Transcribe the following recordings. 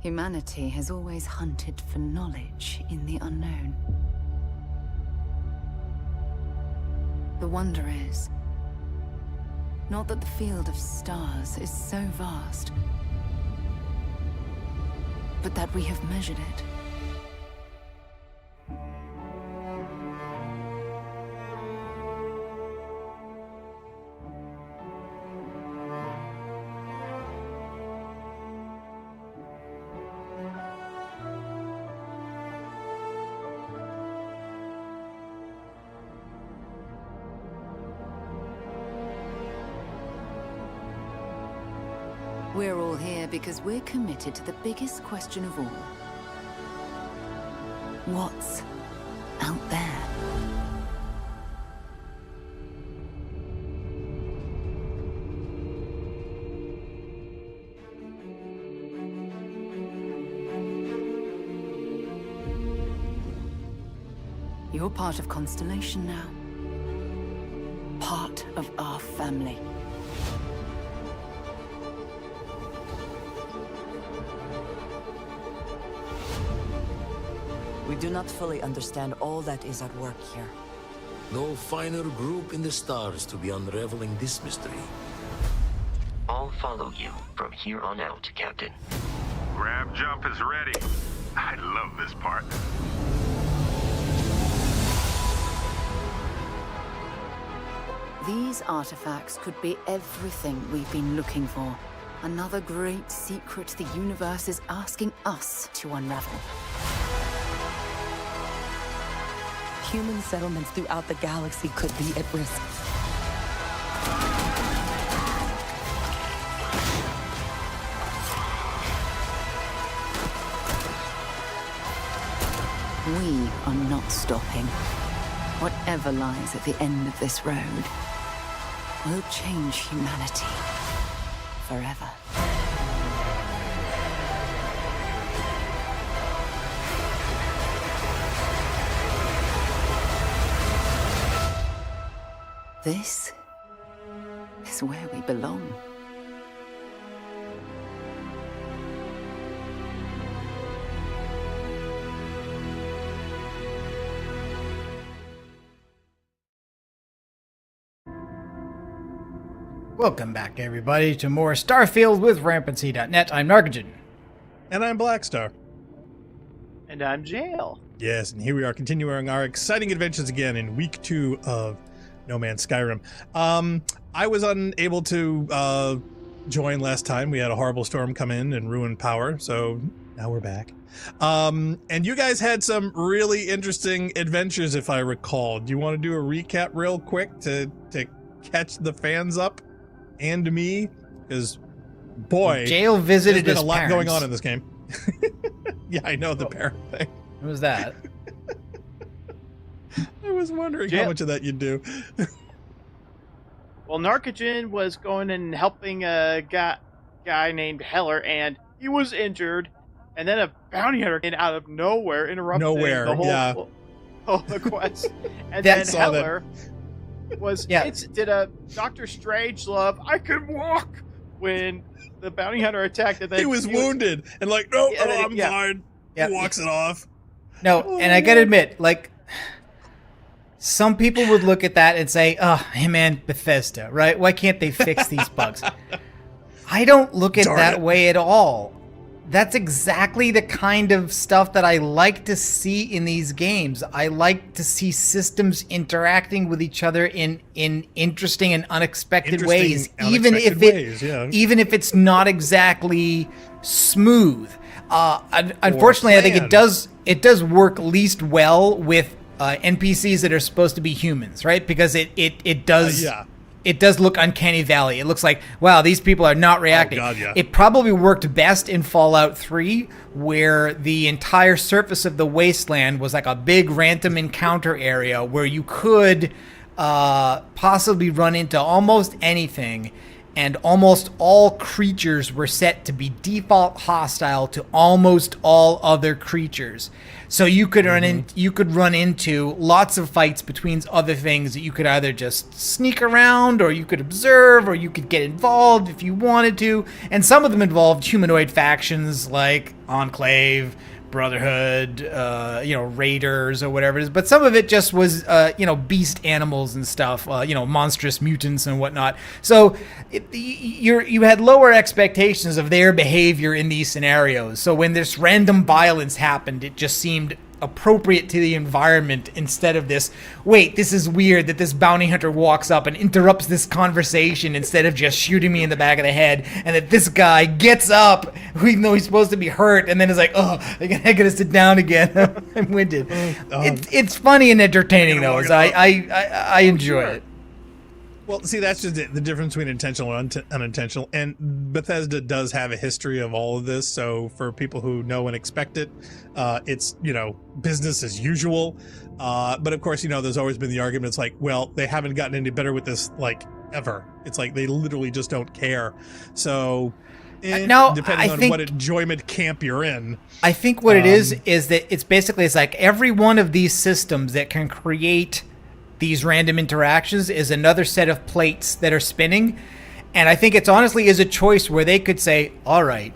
Humanity has always hunted for knowledge in the unknown. The wonder is, not that the field of stars is so vast, but that we have measured it. We're all here because we're committed to the biggest question of all. What's out there? You're part of Constellation now. Part of our family. We do not fully understand all that is at work here. No finer group in the stars to be unraveling this mystery. I'll follow you from here on out, Captain. Grab jump is ready. I love this part. These artifacts could be everything we've been looking for. Another great secret the universe is asking us to unravel. Human settlements throughout the galaxy could be at risk. We are not stopping. Whatever lies at the end of this road will change humanity forever. This is where we belong. Welcome back, everybody, to more Starfield with Rampancy.net. I'm Narcogen. And I'm Blackstar. And I'm Jeyl. Yes, and here we are continuing our exciting adventures again in week 2 of No Man's Skyrim. I was unable to join last time. We had a horrible storm come in and ruin power, so now we're back. And you guys had some really interesting adventures, if I recall. Do you want to do a recap real quick to catch the fans up and me? Because, boy, Jeyl visited there's his been a lot parents. going on in this game. Yeah, I know the parent thing. What was that? I was wondering how much of that you'd do. Well, Narcogen was going and helping a guy named Heller, and he was injured. And then a bounty hunter came out of nowhere, interrupted the whole the quest. And then Heller did a Doctor Strangelove, I can walk, when the bounty hunter attacked. And then he was wounded and like, no, I'm fine. He walks it off. No, and I gotta admit, like, some people would look at that and say, oh, hey man, Bethesda, right? Why can't they fix these bugs? I don't look at that way at all. That's exactly the kind of stuff that I like to see in these games. I like to see systems interacting with each other in interesting and unexpected ways, even if it's not exactly smooth. Unfortunately, I think it does work least well with NPCs that are supposed to be humans, right? Because it does look uncanny valley. It looks like, wow, these people are not reacting. Oh, God, yeah. It probably worked best in Fallout 3, where the entire surface of the wasteland was like a big random encounter area where you could possibly run into almost anything, and almost all creatures were set to be default hostile to almost all other creatures. So you could run into lots of fights between other things that you could either just sneak around, or you could observe, or you could get involved if you wanted to. And some of them involved humanoid factions like Enclave, Brotherhood, Raiders or whatever it is. But some of it just was, beast animals and stuff, monstrous mutants and whatnot. So you had lower expectations of their behavior in these scenarios. So when this random violence happened, it just seemed appropriate to the environment instead of this, wait, this is weird that this bounty hunter walks up and interrupts this conversation instead of just shooting me in the back of the head, and that this guy gets up even though he's supposed to be hurt and then is like, oh, I gotta sit down again. I'm winded. It's funny and entertaining though, so I enjoy it. Well, see, that's just the difference between intentional and unintentional. And Bethesda does have a history of all of this. So for people who know and expect it, it's, business as usual. But of course, there's always been the argument. It's like, well, they haven't gotten any better with this, ever. It's like they literally just don't care. So depending on what enjoyment camp you're in. I think what it is that it's like every one of these systems that can create these random interactions is another set of plates that are spinning. And I think it's honestly is a choice where they could say, all right,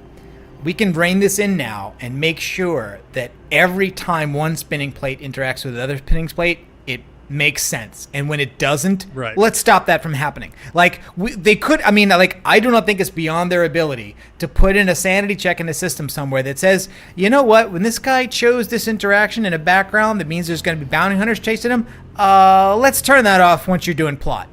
we can rein this in now and make sure that every time one spinning plate interacts with another spinning plate, it makes sense. And when it doesn't, let's stop that from happening. They could, I do not think it's beyond their ability to put in a sanity check in the system somewhere that says, you know what, when this guy chose this interaction in a background that means there's going to be bounty hunters chasing him, let's turn that off once you're doing plot.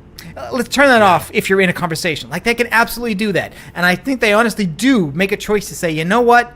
Let's turn that off if you're in a conversation. They can absolutely do that. And I think they honestly do make a choice to say, you know what,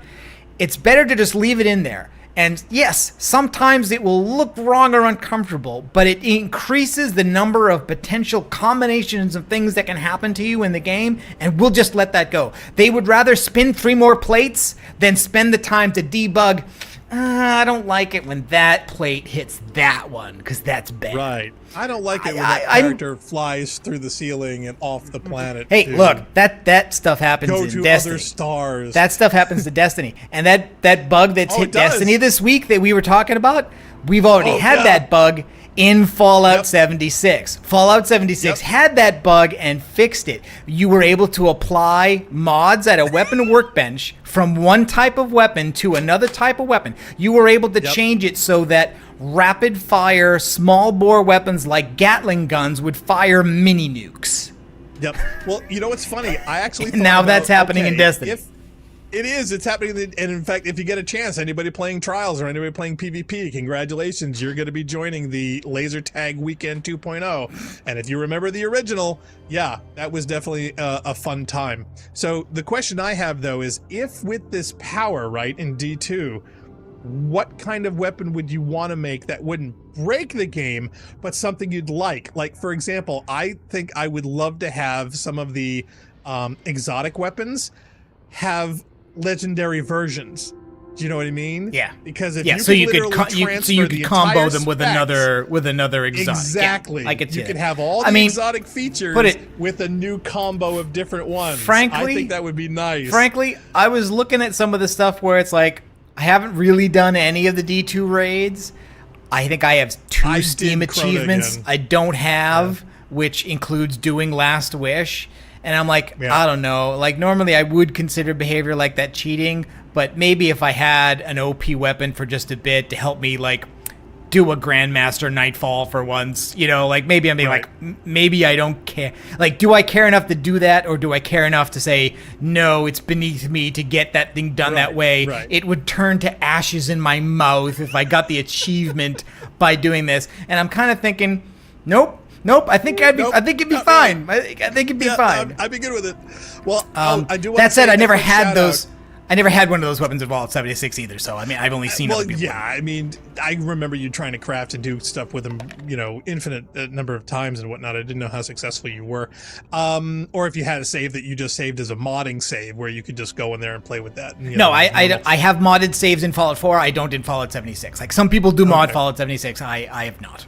it's better to just leave it in there. And yes, sometimes it will look wrong or uncomfortable, but it increases the number of potential combinations of things that can happen to you in the game, and we'll just let that go. They would rather spin 3 more plates than spend the time to debug, I don't like it when that plate hits that one, because that's bad. Right. I don't like it when that character flies through the ceiling and off the planet. Hey, look, that stuff happens in Destiny. Go to other stars. That stuff happens to Destiny. And that bug that's hit Destiny this week that we were talking about, we've already had that bug in Fallout 76. Fallout 76 had that bug and fixed it. You were able to apply mods at a weapon workbench from one type of weapon to another type of weapon. You were able to change it so that rapid fire small bore weapons like Gatling guns would fire mini nukes. Yep. Well, you know what's funny? I actually now that's happening in Destiny. It's happening. And in fact, if you get a chance, anybody playing Trials or anybody playing PvP, congratulations, you're going to be joining the Laser Tag Weekend 2.0. And if you remember the original, that was definitely a fun time. So the question I have, though, is if with this power, right, in D2, what kind of weapon would you want to make that wouldn't break the game, but something you'd like? Like, for example, I think I would love to have some of the exotic weapons have legendary versions. Do you know what I mean? Yeah. Because if you could combo them with another exotic. Exactly. I could you could have all the exotic features with a new combo of different ones. Frankly, I think that would be nice. Frankly, I was looking at some of the stuff where it's like, I haven't really done any of the D2 raids. I think I have 2 Steam achievements I don't have, which includes doing Last Wish. And I'm like, I don't know. Like, normally I would consider behavior like that cheating, but maybe if I had an OP weapon for just a bit to help me, do a Grandmaster Nightfall for once, maybe I'm being maybe I don't care. Do I care enough to do that, or do I care enough to say, no, it's beneath me to get that thing done that way. It would turn to ashes in my mouth if I got the achievement by doing this. And I'm kind of thinking, nope. I think it'd be fine. I think it'd be fine. I'd be good with it. Well, I do want that said, I never had those. I never had one of those weapons in Fallout 76 either, so I've only seen other people. Yeah, I remember you trying to craft and do stuff with them, infinite number of times and whatnot. I didn't know how successful you were. Or if you had a save that you just saved as a modding save where you could just go in there and play with that. I have modded saves in Fallout 4. I don't in Fallout 76. Some people do mod Fallout 76. I have not.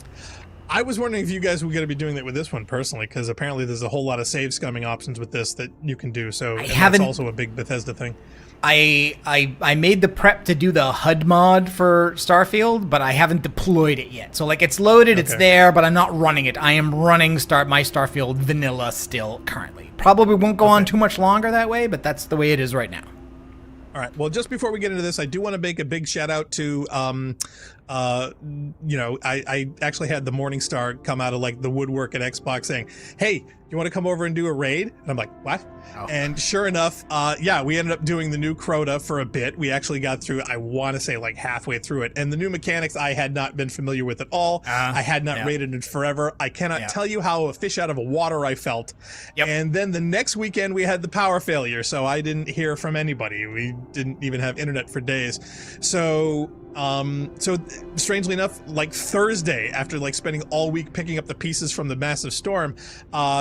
I was wondering if you guys were going to be doing that with this one personally, because apparently there's a whole lot of save scumming options with this that you can do. So that's also a big Bethesda thing. I made the prep to do the HUD mod for Starfield, but I haven't deployed it yet. So like it's loaded, it's there, but I'm not running it. I am running my Starfield vanilla still currently. Probably won't go on too much longer that way, but that's the way it is right now. All right. Well, just before we get into this, I do want to make a big shout out to, I actually had the Morningstar come out of like the woodwork at Xbox saying, "Hey, you want to come over and do a raid?" And I'm like, "What?" Oh. And sure enough, we ended up doing the new Crota for a bit. We actually got through, I want to say like halfway through it. And the new mechanics I had not been familiar with at all. I had not raided it forever. I cannot tell you how a fish out of a water I felt. Yep. And then the next weekend we had the power failure. So I didn't hear from anybody. We didn't even have internet for days. So strangely enough, like Thursday, after like spending all week picking up the pieces from the massive storm,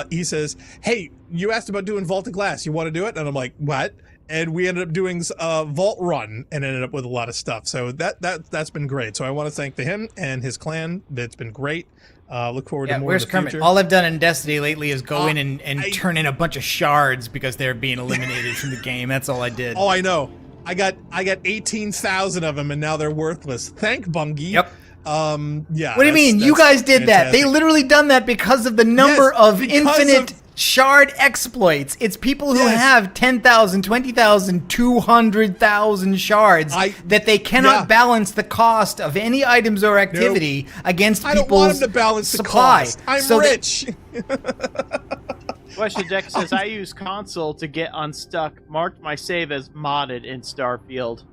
he says, "Hey, you asked about doing Vault of Glass. You want to do it?" And I'm like, "What?" And we ended up doing a Vault Run and ended up with a lot of stuff. So that's been great. So I want to thank him and his clan. It's been great. Look forward to more where's in the Kermit? future. All I've done in Destiny lately is go in and turn in a bunch of shards because they're being eliminated from the game. That's all I did. Oh, I know. I got 18,000 of them, and now they're worthless. Thank Bungie. Yep. What do you mean? You guys did that. They literally done that because of the number of infinite shard exploits. It's people who have 10,000, 20,000, 200,000 shards that they cannot balance the cost of any items or activity against people's supply. I don't want them to balance the cost. I'm rich. Question Deck says, "I use console to get unstuck. Marked my save as modded in Starfield."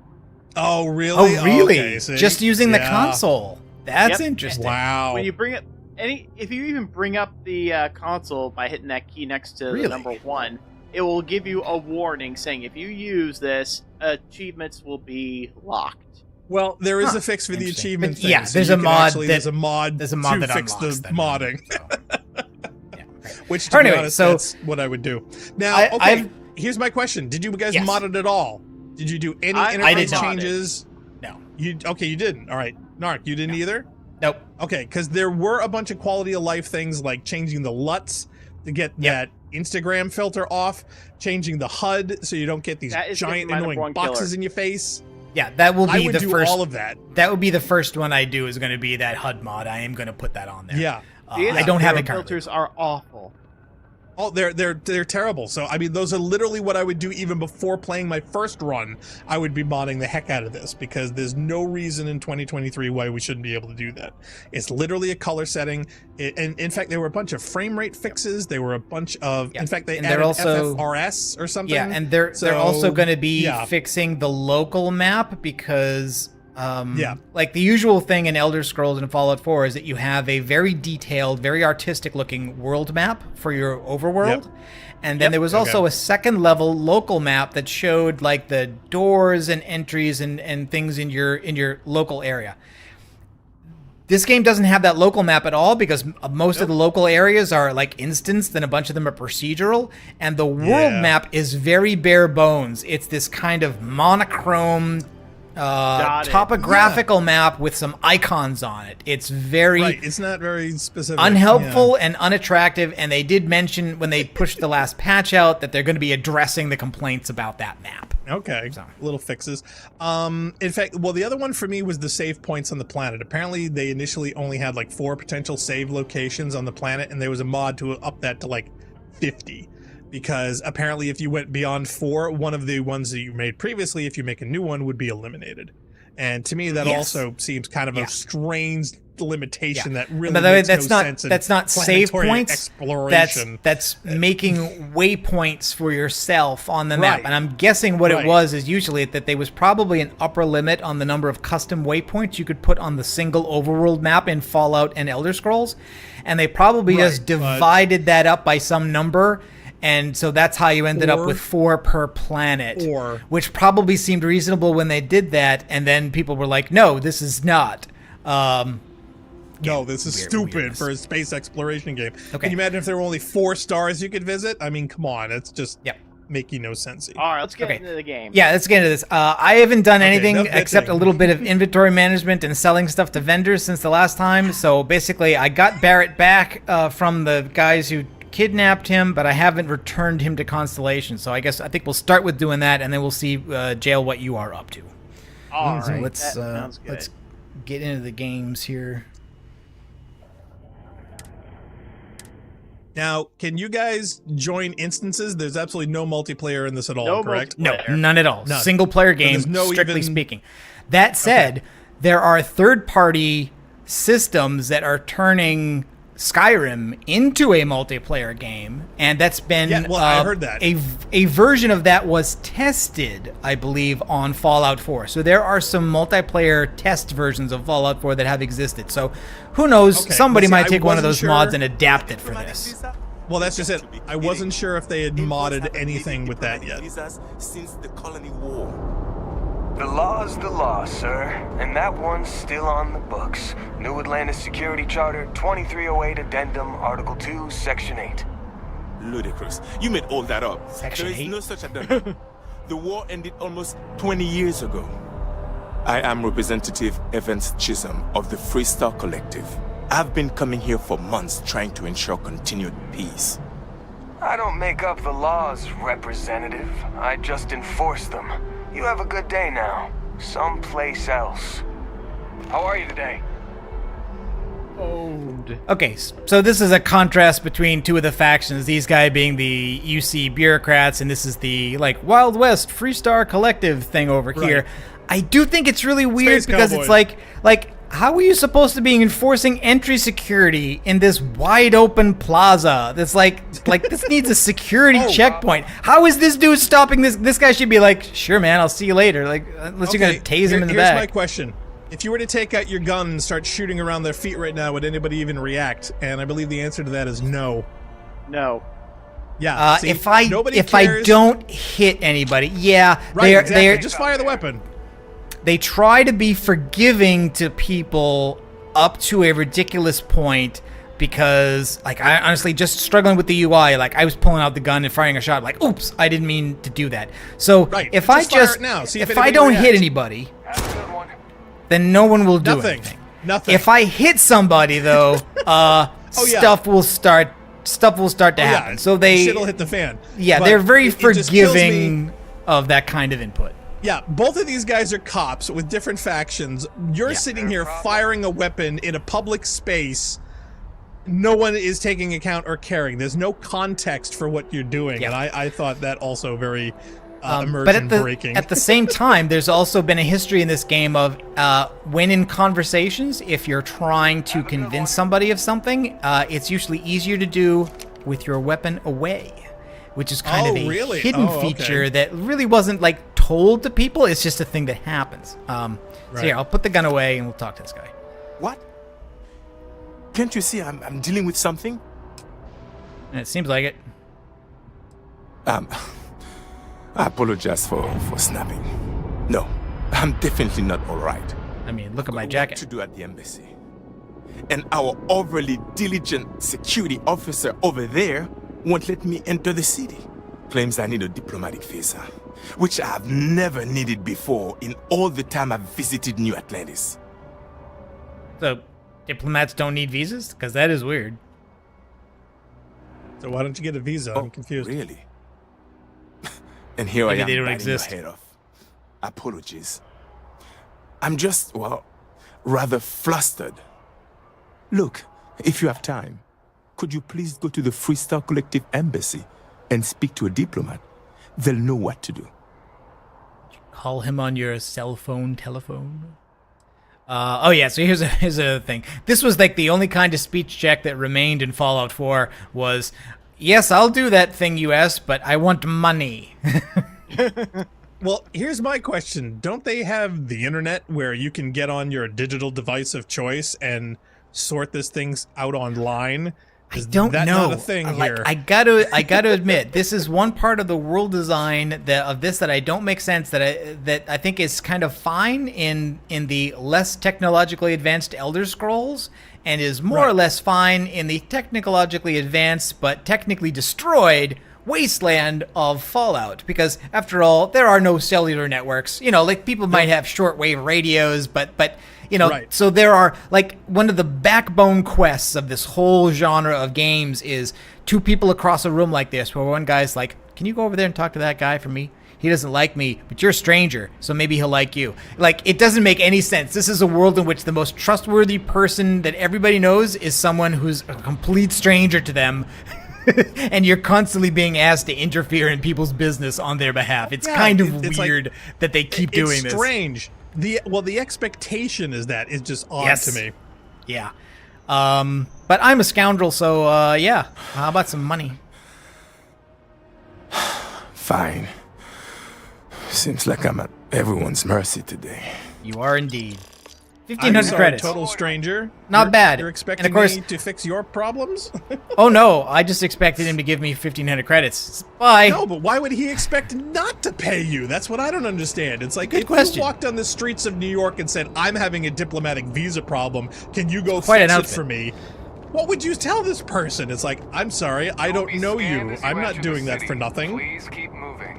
Oh, really? Oh, really? Okay, just using the console. That's interesting. Wow. When you bring up if you even bring up the console by hitting that key next to the number 1, it will give you a warning saying if you use this, achievements will be locked. Well, there is a fix for the achievement thing. Yeah, so there's a mod there's a mod to that fix the modding. Which, to be honest, that's what I would do. Now, here's my question. Did you guys mod it at all? Did you do any interface changes? No. You didn't. All right. Narc, you didn't either? Nope. Okay, because there were a bunch of quality of life things like changing the LUTs to get that Instagram filter off, changing the HUD so you don't get these giant annoying boxes in your face. Yeah, that will be the first. All of that. That would be the first one I do is going to be that HUD mod. I am going to put that on there. Yeah. I don't have it currently. Filters are awful. Oh, they're terrible. So I mean, those are literally what I would do even before playing my first run. I would be modding the heck out of this because there's no reason in 2023 why we shouldn't be able to do that. It's literally a color setting, and in fact, there were a bunch of frame rate fixes. There were a bunch of, in fact, they added FFRS or something. Yeah, and they're also going to be fixing the local map because. Like the usual thing in Elder Scrolls and Fallout 4 is that you have a very detailed, very artistic looking world map for your overworld. And then there was also a second level local map that showed like the doors and entries and things in your local area. This game doesn't have that local map at all because most of the local areas are like instanced and a bunch of them are procedural. And the world map is very bare bones. It's this kind of monochrome topographical map with some icons on it. It's very it's not very specific, unhelpful and unattractive, and they did mention when they pushed the last patch out that they're going to be addressing the complaints about that map. Okay, little fixes. In fact, well, the other one for me was the save points on the planet. Apparently they initially only had like 4 potential save locations on the planet, and there was a mod to up that to like 50. Because apparently if you went beyond 4, one of the ones that you made previously, if you make a new one, would be eliminated. And to me, that also seems kind of a strange limitation that really makes no sense. That's not save points. Exploration. That's making waypoints for yourself on the map. And I'm guessing what it was is usually that there was probably an upper limit on the number of custom waypoints you could put on the single overworld map in Fallout and Elder Scrolls. And they probably just divided that up by some number. And so that's how you ended up with 4 per planet, which probably seemed reasonable when they did that. And then people were like, no, this is not. No, this is stupid for a space exploration game. Okay. Can you imagine if there were only 4 stars you could visit? I mean, come on. It's just making no sense. All right, let's get into the game. Yeah, let's get into this. I haven't done anything except bitching. a little bit of inventory management and selling stuff to vendors since the last time. So basically, I got Barrett back from the guys who kidnapped him, but I haven't returned him to Constellation. So I think we'll start with doing that, and then we'll see, Jeyl, what you are up to. All So right, let's get into the games here. Now, can you guys join instances? There's absolutely no multiplayer in this at all, correct? No, none at all. None. Single player game, strictly speaking. That said, there are third-party systems that are turning Skyrim into a multiplayer game, and that's been I heard that. a version of that was tested, I believe, on Fallout 4. So there are some multiplayer test versions of Fallout 4 that have existed. So who knows? Somebody might take one of those mods and adapt it for this. Well, that's just it. I wasn't sure if they had modded anything with that yet. Since the colony war. The law's the law, sir, and that one's still on the books. New Atlantis Security Charter, 2308 Addendum, Article 2, Section 8. Ludicrous. You made all that up. Section There is 8? no such addendum. The war ended almost 20 years ago. I am Representative Evans Chisholm of the Freestar Collective. I've been coming here for months trying to ensure continued peace. I don't make up the laws, Representative. I just enforce them. You have a good day now. Someplace else. How are you today? Okay, so this is a contrast between two of the factions, these guys being the UC bureaucrats, and this is the, Wild West Freestar Collective thing over here. I do think it's really weird because it's like, how are you supposed to be enforcing entry security in this wide open plaza? That's like this needs a security checkpoint. How is this dude stopping this? This guy should be like, sure, man, I'll see you later. Unless you're gonna tase him in the back. Here's my question. If you were to take out your gun and start shooting around their feet right now, would anybody even react? And I believe the answer to that is no. No. Yeah. If I don't hit anybody, exactly. Just fire the weapon. They try to be forgiving to people up to a ridiculous point because, I honestly just struggling with the UI. I was pulling out the gun and firing a shot. Oops, I didn't mean to do that. So if I don't hit anybody, then no one will do anything. Nothing. If I hit somebody, though, stuff will start to happen. So shit'll hit the fan. Yeah, but they're very it just kills forgiving of that kind of input. Yeah, both of these guys are cops with different factions. You're sitting here firing a weapon in a public space. No one is taking account or caring. There's no context for what you're doing. And I thought that also very immersion breaking. At the same time, there's also been a history in this game of when in conversations, if you're trying to convince somebody of something, it's usually easier to do with your weapon away, which is kind of a hidden feature that really wasn't told to people. It's just a thing that happens. So here, I'll put the gun away and we'll talk to this guy. What? Can't you see I'm dealing with something? And it seems like it. I apologize for snapping. No, I'm definitely not all right. I mean, look at my jacket. To do at the embassy. And our overly diligent security officer over there won't let me enter the city. Claims I need a diplomatic visa, which I have never needed before in all the time I've visited New Atlantis. So, diplomats don't need visas? Because that is weird. So why don't you get a visa? I'm confused. Really? And here Maybe I am they don't biting exist. your head off. Apologies. I'm just, rather flustered. Look, if you have time, could you please go to the Freestar Collective Embassy and speak to a diplomat? They'll know what to do. Call him on your cell phone, telephone. So here's a thing. This was the only kind of speech check that remained in Fallout 4 was, yes, I'll do that thing you asked, but I want money. Well, here's my question. Don't they have the internet where you can get on your digital device of choice and sort this things out online? I don't know. Not a thing here? I gotta admit, this is one part of the world design of this that I don't make sense. That I think is kind of fine in the less technologically advanced Elder Scrolls, and is more or less fine in the technologically advanced but technically destroyed wasteland of Fallout, because after all, there are no cellular networks. You know, like people might have shortwave radios, but you know, Right. so there are, like, one of the backbone quests of this whole genre of games is two people across a room like this, where one guy's like, can you go over there and talk to that guy for me? He doesn't like me, but you're a stranger, so maybe he'll like you. Like, it doesn't make any sense. This is a world in which the most trustworthy person that everybody knows is someone who's a complete stranger to them. And you're constantly being asked to interfere in people's business on their behalf. It's kind of weird that they keep doing this. It's strange. The expectation is that it's just odd to me. Yeah. But I'm a scoundrel, so yeah. How about some money? Fine. Seems like I'm at everyone's mercy today. You are indeed. I'm 1,500 sorry, credits. total stranger. Not bad. You're And expecting of course, me to fix your problems? oh no, I just expected him to give me 1,500 credits. Bye. No, but why would he expect not to pay you? That's what I don't understand. It's like, Good if question. you walked on the streets of New York and said, I'm having a diplomatic visa problem, can you go Quite an fix it outfit. for me? What would you tell this person? It's like, I'm sorry, I don't know you. I'm not doing that for nothing. Please keep moving.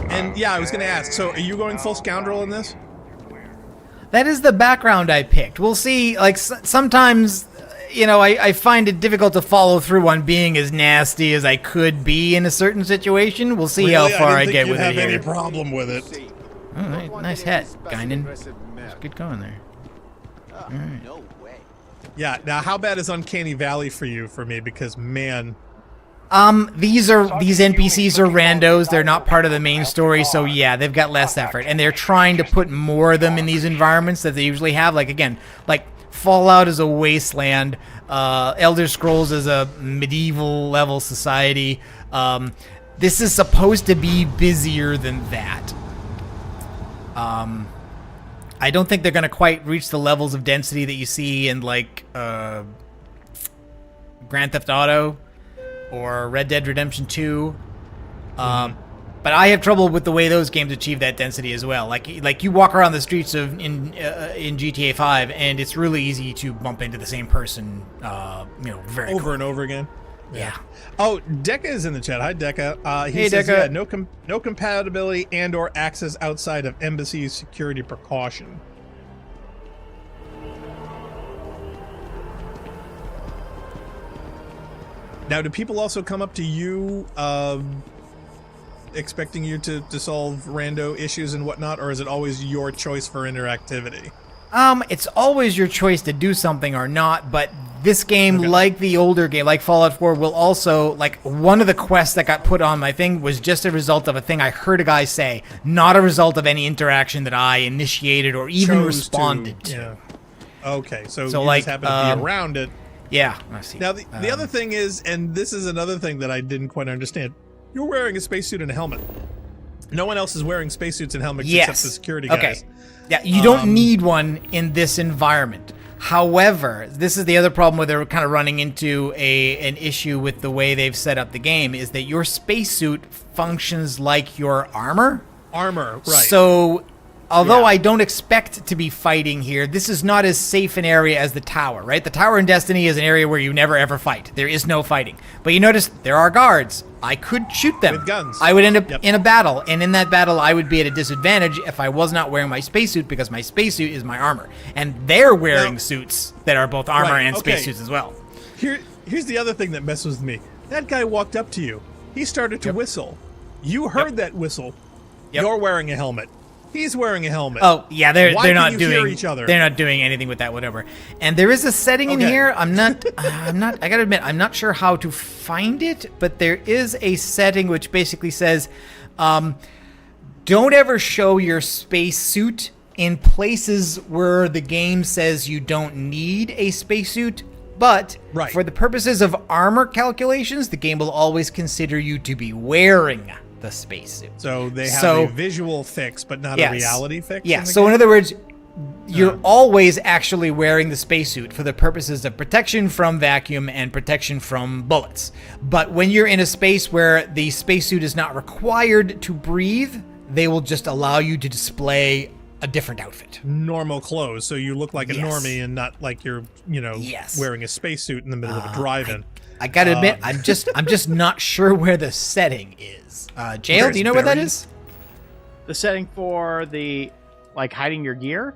And yeah, I was going to ask, so are you going full scoundrel in this? That is the background I picked. We'll see. Like, sometimes, you know, I find it difficult to follow through on being as nasty as I could be in a certain situation. We'll see how far I get with it I didn't think you'd have here. any problem with it. All right, nice hat, Guinan. That's good going there. All right. Yeah, now how bad is Uncanny Valley for you, for me? Because, man... These NPCs are randos. They're not part of the main story, so yeah, they've got less effort, and they're trying to put more of them in these environments that they usually have. Like, again, like Fallout is a wasteland, Elder Scrolls is a medieval level society. This is supposed to be busier than that. I don't think they're going to quite reach the levels of density that you see in, like, Grand Theft Auto or Red Dead Redemption 2. But I have trouble with the way those games achieve that density as well. Like you walk around the streets of in GTA 5, and it's really easy to bump into the same person, very over quickly. and over again. Yeah. Oh, Deca is in the chat. Hi, Deca. He Hey, says, Deca. yeah, no compatibility and/or access outside of embassy security precaution. Now, do people also come up to you, expecting you to solve rando issues and whatnot, or is it always your choice for interactivity? It's always your choice to do something or not, but this game, like the older game, like Fallout 4, will also, like, one of the quests that got put on my thing was just a result of a thing I heard a guy say, not a result of any interaction that I initiated or even responded to. Yeah. Okay, so you like, just happen to be around it. Yeah, I see. Now, the other thing is, and this is another thing that I didn't quite understand, you're wearing a spacesuit and a helmet. No one else is wearing spacesuits and helmets except the security guys. Okay. Yeah, you don't need one in this environment. However, this is the other problem where they're kind of running into an issue with the way they've set up the game, is that your spacesuit functions like your armor. Armor, right. So, although I don't expect to be fighting here, this is not as safe an area as the tower, right? The tower in Destiny is an area where you never ever fight. There is no fighting. But you notice there are guards. I could shoot them. With guns. I would end up in a battle, and in that battle I would be at a disadvantage if I was not wearing my spacesuit, because my spacesuit is my armor. And they're wearing suits that are both armor and spacesuits as well. Here's the other thing that messes with me. That guy walked up to you. He started to whistle. You heard that whistle. You're wearing a helmet. He's wearing a helmet. Oh yeah, they're not you doing hear each other? They're not doing anything with that, whatever. And there is a setting in here. I'm not. I gotta admit, I'm not sure how to find it, but there is a setting which basically says, don't ever show your spacesuit in places where the game says you don't need a spacesuit. But for the purposes of armor calculations, the game will always consider you to be wearing the spacesuit. So they have a visual fix, but not a reality fix? Yeah, so in other words, you're always actually wearing the spacesuit for the purposes of protection from vacuum and protection from bullets. But when you're in a space where the spacesuit is not required to breathe, they will just allow you to display a different outfit. Normal clothes, so you look like a normie and not like you're, wearing a spacesuit in the middle of a drive-in. I gotta admit, I'm just not sure where the setting is. Jeyl, do you know where that is? The setting for the hiding your gear.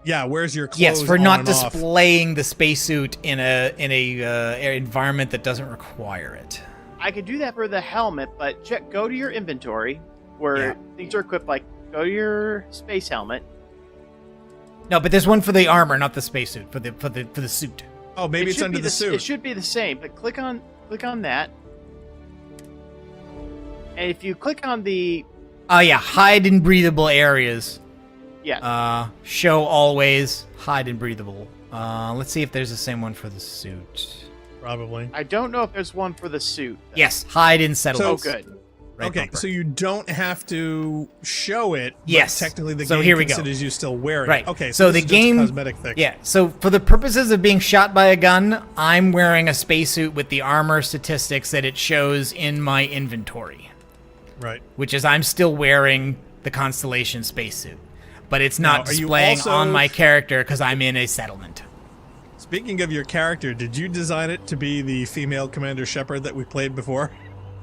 Yeah, where's your clothes? Yes, for not off? displaying the spacesuit in a environment that doesn't require it. I could do that for the helmet, but go to your inventory where things are equipped. Like, go to your space helmet. No, but there's one for the armor, not the spacesuit. For the suit. Oh, maybe it's under the suit. It should be the same, but click on that. And if you click on the hide in breathable areas. Yeah. Show always hide in breathable. Let's see if there's the same one for the suit. Probably. I don't know if there's one for the suit, though. Yes, hide in settlements. Oh, good. Right okay, bumper. so you don't have to show it. Yes. But technically, the So game here we considers go. you still wearing Right. it. Okay, so this the is game. just a cosmetic fix. Yeah. So for the purposes of being shot by a gun, I'm wearing a spacesuit with the armor statistics that it shows in my inventory. Right. Which is I'm still wearing the Constellation spacesuit, but it's not Now, are you displaying also- on my character because I'm in a settlement. Speaking of your character, did you design it to be the female Commander Shepard that we played before?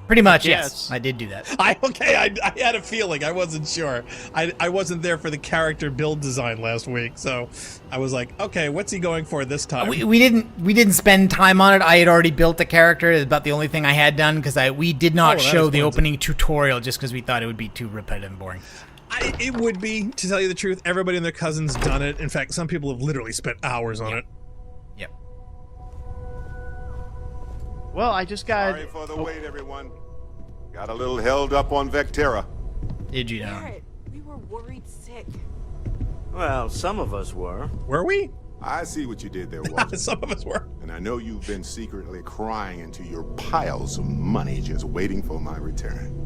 Pretty much, yes. I did do that. I had a feeling. I wasn't sure. I wasn't there for the character build design last week, so I was like, okay, what's he going for this time? We didn't spend time on it. I had already built the character. It's about the only thing I had done because we did not show the opening tutorial just because we thought it would be too repetitive and boring. It would be, to tell you the truth. Everybody and their cousin's done it. In fact, some people have literally spent hours on it. Yep. Well, I just got. Sorry for the wait, everyone. Got a little held up on Vectera. Did you know? Garrett, we were worried sick. Well, some of us were. Were we? I see what you did there, Walter. Some of us were. And I know you've been secretly crying into your piles of money just waiting for my return.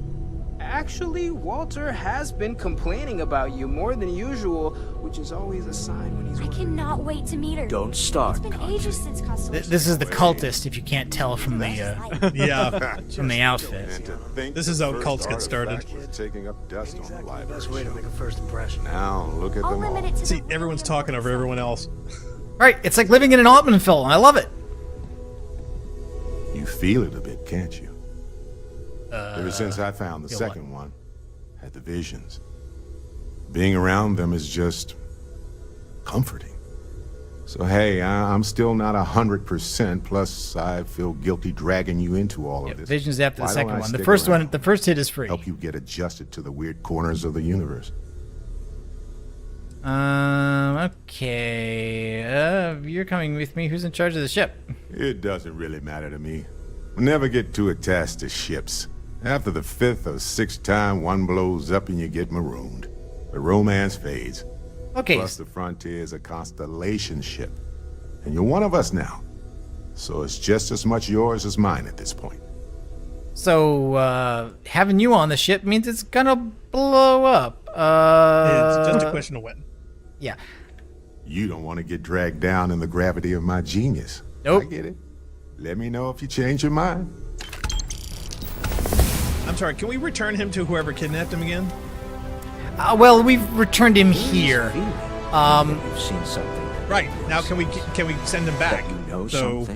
Actually, Walter has been complaining about you more than usual, which is always a sign when he's I cannot wait to meet her. Don't start. It's been ages since Constellation. This is the cultist, if you can't tell from the from the outfit. This is how cults get started. Taking up dust on the library. Best way to make a first impression. Now look at them all. See, everyone's talking over everyone else. Right, it's like living in an Altman film. I love it. You feel it a bit, can't you? Ever since I found the second one, had the visions. Being around them is just comforting. So hey, I'm still not 100%. Plus, I feel guilty dragging you into all of this. Visions after the Why second don't I one. The stick first around? one, the first hit is free. Help you get adjusted to the weird corners of the universe. Okay. You're coming with me. Who's in charge of the ship? It doesn't really matter to me. We'll never get too attached to ships. After the 5th or 6th time, one blows up and you get marooned. The romance fades. Okay. Plus, the Frontier is a Constellation ship. And you're one of us now. So it's just as much yours as mine at this point. So, having you on the ship means it's gonna blow up. It's just a question of when. Yeah. You don't want to get dragged down in the gravity of my genius. Nope. I get it. Let me know if you change your mind. I'm sorry, can we return him to whoever kidnapped him again? Well, we've returned him here. You've seen something. Right, now can we send him back? You know So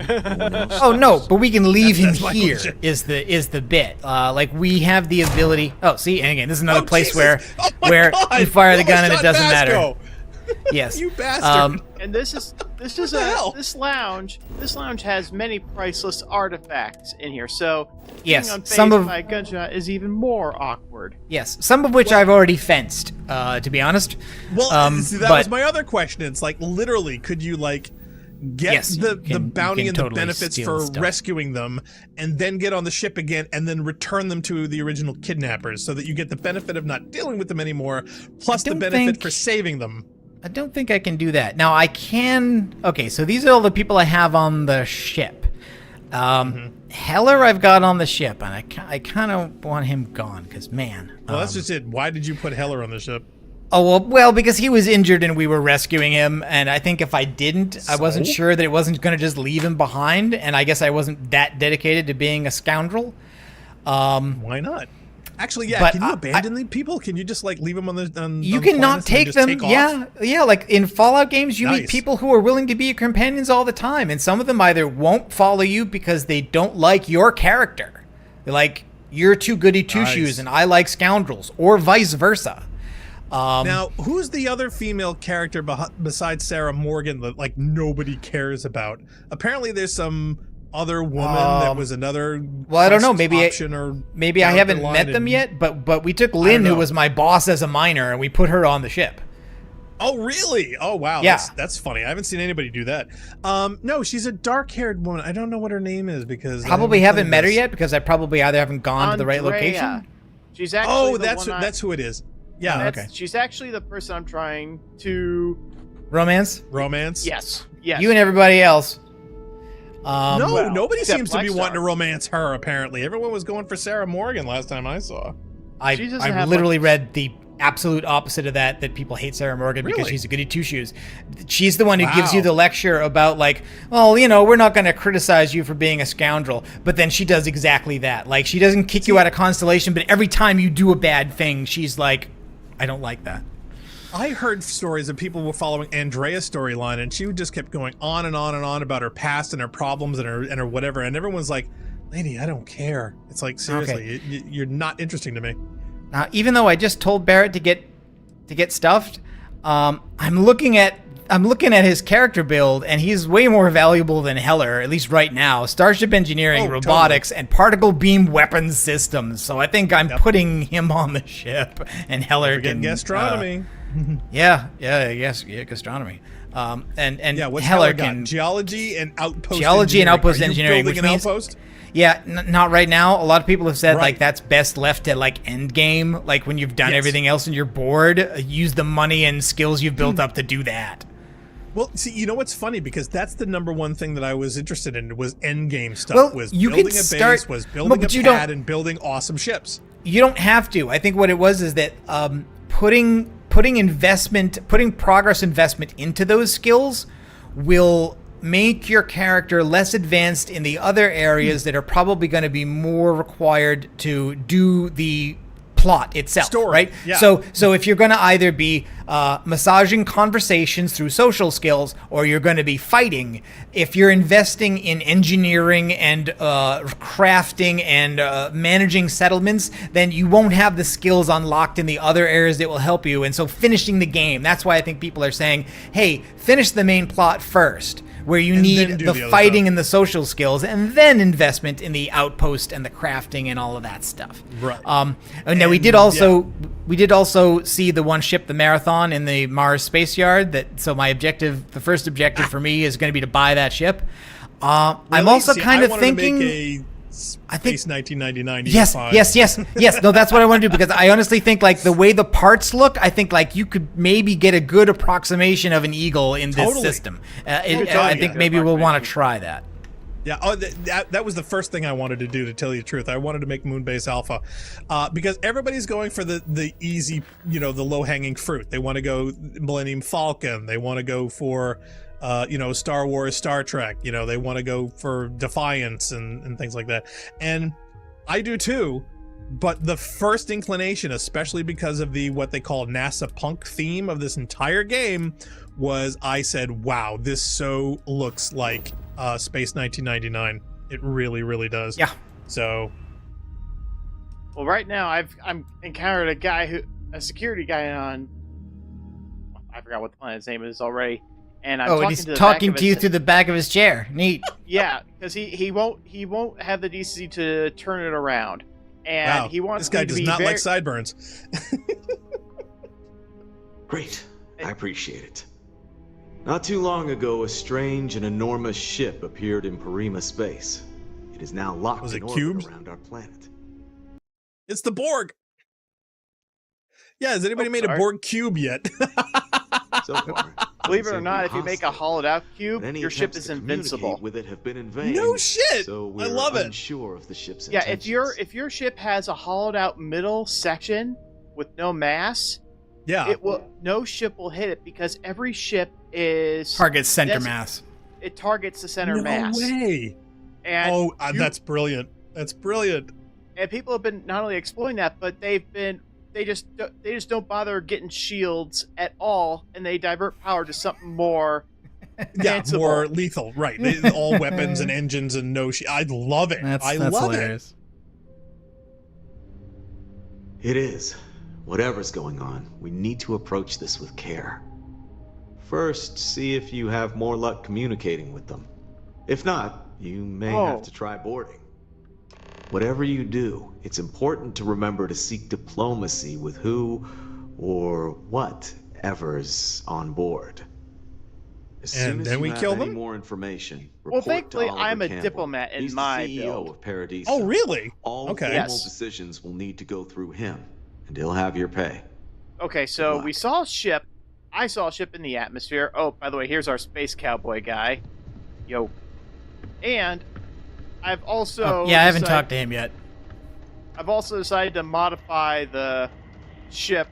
Oh no, but we can leave him That's my here. question. Is the bit? Like we have the ability. Oh, see, and again, this is another place Jesus. where God. you fire the gun and it Shot doesn't Vasco. matter. Yes. You bastard. And this lounge has many priceless artifacts in here. So Yes, being some unfazed of- by a gunshot is even more awkward. Yes, some of which I've already fenced. To be honest. Well, see, that but- was my other question. It's like, literally, could you get Yes, you the can- bounty you and can the totally benefits steal for stuff. rescuing them, and then get on the ship again, and then return them to the original kidnappers, so that you get the benefit of not dealing with them anymore, plus the don't benefit think- for saving them? I don't think I can do that. Now I can. Okay, so these are all the people I have on the ship. Heller I've got on the ship, and I kind of want him gone because man. Well, that's just it. Why did you put Heller on the ship? Oh well, because he was injured and we were rescuing him, and I think if I didn't, I wasn't So? sure that it wasn't going to just leave him behind, and I guess I wasn't that dedicated to being a scoundrel. Why not? Actually, yeah. But can you abandon the people? Can you just like leave them on the? You on can not planets and take just them. take off? Yeah. Like in Fallout games, you meet Nice. people who are willing to be your companions all the time, and some of them either won't follow you because they don't like your character. They're like, you're too goody two shoes, and I like scoundrels, or vice versa. Now, who's the other female character besides Sarah Morgan that like nobody cares about? Apparently, there's some other woman that was another. Well, I don't know. Maybe I haven't met them yet. But we took Lynn, who was my boss as a minor, and we put her on the ship. Oh, really? Oh, wow. Yeah. That's funny. I haven't seen anybody do that. No, she's a dark-haired woman. I don't know what her name is because probably haven't met her yet because I probably either haven't gone to the right location. She's actually that's who it is. Yeah. Okay. She's actually the person I'm trying to romance. Yes. You and everybody else. No, nobody seems to be wanting to romance her. Apparently, everyone was going for Sarah Morgan last time I saw. I've literally read the absolute opposite of that people hate Sarah Morgan because she's a goody two shoes. She's the one who gives you the lecture about like, well, we're not going to criticize you for being a scoundrel, but then she does exactly that. Like she doesn't kick you out of Constellation, but every time you do a bad thing, she's like, I don't like that. I heard stories of people were following Andrea's storyline, and she just kept going on and on and on about her past and her problems and her whatever, and everyone's like, lady, I don't care. It's like, seriously, you're not interesting to me. Now, even though I just told Barrett to get stuffed, I'm looking at his character build, and he's way more valuable than Heller, at least right now. Starship engineering, robotics, and particle beam weapons systems. So I think I'm putting him on the ship, and Heller can gastronomy. Gastronomy. And what's Heller got? can Geology and outpost. Geology and outpost Are you engineering, building which an means outpost? Yeah, not right now. A lot of people have said like that's best left at like end game, like when you've done everything else and you're bored, use the money and skills you've built up to do that. Well, see, you know what's funny, because that's the number one thing that I was interested in was end game stuff. Well, was you building can a start- base, was building a pad, and building awesome ships. You don't have to. I think what it was is that putting progress investment into those skills will make your character less advanced in the other areas that are probably going to be more required to do the plot itself, right? Yeah. So if you're going to either be massaging conversations through social skills, or you're going to be fighting, if you're investing in engineering and crafting and managing settlements, then you won't have the skills unlocked in the other areas that will help you. And so finishing the game, that's why I think people are saying, hey, finish the main plot first, where you need the fighting and the social skills, and then investment in the outpost and the crafting and all of that stuff. Right. And now we did also see the one ship, the Marathon, in the Mars Space Yard. So the first objective for me is going to be to buy that ship. I'm also kind of thinking. I think 1999. Yes. No, that's what I want to do, because I honestly think like the way the parts look, I think like you could maybe get a good approximation of an Eagle in this system. I think maybe we'll want to try that. Yeah, that was the first thing I wanted to do, to tell you the truth. I wanted to make Moonbase Alpha because everybody's going for the easy, the low-hanging fruit. They want to go Millennium Falcon. They want to go for Star Wars, Star Trek. They want to go for Defiance and things like that. And I do too. But the first inclination, especially because of the what they call NASA punk theme of this entire game, was I said, wow, this so looks like Space 1999. It really, really does. Yeah. So. Well, right now I'm encountered a security guy on. I forgot what the planet's name is already. And I'm he's talking to you through the back of his chair. Neat. Yeah, because he won't have the decency to turn it around, and he wants. This guy does not like sideburns. Great, I appreciate it. Not too long ago, a strange and enormous ship appeared in Parima space. It is now locked in orbit around our planet. It's the Borg. Yeah, has anybody made a Borg cube yet? So far. Believe it or not, if you make a hollowed out cube, your ship is invincible. With it have been in vain. No shit. So I love it. Unsure of the ship's intentions. If your ship has a hollowed out middle section with no mass, no ship will hit it, because every ship targets center mass. It targets the center mass. No way. And that's brilliant. That's brilliant. And people have been not only exploiting that, but they just don't bother getting shields at all, and they divert power to something more. Yeah, more lethal, right? All weapons and engines and no shield. I love it. I love hilarious. It is. Whatever's going on, we need to approach this with care. First, see if you have more luck communicating with them. If not, you may have to try boarding. Whatever you do, it's important to remember to seek diplomacy with who or whatever's on board. As soon as you have any more information, report thankfully, to Oliver I'm a Campbell. diplomat in He's my the CEO build. of Paradise. Oh, really? All formal decisions will need to go through him, and he'll have your pay. Okay, so we saw a ship. I saw a ship in the atmosphere. Oh, by the way, here's our space cowboy guy. Yo. And I've also... I haven't talked to him yet. I've also decided to modify the ship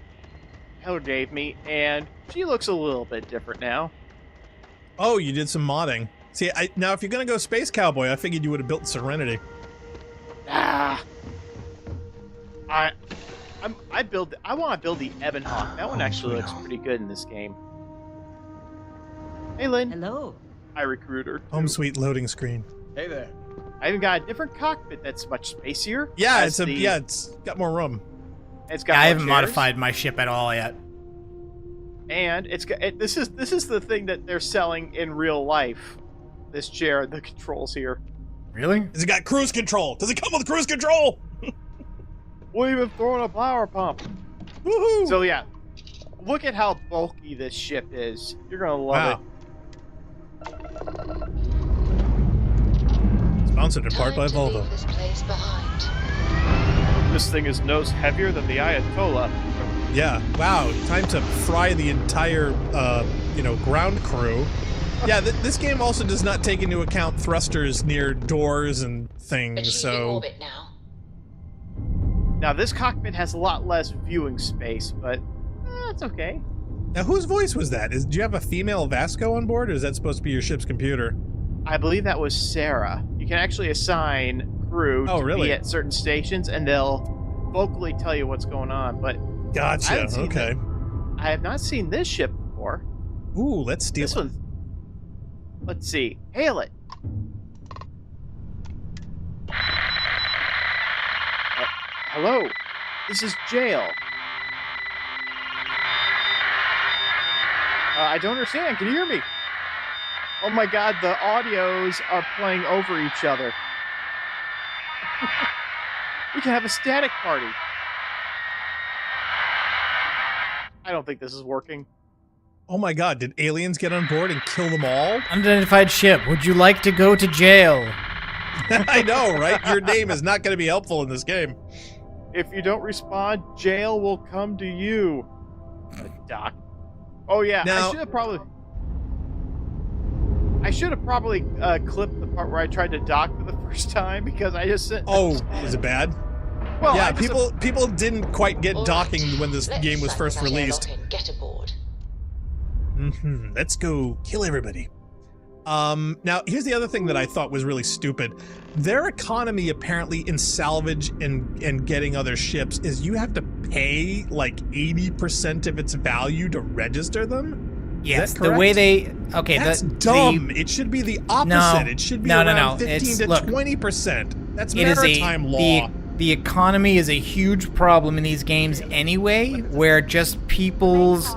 Heller gave me, and she looks a little bit different now. Oh, you did some modding. See, now if you're gonna go Space Cowboy, I figured you would have built Serenity. I want to build the Ebon Hawk. That one actually looks pretty good in this game. Hey, Lynn. Hello. Hi, recruiter. Home sweet loading screen. Hey there. I even got a different cockpit that's much spacier. Yeah, it's got more room. It's got. I more haven't chairs. modified my ship at all yet. And it's got. This is the thing that they're selling in real life. This chair, the controls here. Really? Has it got cruise control? Does it come with cruise control? We've even thrown a power pump. Woohoo! So yeah, look at how bulky this ship is. You're gonna love it. Sponsored in part by Volvo. This thing is no heavier than the Ayatollah. Yeah. Wow. Time to fry the entire, ground crew. Yeah. This game also does not take into account thrusters near doors and things. So. Now this cockpit has a lot less viewing space, but that's okay. Now whose voice was that? Do you have a female Vasco on board, or is that supposed to be your ship's computer? I believe that was Sarah. You can actually assign crew to be at certain stations, and they'll vocally tell you what's going on. But gotcha. Okay. I have not seen this ship before. Ooh, let's steal this it. One. Let's see. Hail it. Hello. This is Jeyl. I don't understand. Can you hear me? Oh my god, the audios are playing over each other. We can have a static party. I don't think this is working. Oh my god, did aliens get on board and kill them all? Unidentified ship. Would you like to go to jail? I know, right? Your name is not going to be helpful in this game. If you don't respond, Jeyl will come to you. Doc. Oh yeah, now, I should have probably clipped the part where I tried to dock for the first time because I just sent. Oh, was it bad? Well, yeah, people didn't quite get docking when this game was first released. Get aboard. Let's go kill everybody. Now, here's the other thing that I thought was really stupid. Their economy, apparently, in salvage and getting other ships is you have to pay like 80% of its value to register them. Yes, the way they... Okay, that's dumb. It should be the opposite. It should be around 15 to 20%. That's maritime law. The economy is a huge problem in these games anyway, where just people's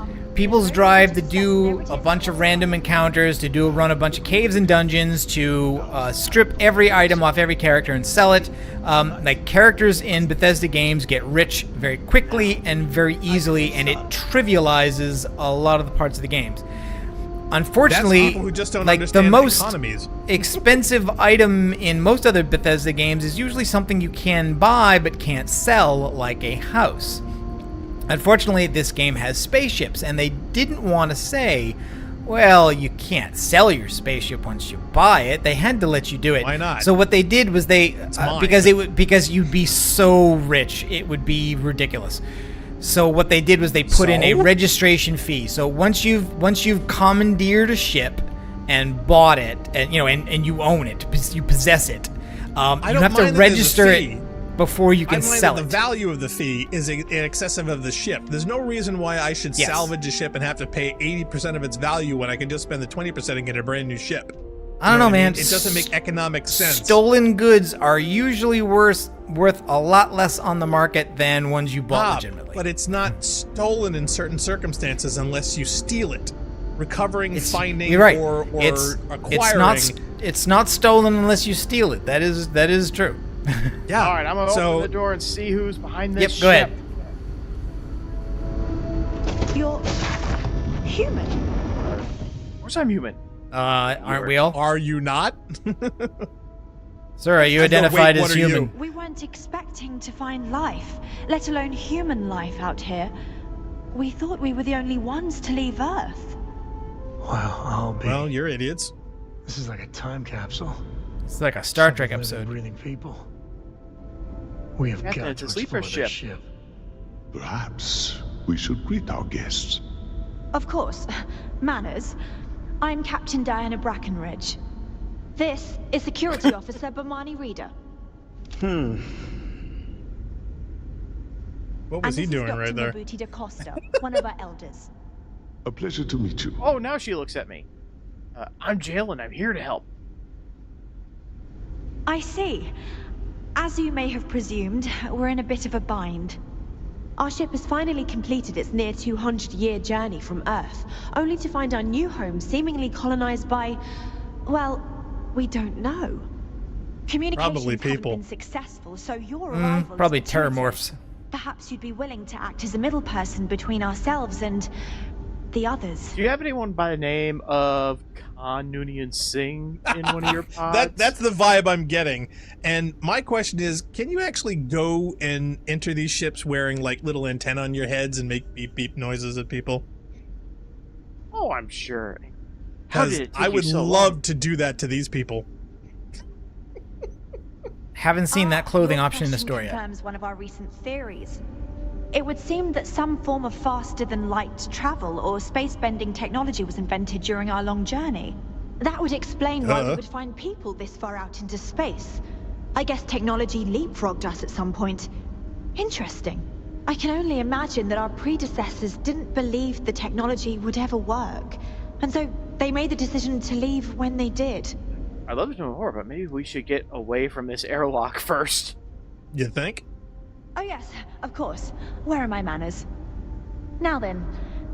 drive to do a bunch of random encounters, to run a bunch of caves and dungeons, to strip every item off every character and sell it. Like, characters in Bethesda games get rich very quickly and very easily, and it trivializes a lot of the parts of the games. Unfortunately, the most expensive item in most other Bethesda games is usually something you can buy but can't sell, like a house. Unfortunately, this game has spaceships, and they didn't want to say, well, you can't sell your spaceship once you buy it. They had to let you do it. Why not? So what they did was because you'd be so rich, it would be ridiculous. So what they did was they put in a registration fee. So once you've commandeered a ship and bought it, and you own it, you possess it, you have to register it before you can I'm sell the it. value of the fee is in excessive of the ship. There's no reason why I should salvage a ship and have to pay 80% of its value when I can just spend the 20% and get a brand new ship. I don't know, man. It doesn't make economic sense. Stolen goods are usually worth a lot less on the market than ones you bought legitimately. But it's not stolen in certain circumstances unless you steal it. Recovering, finding, you're right. or acquiring. It's not stolen unless you steal it. That is true. Yeah. All right, I'm gonna open the door and see who's behind this ship. Go ahead. You're human. Of course I'm human. Aren't we all? Are you not? Sir, are you identified as human? We weren't expecting to find life, let alone human life out here. We thought we were the only ones to leave Earth. Well, I'll be. Well, you're idiots. This is like a time capsule. It's like a Star Trek episode. Breathing people. We have got to it's a sleeper explore ship. this ship. Perhaps we should greet our guests. Of course. Manners. I'm Captain Diana Brackenridge. This is Security Officer Bomani Reader. What was he doing right there? Mabuti da Costa, one of our elders. A pleasure to meet you. Oh, now she looks at me. I'm Jeyl and I'm here to help. I see. As you may have presumed, we're in a bit of a bind. Our ship has finally completed its near 200-year journey from Earth, only to find our new home seemingly colonized by, well, we don't know. Communications Probably people. haven't been successful, so your arrival Probably is fortuitous. terramorphs. Perhaps you'd be willing to act as a middle person between ourselves and the others. Do you have anyone by the name of Khan Noonien Singh in one of your pods? That's the vibe I'm getting. And my question is, can you actually go and enter these ships wearing like little antenna on your heads and make beep beep noises at people? Oh, I'm sure. How did Because it take I you would so love long? to do that to these people. Haven't seen that clothing Your option in the question store yet. confirms one of our recent theories. It would seem that some form of faster-than-light travel or space-bending technology was invented during our long journey. That would explain why we would find people this far out into space. I guess technology leapfrogged us at some point. Interesting. I can only imagine that our predecessors didn't believe the technology would ever work, and so they made the decision to leave when they did. I'd love to know more, but maybe we should get away from this airlock first. You think? Oh yes, of course. Where are my manners? Now then,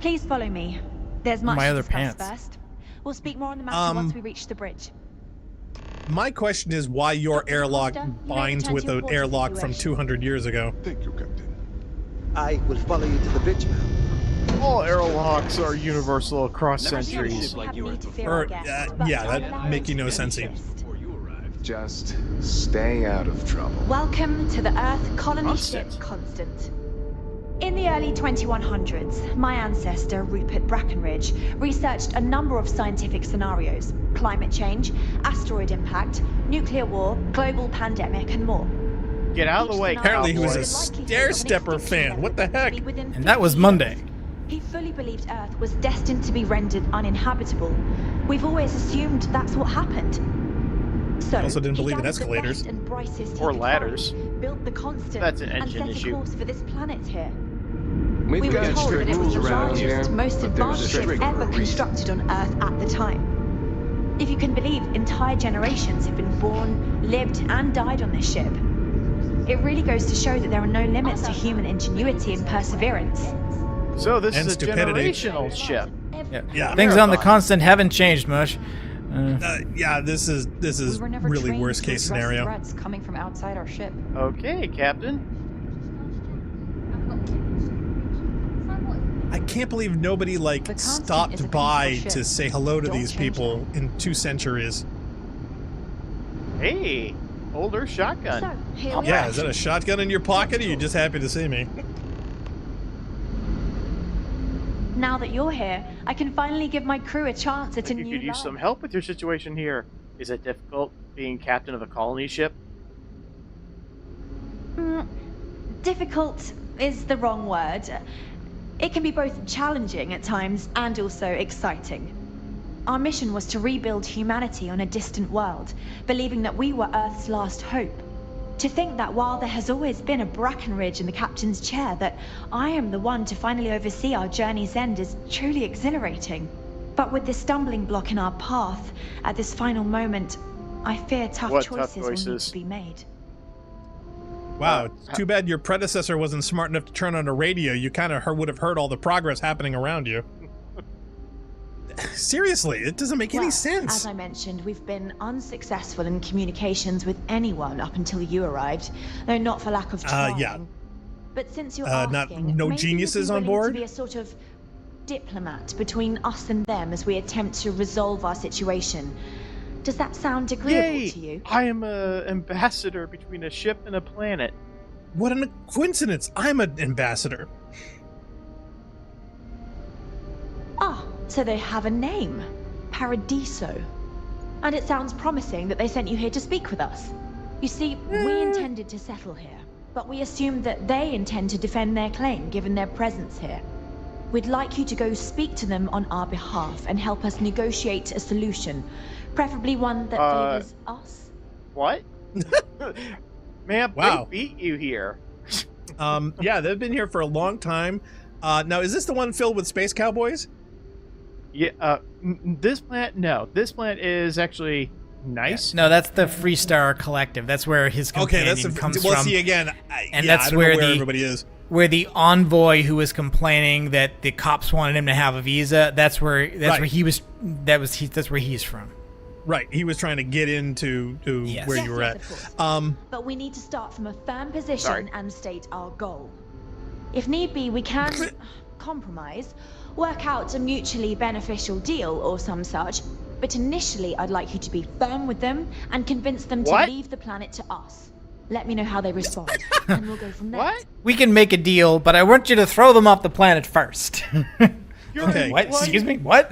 please follow me. There's much My to other discuss pants. first. We'll speak more on the matter once we reach the bridge. My question is why your airlock Costa, you may binds return with to your an quarters airlock if you from wish. 200 years ago. Thank you, Captain. I will follow you to the bridge, ma'am. All airlocks are universal across centuries. Yeah, that make you no sense. Just stay out of trouble. Welcome to the Earth colony ship Constant. In the early 2100s, my ancestor, Rupert Brackenridge, researched a number of scientific scenarios: climate change, asteroid impact, nuclear war, global pandemic, and more. Get out of the way, Apparently he was a cowboy. Stair-Stepper fan. What the heck? And that was Monday. He fully believed Earth was destined to be rendered uninhabitable. We've always assumed that's what happened. So, I also didn't he believe in gathered the escalators. best and brightest he Or could ladders. find, built the Constant, That's an and engine set issue. a course for this planet here. We've We were got told that strict it was rules the around here, largest, most but there's a advanced ship strict ever reason. constructed on Earth at the time. If you can believe, entire generations have been born, lived, and died on this ship. It really goes to show that there are no limits to human ingenuity and perseverance. So this And is a stupidity. generational ship. Yeah. Things on the Constant haven't changed much. Yeah, this is We were never really trained worst to case address scenario. threats coming from outside our ship. Okay, Captain. I can't believe nobody The Constant is a stopped peaceful by ship. to say hello to Don't these change people in 2 centuries. Hey, older shotgun. So, here we Yeah, are. is that a shotgun in your pocket, or are you just happy to see me? Now that you're here, I can finally give my crew a chance at a You new could use life. some help with your situation here. Is it difficult being captain of a colony ship? Difficult is the wrong word. It can be both challenging at times and also exciting. Our mission was to rebuild humanity on a distant world, believing that we were Earth's last hope. To think that while there has always been a Brackenridge in the captain's chair, that I am the one to finally oversee our journey's end is truly exhilarating. But with this stumbling block in our path, at this final moment, I fear tough choices will need to be made. Wow, it's too bad your predecessor wasn't smart enough to turn on a radio. You kind of would have heard all the progress happening around you. Seriously, it doesn't make any sense. As I mentioned, we've been unsuccessful in communications with anyone up until you arrived, though not for lack of trying. Yeah. But since you're asking, no maybe geniuses you'd on be willing board? to be a sort of diplomat between us and them as we attempt to resolve our situation. Does that sound agreeable to you? I am an ambassador between a ship and a planet. What a coincidence! I'm an ambassador. Ah, so they have a name. Paradiso. And it sounds promising that they sent you here to speak with us. You see, we intended to settle here, but we assumed that they intend to defend their claim given their presence here. We'd like you to go speak to them on our behalf and help us negotiate a solution, preferably one that favors us. What? Man, wow. They beat you here. Yeah, they've been here for a long time. Now, is this the one filled with space cowboys? Yeah, this planet, no. This planet is actually nice. No, that's the Freestar Collective. That's where his companion comes from. Well, see, again, that's where everybody is. Where the envoy who was complaining that the cops wanted him to have a visa, that's where he was. That's where he's from. Right, he was trying to get into where you were at. But we need to start from a firm position and state our goal. If need be, we can compromise, work out a mutually beneficial deal or some such. But initially, I'd like you to be firm with them and convince them to leave the planet to us. Let me know how they respond, and we'll go from there. What? We can make a deal, but I want you to throw them off the planet first. Okay. What? Excuse me? What?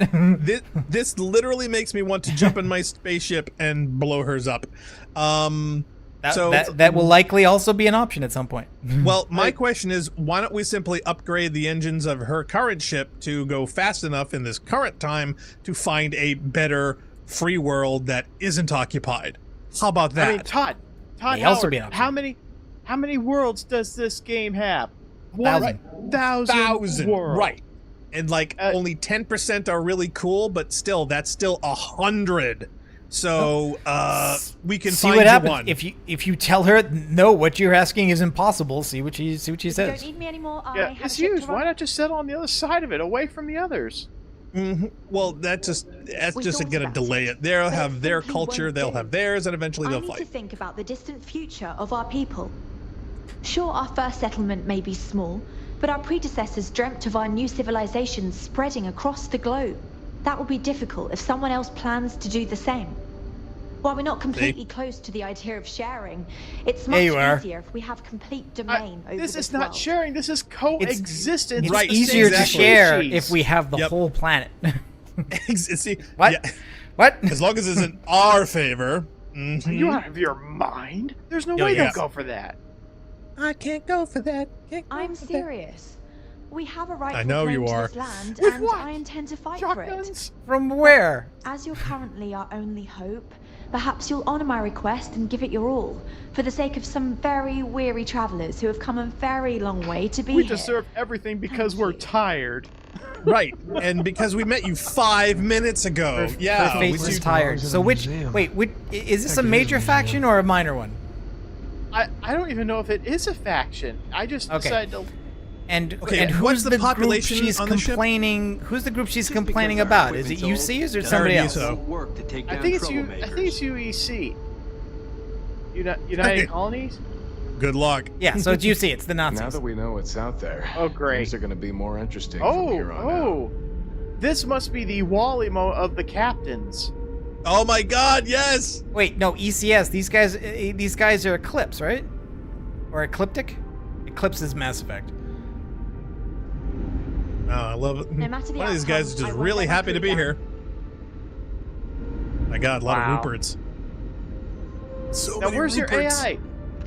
This literally makes me want to jump in my spaceship and blow hers up. That will likely also be an option at some point. Well, my question is, why don't we simply upgrade the engines of her current ship to go fast enough in this current time to find a better free world that isn't occupied? How about that? I mean, Todd Howard, how many worlds does this game have? 1,000 worlds. Right. And like only 10% are really cool, but still, that's still 100. So we can see find what happens one. if you tell her no, what you're asking is impossible. See what she says. You don't need me anymore. Yeah, it's huge. Why not just settle on the other side of it, away from the others? Well, that's just going to delay it. They'll have their culture, they'll have theirs, and eventually they'll I need fight. to think about the distant future of our people. Sure, our first settlement may be small, but our predecessors dreamt of our new civilization spreading across the globe. That will be difficult if someone else plans to do the same. While we're not completely close to the idea of sharing, it's much easier if we have complete domain over this is not sharing, this is coexistence. It's easier to share if we have the whole planet. See, what? Yeah. What? As long as it's in our favor. You out of your mind? There's no way they'll go for that. I can't go for that. I'm serious. We have a right I know to you claim are. to this land, With and what? I intend to fight for it. From where? As you're currently our only hope, perhaps you'll honor my request and give it your all, for the sake of some very weary travelers who have come a very long way to be We here. deserve everything because we're tired. Right, and because we met you 5 minutes ago. Her face is tired. So which is this a major faction or a minor one? I don't even know if it is a faction. I just decided to. And what's who's the the population group she's on the ship? complaining? Who's the group she's complaining about? Is it UC or somebody else? I think it's UEC. United Colonies. Good luck. Yeah, so it's UC. It's the Nazis. Now that we know what's out there, oh great, things are going to be more interesting from here on out. This must be the Wally-Mo of the captains. Oh my God! Yes. Wait, no, ECS. These guys are Eclipse, right? Or Ecliptic? Eclipse is Mass Effect. Oh, I love it. No matter the One of these guys is outcome, just I really won't let happy to be down. here. My God, a lot of Ruperts. So Now many where's your Ruperts. AI?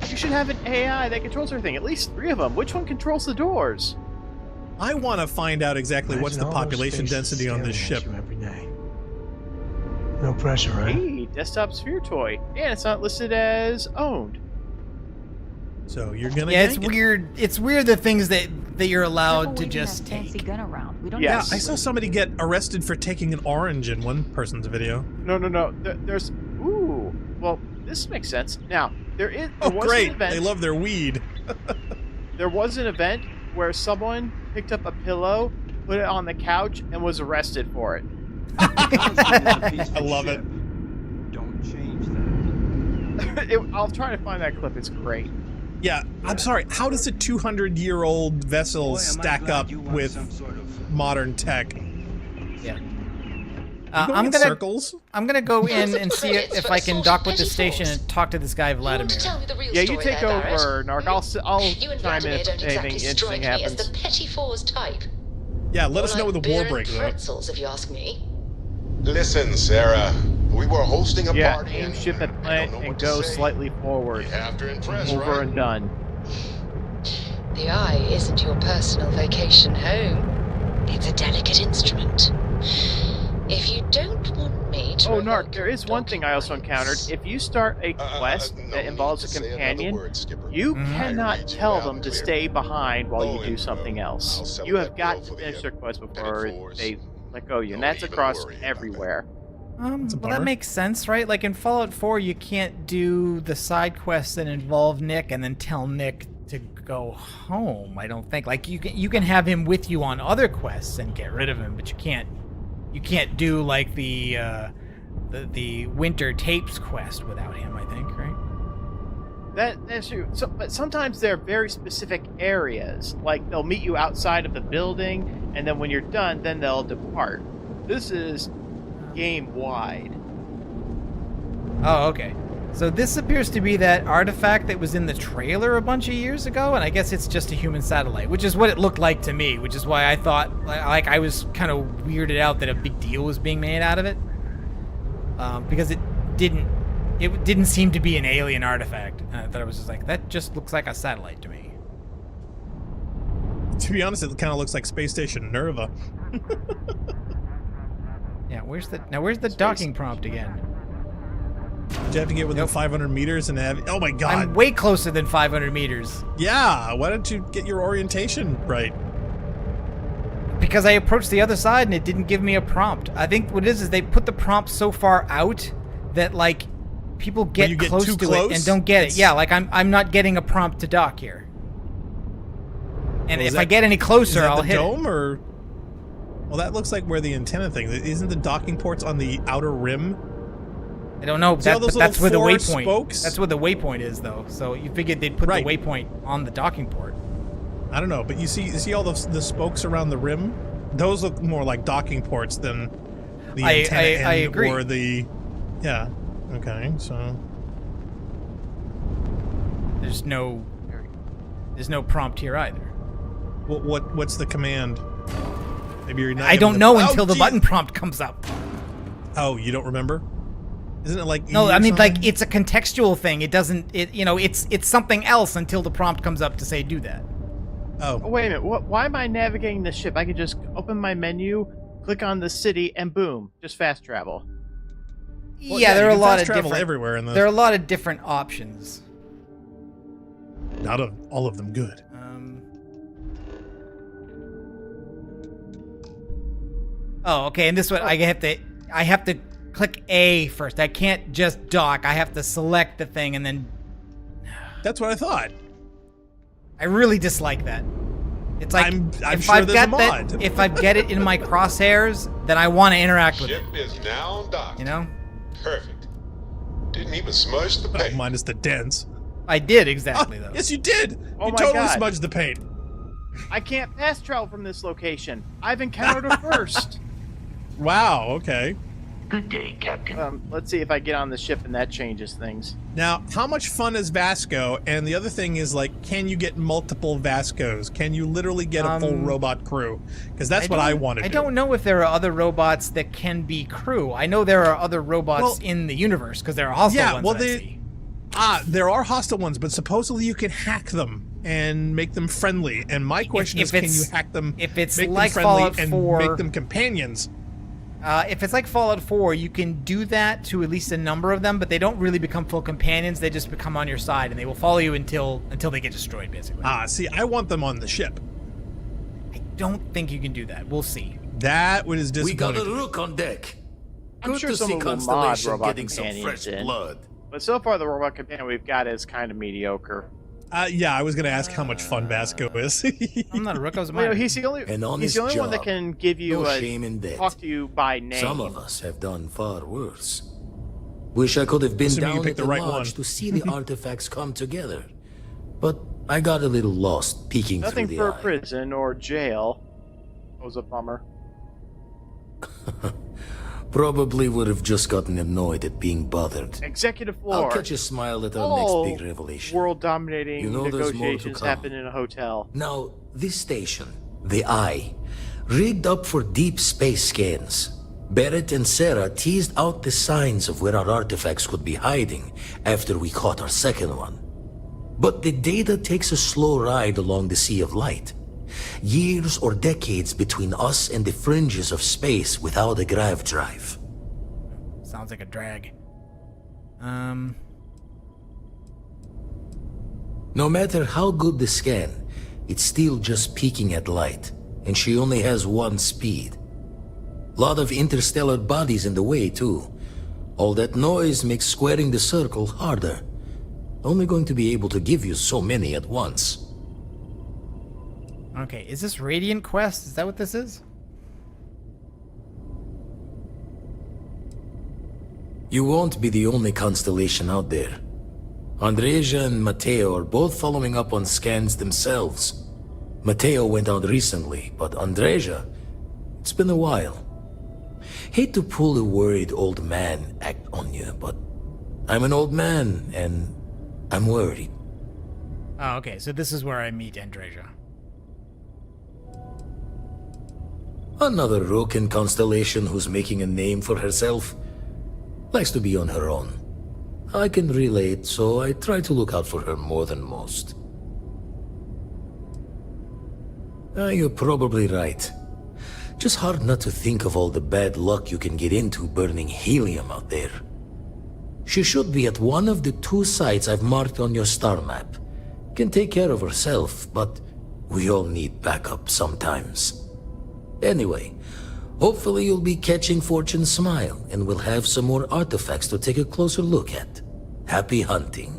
You should have an AI that controls everything. At least 3 of them. Which one controls the doors? I want to find out exactly what's the Imagine all those population faces density on this staring ship. at you every day. No pressure, right? Hey, desktop sphere toy. And it's not listed as owned. So you're gonna. Yeah, it's weird. It's weird the things that you're allowed to just take. Fancy gun around. We don't. Yeah, I saw somebody get arrested for taking an orange in one person's video. No. There's. Ooh. Well, this makes sense. Now there was great! An event, they love their weed. There was an event where someone picked up a pillow, put it on the couch, and was arrested for it. I love it. Don't change that. I'll try to find that clip. It's great. Yeah, I'm sorry. How does a 200-year-old vessel stack up with modern tech? Yeah. I'm gonna go in and see if I can dock with the station and talk to this guy Vladimir. Yeah, you take over, Narc. I'll chime in if anything interesting happens. The petty fours type. Yeah, let us know when the war breaks out. Pretzels, if you ask me. Listen, Sarah. We were hosting a party. Aim ship at plant and go slightly forward. After impress, Over right? and done. The eye isn't your personal vacation home. It's a delicate instrument. If you don't want me to... Oh, Narc, there is one thing I also encountered. If you start a quest that involves a companion, you cannot tell them to stay behind while you do something else. You have got to finish their quest before they let go of you, and that's across everywhere. Well, that makes sense, right? Like in Fallout 4, you can't do the side quests that involve Nick and then tell Nick to go home. I don't think. Like you can have him with you on other quests and get rid of him, but you can't do like the winter tapes quest without him. I think, right? That's true. So, but sometimes they're very specific areas. Like they'll meet you outside of the building, and then when you're done, then they'll depart. This is game wide. Oh, okay. So this appears to be that artifact that was in the trailer a bunch of years ago, and I guess it's just a human satellite, which is what it looked like to me, which is why I thought, like I was kind of weirded out that a big deal was being made out of it, because it didn't seem to be an alien artifact. And I thought it was just like, that just looks like a satellite to me. To be honest, it kind of looks like Space Station Nerva. Yeah, where's the docking prompt again? Do you have to get within 500 meters and have... Oh my god. I'm way closer than 500 meters. Yeah, why don't you get your orientation right? Because I approached the other side and it didn't give me a prompt. I think what it is they put the prompt so far out that, like, people get close to it and don't get it. Yeah, like, I'm not getting a prompt to dock here. And if I get any closer, I'll hit dome or... Well, that looks like where the antenna thing... Isn't the docking ports on the outer rim? I don't know. That's where the waypoint. Spokes? That's where the waypoint is, though. So you figured they'd put the waypoint on the docking port. I don't know, but you see all the spokes around the rim? Those look more like docking ports than the antenna end I agree. Or the... Yeah. Okay, so... There's no prompt here either. What's the command? Maybe you're not. I don't know until the button prompt comes up. Oh, you don't remember? Isn't it like no? I mean, like it's a contextual thing. It doesn't. It's something else until the prompt comes up to say do that. Oh, wait a minute. Why am I navigating the ship? I could just open my menu, click on the city, and boom, just fast travel. Well, yeah, there are a lot of travel different. Everywhere in there are a lot of different options. Not all of them good. Oh, okay. And this one, I have to click A first. I can't just dock. I have to select the thing and then. That's what I thought. I really dislike that. It's like I'm if sure I've there's a got mod. if I get it in my crosshairs, then I want to interact with it. Ship is now docked. You know? Perfect. Didn't even smudge the paint. Minus the dents. I did exactly though. Yes, you did. Oh you my totally God. smudged the paint. I can't fast travel from this location. I've encountered a first. Wow. Okay. Good day, Captain. Let's see if I get on the ship and that changes things. Now, how much fun is Vasco? And the other thing is, like, can you get multiple Vascos? Can you literally get a full robot crew? Because that's what I want to do. I don't know if there are other robots that can be crew. I know there are other robots in the universe because there are hostile ones that I see. There are hostile ones, but supposedly you can hack them and make them friendly. And my question is, can you hack them, if it's make like them friendly, Fallout and 4, make them companions? If it's like Fallout 4, you can do that to at least a number of them, but they don't really become full companions. They just become on your side, and they will follow you until they get destroyed, basically. See, I want them on the ship. I don't think you can do that. We'll see. That was disappointing. We got a rook on deck. I'm Good sure to some see of them will mod Constellation robot getting some companions fresh in. blood. But so far, the robot companion we've got is kind of mediocre. Yeah, I was going to ask how much fun Vasco is. I'm not a rook. I was a Well, miner. he's the only one that can give you talk to you by name. Some of us have done far worse. Wish I could have been Assuming you down picked at the the right lodge one. to see the artifacts come together. But I got a little lost peeking Nothing through for the eye. prison or jail. That was a bummer. Probably would have just gotten annoyed at being bothered. Executive floor. I'll catch a smile at our All next big revelation. world-dominating You know there's more to negotiations come. happen in a hotel. Now, this station, the Eye, rigged up for deep space scans. Barrett and Sarah teased out the signs of where our artifacts could be hiding after we caught our second one. But the data takes a slow ride along the Sea of Light. Years or decades between us and the fringes of space without a grav drive. Sounds like a drag. No matter how good the scan, it's still just peeking at light, and she only has one speed. Lot of interstellar bodies in the way, too. All that noise makes squaring the circle harder. Only going to be able to give you so many at once. Okay, is this Radiant Quest? Is that what this is? You won't be the only constellation out there. Andreja and Mateo are both following up on scans themselves. Mateo went out recently, but Andreja, it's been a while. Hate to pull a worried old man act on you, but I'm an old man, and I'm worried. Oh, okay, so this is where I meet Andreja. Another Roken constellation who's making a name for herself. Likes to be on her own. I can relate, so I try to look out for her more than most. You're probably right. Just hard not to think of all the bad luck you can get into burning helium out there. She should be at one of the 2 sites I've marked on your star map. Can take care of herself, but we all need backup sometimes. Anyway, hopefully you'll be catching Fortune's smile, and we'll have some more artifacts to take a closer look at. Happy hunting.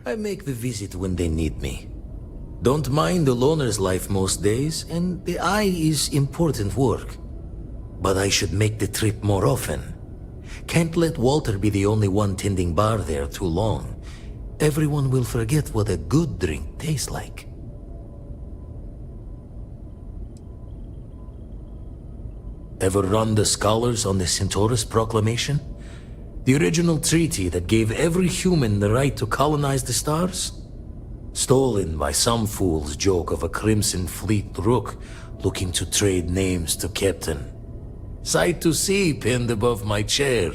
I make the visit when they need me. Don't mind the loner's life most days, and the Eye is important work. But I should make the trip more often. Can't let Walter be the only one tending bar there too long. Everyone will forget what a good drink tastes like. Ever run the scholars on the Centaurus Proclamation? The original treaty that gave every human the right to colonize the stars? Stolen by some fool's joke of a Crimson Fleet rook looking to trade names to Captain. Sight to see pinned above my chair,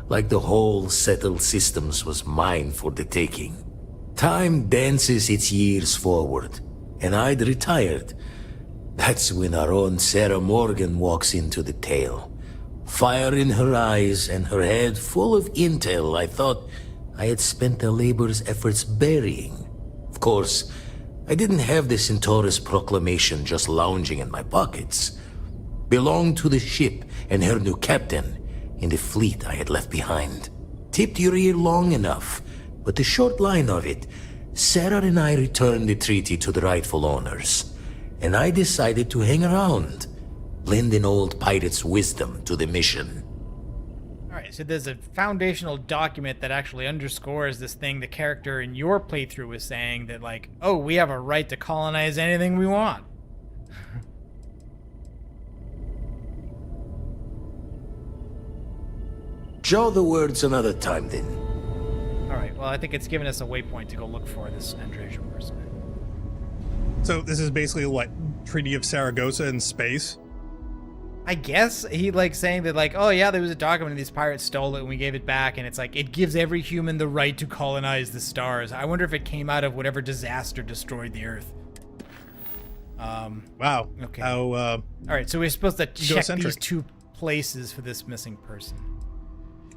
like the whole settled systems was mine for the taking. Time dances its years forward, and I'd retired. That's when our own Sarah Morgan walks into the tale. Fire in her eyes and her head full of intel I thought I had spent a labor's efforts burying. Of course, I didn't have the Centaurus Proclamation just lounging in my pockets. Belonged to the ship and her new captain in the fleet I had left behind. Tipped your ear long enough, but the short line of it, Sarah and I returned the treaty to the rightful owners, and I decided to hang around, lend an old pirate's wisdom to the mission. Alright, so there's a foundational document that actually underscores this thing the character in your playthrough was saying, that like, oh, we have a right to colonize anything we want. Show the words another time then. Alright, well I think it's given us a waypoint to go look for this Andreja person. So this is basically what, Treaty of Saragossa in space? I guess he like saying that like, oh yeah, there was a document and these pirates stole it and we gave it back, and it's like it gives every human the right to colonize the stars. I wonder if it came out of whatever disaster destroyed the Earth. Wow. Okay. How, all right, so we're supposed to check egocentric. these 2 places for this missing person.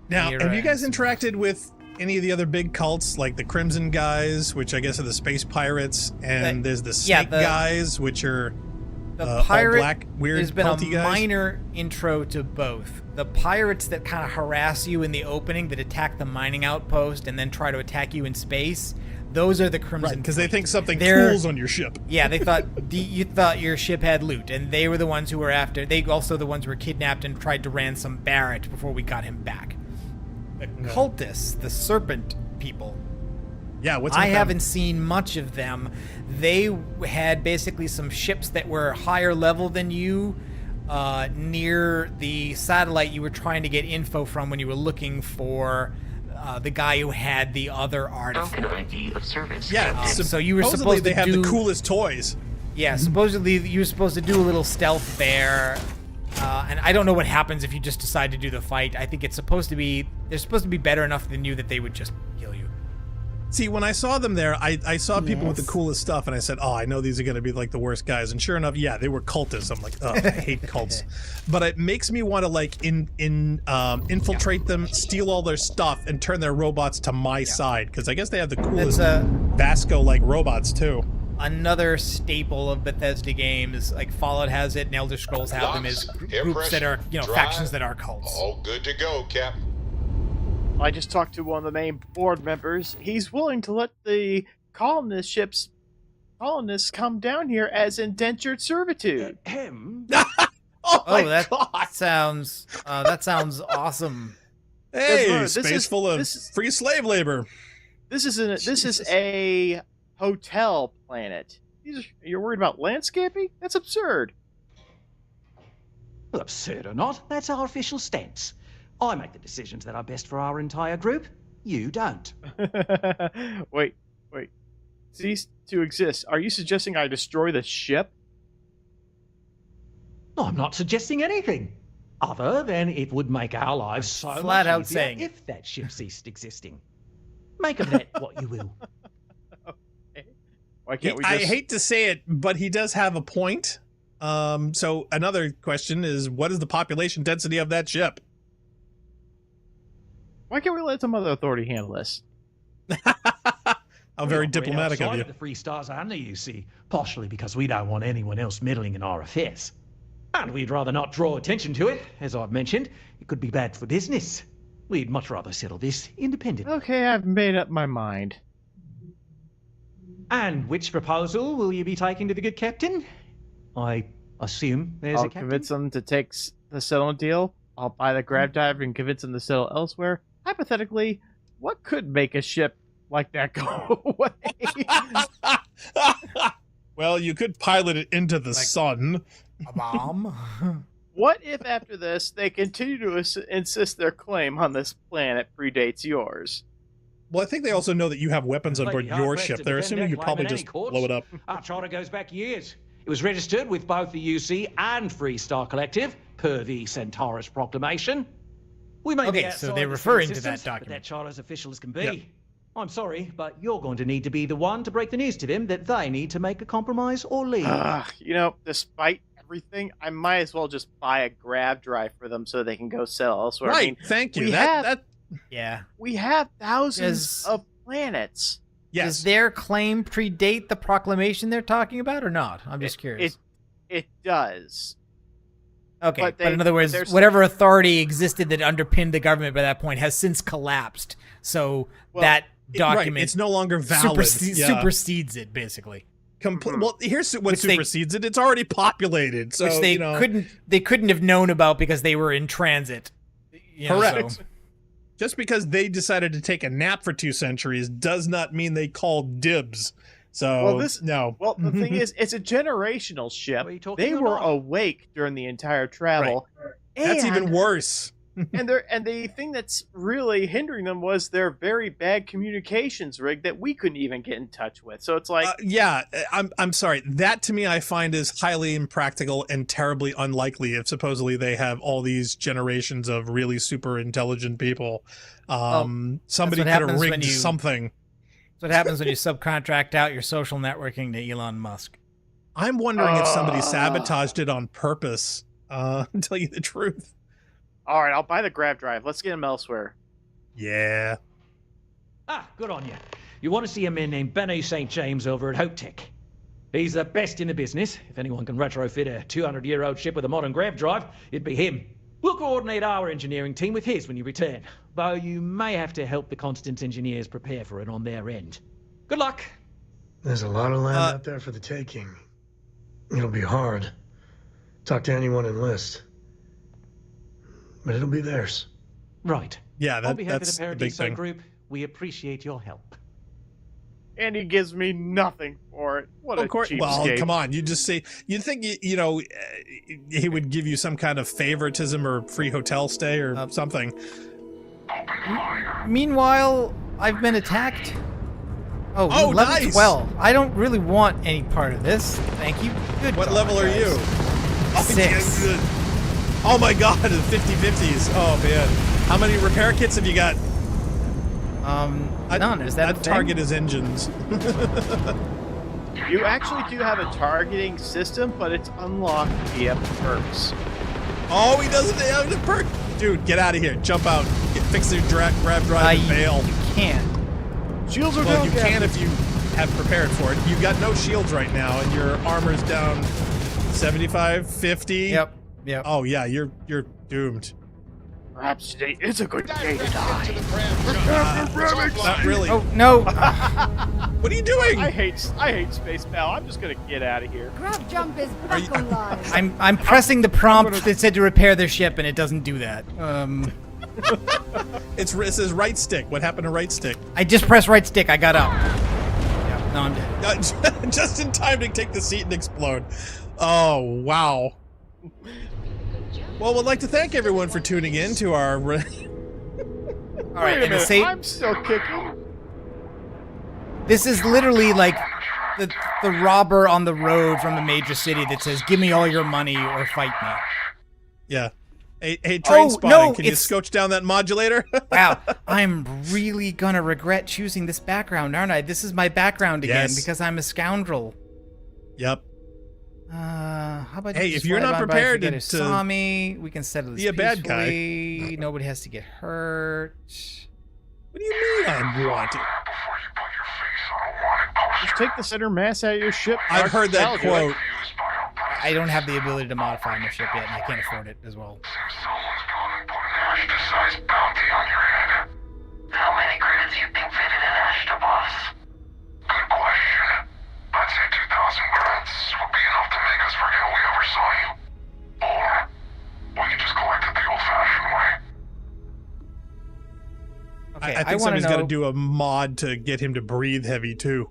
Now, Mira have you guys and interacted with any of the other big cults, like the Crimson guys, which I guess are the space pirates, and there's the Snake guys, which are the pirate, all black, weird, there's been a culty guys? minor intro to both. The pirates that kind of harass you in the opening, that attack the mining outpost and then try to attack you in space, those are the Crimson. Right, because they think something They're- cool's on your ship. Yeah, they thought you thought your ship had loot, and they were the ones who were after. They also the ones who were kidnapped and tried to ransom Barrett before we got him back. The cultists, the serpent people. Yeah, what's I with them? haven't seen much of them. They had basically some ships that were higher level than you, near the satellite you were trying to get info from when you were looking for the guy who had the other artifact. How can I be of service? Yeah, so you were supposedly supposed to they have do the coolest toys. Yeah, supposedly you were supposed to do a little stealth there, and I don't know what happens if you just decide to do the fight. I think it's supposed to be they're supposed to be better enough than you that they would just kill you. See, when I saw them there, I saw people with the coolest stuff, and I said, oh, I know these are going to be like the worst guys. And sure enough, yeah, they were cultists. I'm like, oh, I hate cults. But it makes me want to like infiltrate them, steal all their stuff, and turn their robots to my side, because I guess they have the coolest Vasco-like robots too. Another staple of Bethesda games, like Fallout has it, and Elder Scrolls have them, is groups that are, factions that are cults. All good to go, Cap. I just talked to one of the main board members. He's willing to let the colonists come down here as indentured servitude. Oh, that sounds awesome. Hey, space full of free slave labor. This is a hotel planet. You're worried about landscaping? That's absurd. Well, absurd or not, that's our official stance. I make the decisions that are best for our entire group. You don't. Wait. Cease to exist. Are you suggesting I destroy the ship? No, I'm not suggesting anything. Other than it would make our lives so Flat much out easier saying if that ship ceased existing. Make of that what you will. Why can't we I hate to say it, but he does have a point. So another question is, what is the population density of that ship? Why can't we let some other authority handle this? How very diplomatic of you. The Free Stars only, you see, partially because we don't want anyone else meddling in our affairs. And we'd rather not draw attention to it. As I've mentioned, it could be bad for business. We'd much rather settle this independently. Okay, I've made up my mind. And which proposal will you be taking to the good captain? I assume there's I'll a captain. convince them to take the settlement deal. I'll buy the grab diver and convince them to settle elsewhere. Hypothetically, what could make a ship like that go away? Well, you could pilot it into the sun. A bomb? What if after this they continue to insist their claim on this planet predates yours? Well, I think they also know that you have weapons on board your ship. They're assuming you probably just blow it up. Our charter goes back years. It was registered with both the UC and Free Star Collective, per the Centaurus Proclamation. We may be Okay, outside so they're the referring to systems, that but document. that charter as official as can be. Yep. I'm sorry, but you're going to need to be the one to break the news to them that they need to make a compromise or leave. Despite everything, I might as well just buy a grab drive for them so they can go sell elsewhere. Right, I mean, thank you. We have thousands of planets. Yes. Does their claim predate the proclamation they're talking about or not? I'm just curious. It does. Okay, But but in other words, there's- whatever authority existed that underpinned the government by that point has since collapsed. So that document it's no longer valid. supersedes it, basically. Well, here's what Which they- supersedes it. It's already populated, so Which they couldn't have known about because they were in transit. Correct. So. Just because they decided to take a nap for 2 centuries does not mean they called dibs. So no. Well, the thing is, it's a generational ship. They were awake during the entire travel. Right. That's even worse. and the thing that's really hindering them was their very bad communications rig that we couldn't even get in touch with. So it's like, I'm sorry. That to me I find is highly impractical and terribly unlikely. If supposedly they have all these generations of really super intelligent people, somebody could have rigged something. That's what happens when you subcontract out your social networking to Elon Musk. I'm wondering if somebody sabotaged it on purpose. To tell you the truth. All right, I'll buy the grav drive. Let's get him elsewhere. Yeah. Ah, good on you. You want to see a man named Benny St. James over at Hope Tech. He's the best in the business. If anyone can retrofit a 200-year-old ship with a modern grav drive, it'd be him. We'll coordinate our engineering team with his when you return, though you may have to help the Constance engineers prepare for it on their end. Good luck. There's a lot of land out there for the taking. It'll be hard. Talk to anyone enlist. But it'll be theirs. Right. Yeah, On behalf of that's the the big Paradiso thing. Group, we appreciate your help. And he gives me nothing for it. What a cheapskate. Well, come on. You just say, you'd think, you know, he would give you some kind of favoritism or free hotel stay or something. Meanwhile, I've been attacked. Oh, Oh, level nice. 12. I don't really want any part of this. Thank you. Good. What God, level are guys. you? 6. Oh my god, the 50-50s. Oh man. How many repair kits have you got? None. Is that a I'd thing? target his engines. You actually do have a targeting system, but it's unlocked via perks. Oh, he doesn't have the perk. Dude, get out of here. Jump out. Fix your grab drive and bail. You can't. Shields are Well, down. you can if you have prepared for it. You've got no shields right now, and your armor's down 75, 50. Yep. Oh yeah, you're doomed. Perhaps today is a good day to die. Not really. Oh no! What are you doing? I hate Space Bell. I'm just gonna get out of here. Grab jump is back online. I'm pressing the prompt that said to repair the ship, and it doesn't do that. It says right stick. What happened to right stick? I just pressed right stick. I got up. Yeah, no, I'm dead. Just in time to take the seat and explode. Oh wow. Well, we'd like to thank everyone for tuning in to our. All right, Wait a and minute, I'm still kicking. This is literally like the robber on the road from a major city that says, "Give me all your money or fight me." Yeah. Hey, train spotting. No, Can you scotch down that modulator? Wow, I'm really gonna regret choosing this background, aren't I? This is my background again because I'm a scoundrel. Yep. How about Hey, you if just you're fly not by, prepared forget to who saw me, we can settle this be a bad guy. peacefully. Nobody has to get hurt. What do you mean I'm wanted? Just take the center mass out of your ship. I've heard that quote. I don't have the ability to modify my ship yet, and I can't afford it as well. How many credits you think fitted in Ashta, boss? Good question. I'd say 2,000 credits would be enough to make us forget we ever saw you. Or we could just collect it the old-fashioned way. Okay, I think somebody's got to do a mod to get him to breathe heavy too.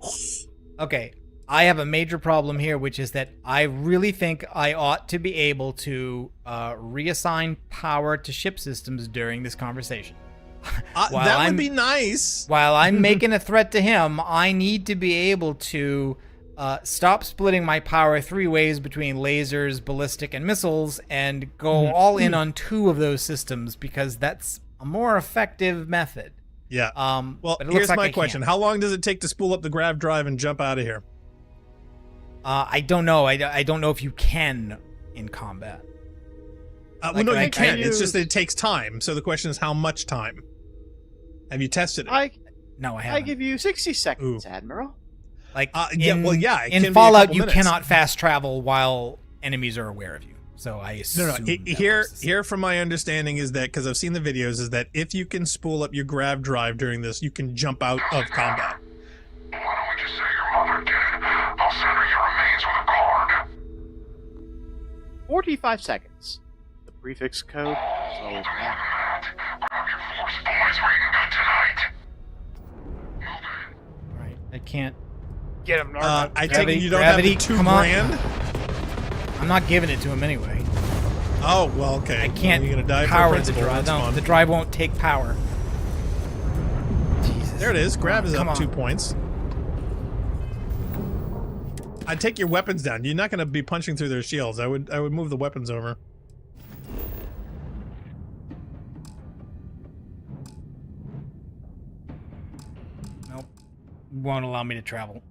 Okay, I have a major problem here, which is that I really think I ought to be able to reassign power to ship systems during this conversation. That would be nice. While I'm making a threat to him, I need to be able to stop splitting my power 3 ways between lasers, ballistic, and missiles, and go all in on 2 of those systems, because that's a more effective method. Yeah. Well, but it looks here's like my I question. can't. How long does it take to spool up the grav drive and jump out of here? I don't know. I don't know if you can in combat. Well, no, you can. It's just that it takes time. So the question is, how much time? Have you tested it? No, I I haven't. give you 60 seconds, Admiral. Like yeah, well, yeah, it can be in a Fallout, couple you minutes. cannot fast travel while enemies are aware of you. So I assume. No. Here, from my understanding, is that because I've seen the videos, is that if you can spool up your grav drive during this, you can jump out of combat. Why don't we just say your mother did it? I'll send her your remains with a card. 45 seconds. The prefix code. So We'll have your force boys waiting good tonight. Right, I can't. Get him, I take it you don't have the $2 grand? I'm not giving it to him anyway. Oh, well, okay. I can't You're gonna die power for the principle. drive. That's No, fun. the drive won't take power. Jesus. There it is. Grab is Come up on. 2 points. I'd take your weapons down. You're not going to be punching through their shields. I would move the weapons over. Nope. Won't allow me to travel.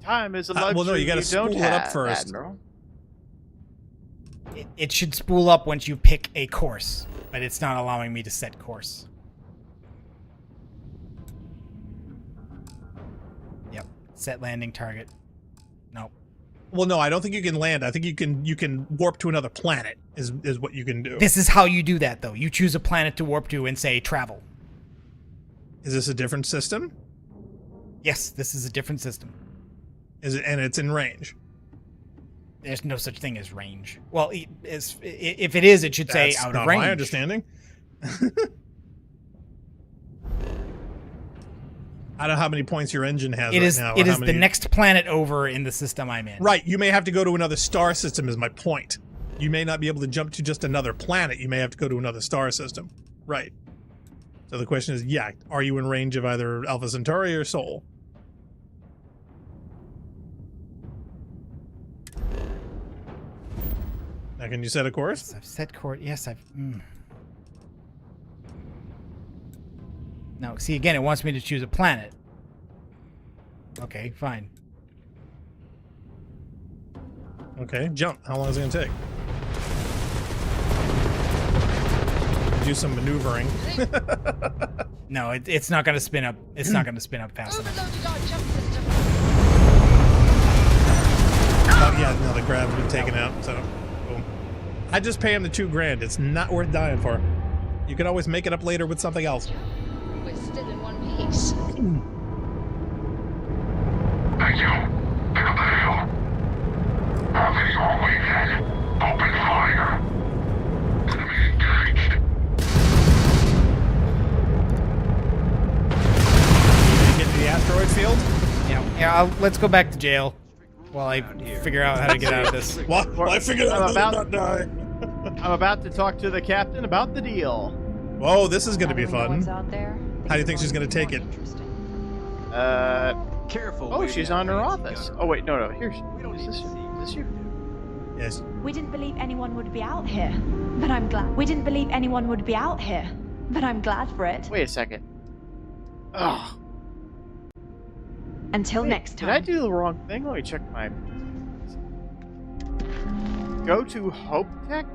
Time is a luxury well, no, you got to don't spool it up have, first. Admiral. It should spool up once you pick a course, but it's not allowing me to set course. Yep. Set landing target. Nope. Well, no, I don't think you can land. I think you can warp to another planet is what you can do. This is how you do that, though. You choose a planet to warp to and say travel. Is this a different system? Yes, this is a different system. Is it? And it's in range. There's no such thing as range. Well, if it is, it should say That's out not of range. my understanding. I don't know how many points your engine has now. It is the next planet over in the system I'm in. Right. You may have to go to another star system is my point. You may not be able to jump to just another planet. You may have to go to another star system. Right. So the question is, yeah, are you in range of either Alpha Centauri or Sol? Now, can you set a course? Yes, I've set course. Yes, I've... No, see, again, it wants me to choose a planet. Okay, fine. Okay, jump. How long is it going to take? Do some maneuvering. No, it's not going to spin up. It's not going to spin up fast enough. Oh, yeah, no, the grab's been taken out, so boom. I just pay him the $2,000. It's not worth dying for. You can always make it up later with something else. We're still in one piece. Thank you. Pick up the hill. Have your way then. Open fire. Enemy engaged. Get to the asteroid field? Yeah. Let's go back to jail while I figure out how to get out of this. While I figure out how to not die. I'm about to talk to the captain about the deal. Whoa, this is going to be fun. Out there, How do you think she's going to take it? Careful. Oh, she's on her office. Oh wait, no. Here's. Is this you? Yes. We didn't believe anyone would be out here, but I'm glad. We didn't believe anyone would be out here, but I'm glad for it. Wait a second. Oh. Until next time. Did I do the wrong thing? Let me check my. Go to Hope Tech.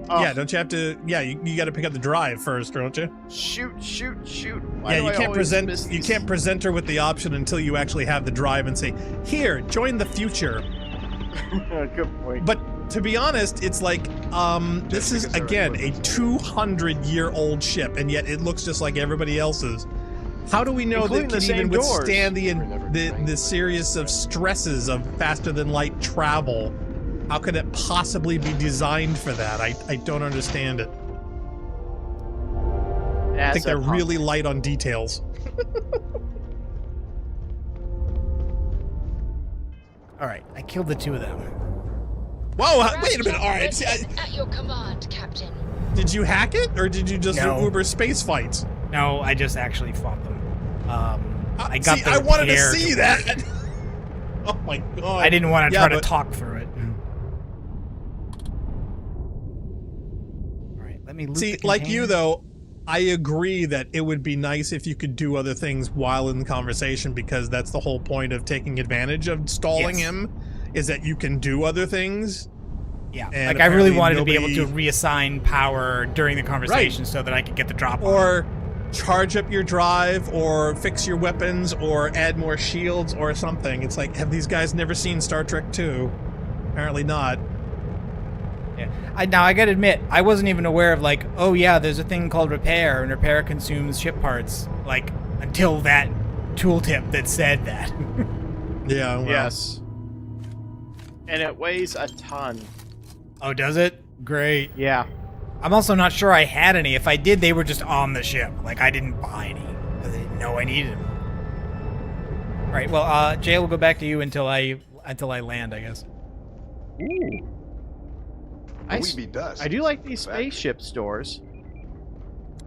Oh. Yeah, don't you have to? Yeah, you got to pick up the drive first, don't you? Shoot! Yeah, you can't present. You can't present her with the option until you actually have the drive and say, "Here, join the future." Good point. But to be honest, it's like this is again a 200-year-old ship, and yet it looks just like everybody else's. How do we know that it can even withstand the series of stresses of faster than light travel? How could it possibly be designed for that? I don't understand it. I think they're really light on details. All right, I killed the two of them. Whoa, wait a minute. All right. See, At your command, Captain. Did you hack it, or did you just do Uber space fights? No, I just actually fought them. I got. I wanted to see that. Oh my god! I didn't want to try to talk through it. All right, let me loot see. the Like you container. though, I agree that it would be nice if you could do other things while in the conversation, because that's the whole point of taking advantage of stalling him, is that you can do other things. Yeah, and like I really wanted nobody... to be able to reassign power during the conversation so that I could get the drop on. Or charge up your drive, or fix your weapons, or add more shields, or something. It's like, have these guys never seen Star Trek 2? Apparently not. Yeah. Now, I gotta admit, I wasn't even aware of, like, oh yeah, there's a thing called repair, and repair consumes ship parts, like, until that tooltip that said that. Yeah, well. Yes. And it weighs a ton. Oh, does it? Great. Yeah. I'm also not sure I had any. If I did, they were just on the ship. Like, I didn't buy any. I didn't know I needed them. All right, well, Jay will go back to you until I land, I guess. Ooh. I do like these spaceship stores.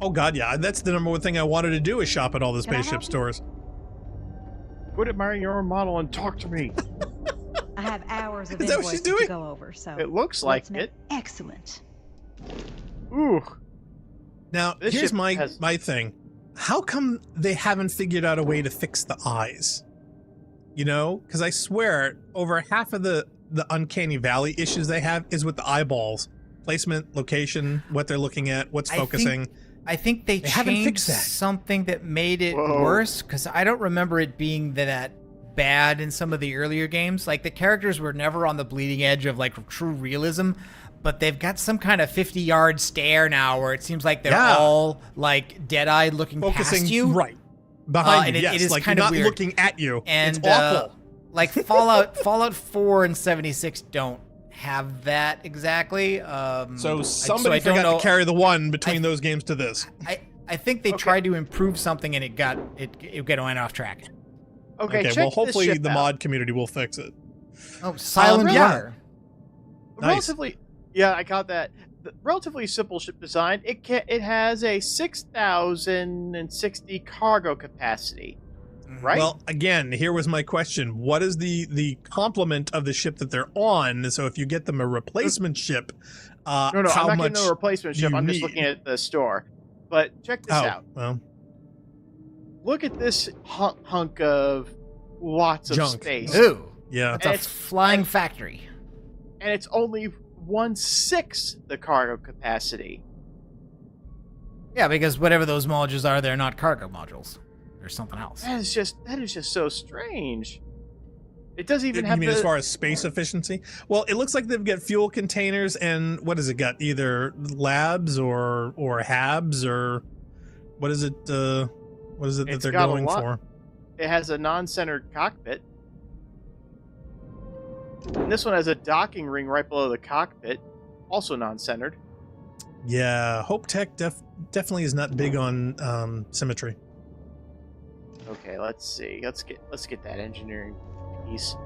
Oh god, yeah. That's the number one thing I wanted to do, is shop at all the spaceship stores. Quit admiring your own model and talk to me. I have hours of Is that what she's invoices to doing? go over, so It looks like it. Excellent. Ooh. Now, This here's ship my has- thing. How come they haven't figured out a way to fix the eyes? You know, because I swear over half of the Uncanny Valley issues they have is with the eyeballs. Placement, location, what they're looking at, what's focusing. I think they changed something that made it worse, because I don't remember it being that bad in some of the earlier games. Like, the characters were never on the bleeding edge of, like, true realism, but they've got some kind of 50-yard stare now where it seems like they're all, like, dead-eyed looking focusing past you. Right. Behind you, yes. It is like, kind you're of not weird. looking at you. And, it's awful. Like, Fallout 4 and 76 don't have that exactly. So somebody forgot to carry the one between those games to this. I think they tried to improve something and it went off track. Okay, well, hopefully the mod community will fix it. Oh, Silent Water. Relatively, yeah, I got that. The relatively simple ship design. It has a 6,060 cargo capacity. Right. Well, again, here was my question. What is the complement of the ship that they're on? So if you get them a replacement ship, no, I'm not getting a replacement ship. I'm just looking at the store. But check this out. Well, look at this hunk of lots of junk. space. Ooh, yeah, it's a flying factory. And it's only 1/6 the cargo capacity. Yeah, because whatever those modules are, they're not cargo modules. There's something else. That is just so strange. It doesn't even you have mean as far as space efficiency? Well, it looks like they've got fuel containers and what has it got? Either labs or habs or what is it? What is it that they're going for? It has a non-centered cockpit. And this one has a docking ring right below the cockpit, also non-centered. Yeah, Hope Tech definitely is not big on symmetry. Okay, let's see. Let's get that engineering piece.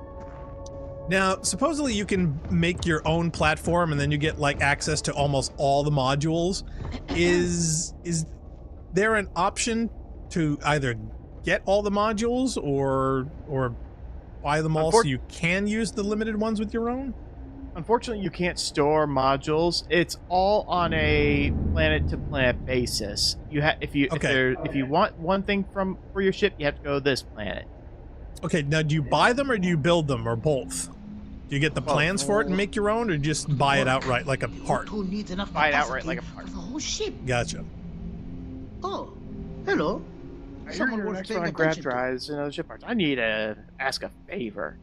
Now, supposedly you can make your own platform and then you get like access to almost all the modules. Is there an option to either get all the modules or buy them all so you can use the limited ones with your own? Unfortunately, you can't store modules. It's all on a planet-to-planet basis. If you want one thing for your ship, you have to go to this planet. Okay, now do you buy them or do you build them or both? Do you get the plans for it and make your own, or just buy it outright like a part? Buy it outright like a part. Gotcha. Oh, hello. You're an expert on grab drives and other ship parts. I need to ask a favor.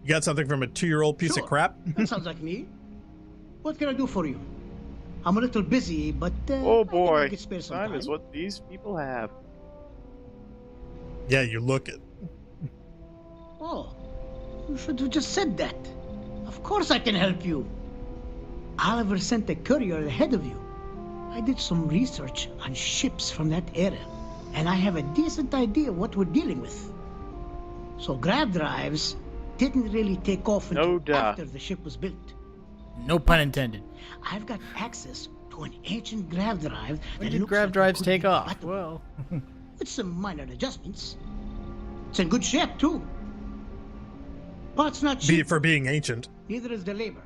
You got something from a 2-year-old piece of crap? That sounds like me. What can I do for you? I'm a little busy, but oh boy, I can spare some time time is what these people have. Yeah, you look it. Oh, you should have just said that. Of course I can help you. Oliver sent a courier ahead of you. I did some research on ships from that era, and I have a decent idea what we're dealing with. So grab drives didn't really take off until after the ship was built. No pun intended. I've got access to an ancient grav drive. When did grav drives take off? Well, with some minor adjustments. It's in good shape too. Parts not cheap. For being ancient. Neither is the labor.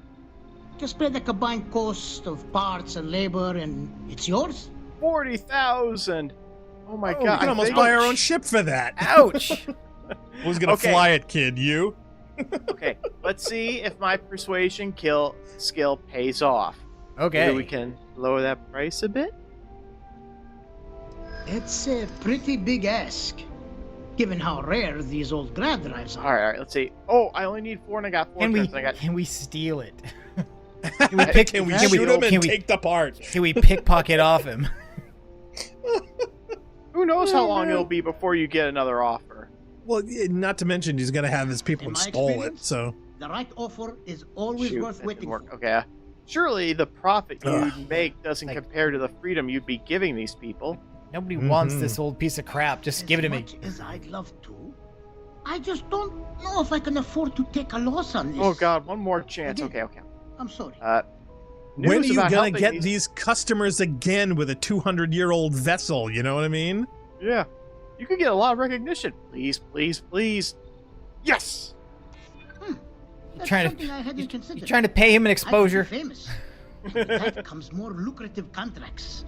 Just spread the combined cost of parts and labor, and it's yours. 40,000. Oh my god! We can almost buy our own ship for that. Ouch! Who's gonna fly it, kid? You? Okay, let's see if my persuasion skill pays off. Okay. Maybe we can lower that price a bit. It's a pretty big ask, given how rare these old grav drives are. All right, let's see. Oh, I only need 4, and I got 4 turns. Can we steal it? Can we shoot him and take the part? Can we pickpocket off him? Who knows how long it'll be before you get another offer? Well, not to mention he's going to have his people install it, so... The right offer is always worth waiting for. Okay. Surely the profit you'd make doesn't compare to the freedom you'd be giving these people. Nobody wants this old piece of crap. Just give it to me. As much as I'd love to, I just don't know if I can afford to take a loss on this. Oh god, one more chance. Okay. I'm sorry. When are you going to get these customers again with a 200-year-old vessel, you know what I mean? Yeah. You could get a lot of recognition. Please, please, please. Yes! That's something I hadn't considered. You're trying to pay him an exposure. I can be famous. With that comes more lucrative contracts.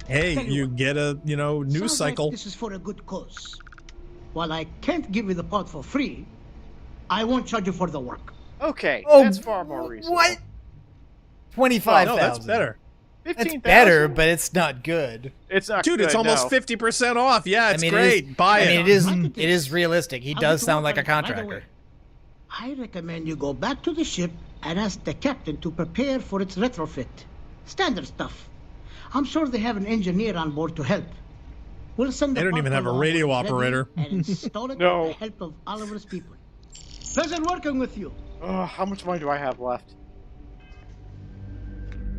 Hey, you get a, news Sounds cycle. Like this is for a good cause. while I can't give you the pod for free, I won't charge you for the work. Okay, Oh, that's far more reasonable. What? 25,000. No, that's better. It's better, but it's not good. It's not Dude, good, it's almost no. 50% off. Yeah, it's I mean, great. Buy it. it is realistic. He does sound like a contractor. I recommend you go back to the ship and ask the captain to prepare for its retrofit. Standard stuff. I'm sure they have an engineer on board to help. We'll send They don't even have a radio operator. and install it with the help of Oliver's people. Pleasure working with you. How much money do I have left?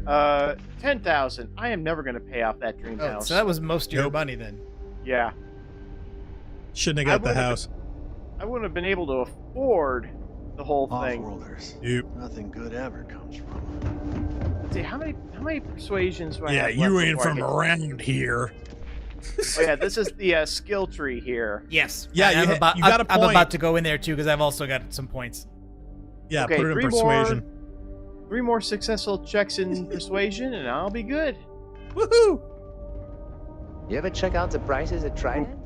10,000. I am never going to pay off that dream house. So that was most of your money then. Yeah. Shouldn't have got the house. I wouldn't have been able to afford the whole thing. Off-worlders. Yep. Nothing good ever comes from. Let's see, how many persuasions do I have? Yeah, you left ain't before I from get- around here. Oh yeah, this is the skill tree here. Yes. Yeah, I'm you got a I'm point. about to go in there too because I've also got some points. Yeah, Okay, put it in 3 persuasion. More, 3 more successful checks in persuasion, and I'll be good. Woohoo! You ever check out the prices at Trident?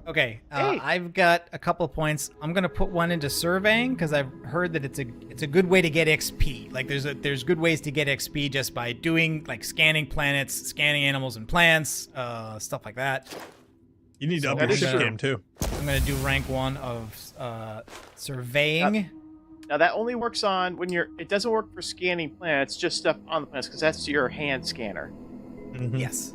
Okay, Hey. I've got a couple of points. I'm gonna put one into surveying because I've heard that it's a good way to get XP. Like there's good ways to get XP just by doing like scanning planets, scanning animals and plants, stuff like that. You need to up That your is ship true. game too. I'm gonna do rank 1 of surveying. Now that only works on when you're. It doesn't work for scanning planets, just stuff on the planets, because that's your hand scanner. Mhm. Yes.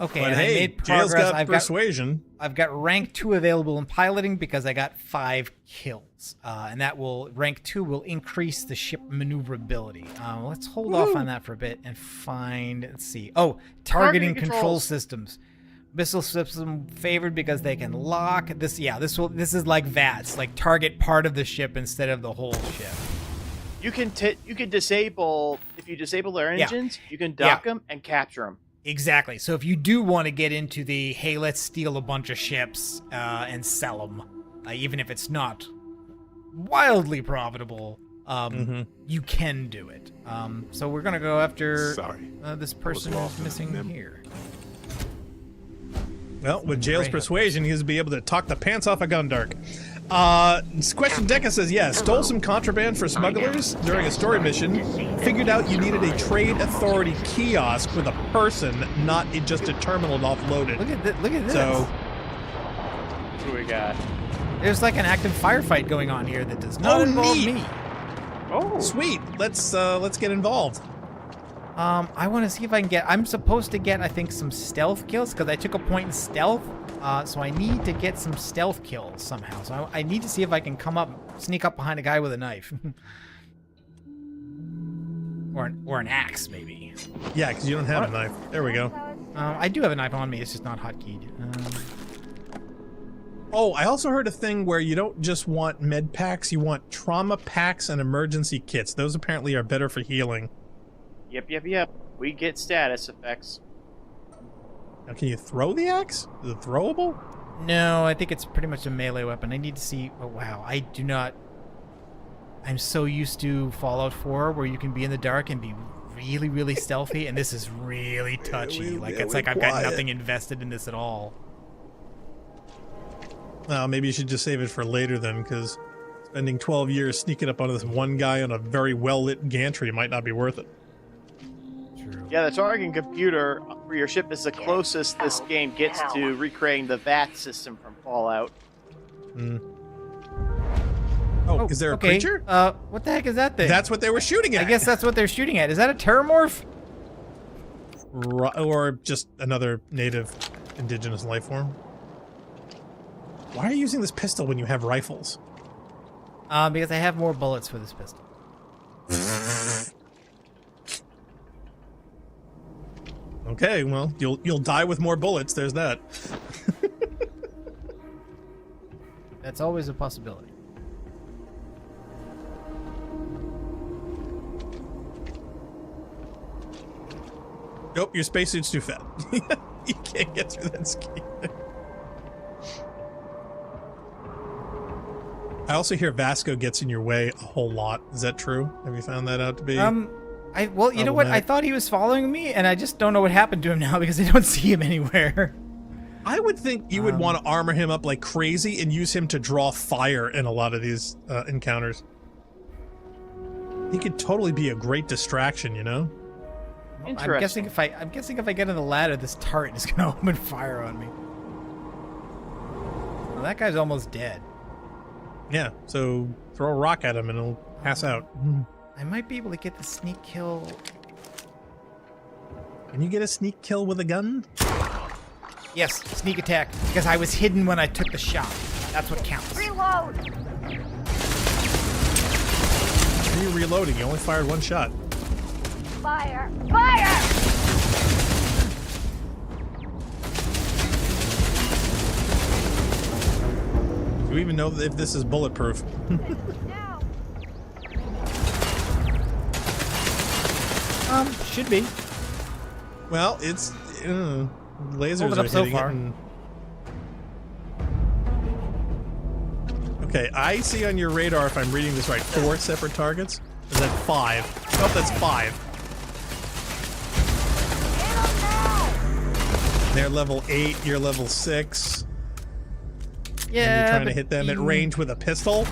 Okay, But and hey, I made Jail's progress. got persuasion. I've got rank 2 available in piloting because I got 5 kills, and that will rank 2 will increase the ship maneuverability. Let's hold off on that for a bit and find. Let's see. Oh, targeting control controls. systems. Missile system favored because they can lock this. Yeah, this is like VATS, like target part of the ship instead of the whole ship. You can disable if you disable their Yeah. engines. You can dock them and capture them. Exactly. So if you do want to get into the, hey, let's steal a bunch of ships and sell them, even if it's not wildly profitable, you can do it. So we're going to go after this person who's missing here. Well, with Jail's persuasion, he'll be able to talk the pants off a Gundark. Question Deca says, yeah, stole some contraband for smugglers during a story mission. Figured out you needed a trade authority kiosk with a person, not just a terminal to offload it. Look at this. So, What do we got? There's like an active firefight going on here that does not involve neat. me. Oh, sweet. Let's get involved. I want to see if I can get. I'm supposed to get, I think, some stealth kills because I took a point in stealth. So I need to get some stealth kills somehow. So I need to see if I can sneak up behind a guy with a knife, or an axe maybe. Yeah, because you don't have a knife. There we go. I do have a knife on me. It's just not hotkeyed. Oh, I also heard a thing where you don't just want med packs, you want trauma packs and emergency kits. Those apparently are better for healing. Yep. We get status effects. Now, can you throw the axe? Is it throwable? No, I think it's pretty much a melee weapon. I need to see. Oh wow, I do not. I'm so used to Fallout 4 where you can be in the dark and be really, really stealthy, and this is really touchy. It's like I've got nothing invested in this at all. Well, maybe you should just save it for later then, because spending 12 years sneaking up on this one guy on a very well-lit gantry might not be worth it. Yeah, the targeting computer for your ship is the closest this game gets to recreating the VAT system from Fallout. Oh, is there a creature? What the heck is that thing? That's what they were shooting at. I guess that's what they're shooting at. Is that a terramorph? Or just another native indigenous life form? Why are you using this pistol when you have rifles? Because I have more bullets for this pistol. Okay, well, you'll die with more bullets. There's that. That's always a possibility. Nope, your spacesuit's too fat. You can't get through that skin. I also hear Vasco gets in your way a whole lot. Is that true? Have you found that out to be? Well, you know what? I thought he was following me, and I just don't know what happened to him now because I don't see him anywhere. I would think you would want to armor him up like crazy and use him to draw fire in a lot of these encounters. He could totally be a great distraction, you know? I'm guessing if I get on the ladder, this turret is gonna open fire on me. Well, that guy's almost dead. Yeah, so throw a rock at him and he'll pass out. I might be able to get the sneak kill. Can you get a sneak kill with a gun? Yes, sneak attack, because I was hidden when I took the shot. That's what counts. Reload! When are you reloading? You only fired one shot. Fire! Fire! Do you even know if this is bulletproof? Should be. Well, it's lasers Hold it are up so hitting far. it. Okay, I see on your radar, if I'm reading this right, 4 separate targets. Is that 5? Nope, that's 5. They're level 8. You're level 6. Yeah. And you're trying to hit them at range with a pistol.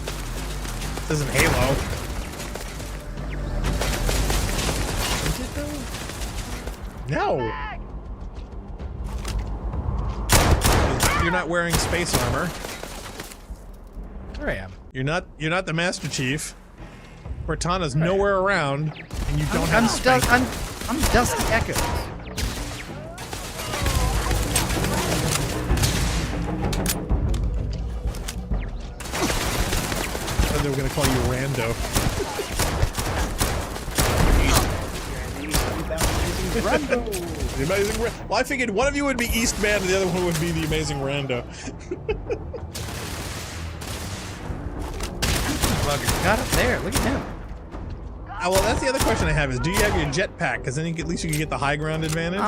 This isn't Halo. No. You're not wearing space armor. There I am. You're not the Master Chief. Cortana's nowhere around, and you don't have space. I'm Dusty Echoes. I thought they were gonna call you Rando. The Amazing Well, I figured one of you would be Eastman and the other one would be the Amazing Rando. Got it there. Look at him. Well, that's the other question I have is, do you have your jetpack? Because then at least you can get the high ground advantage.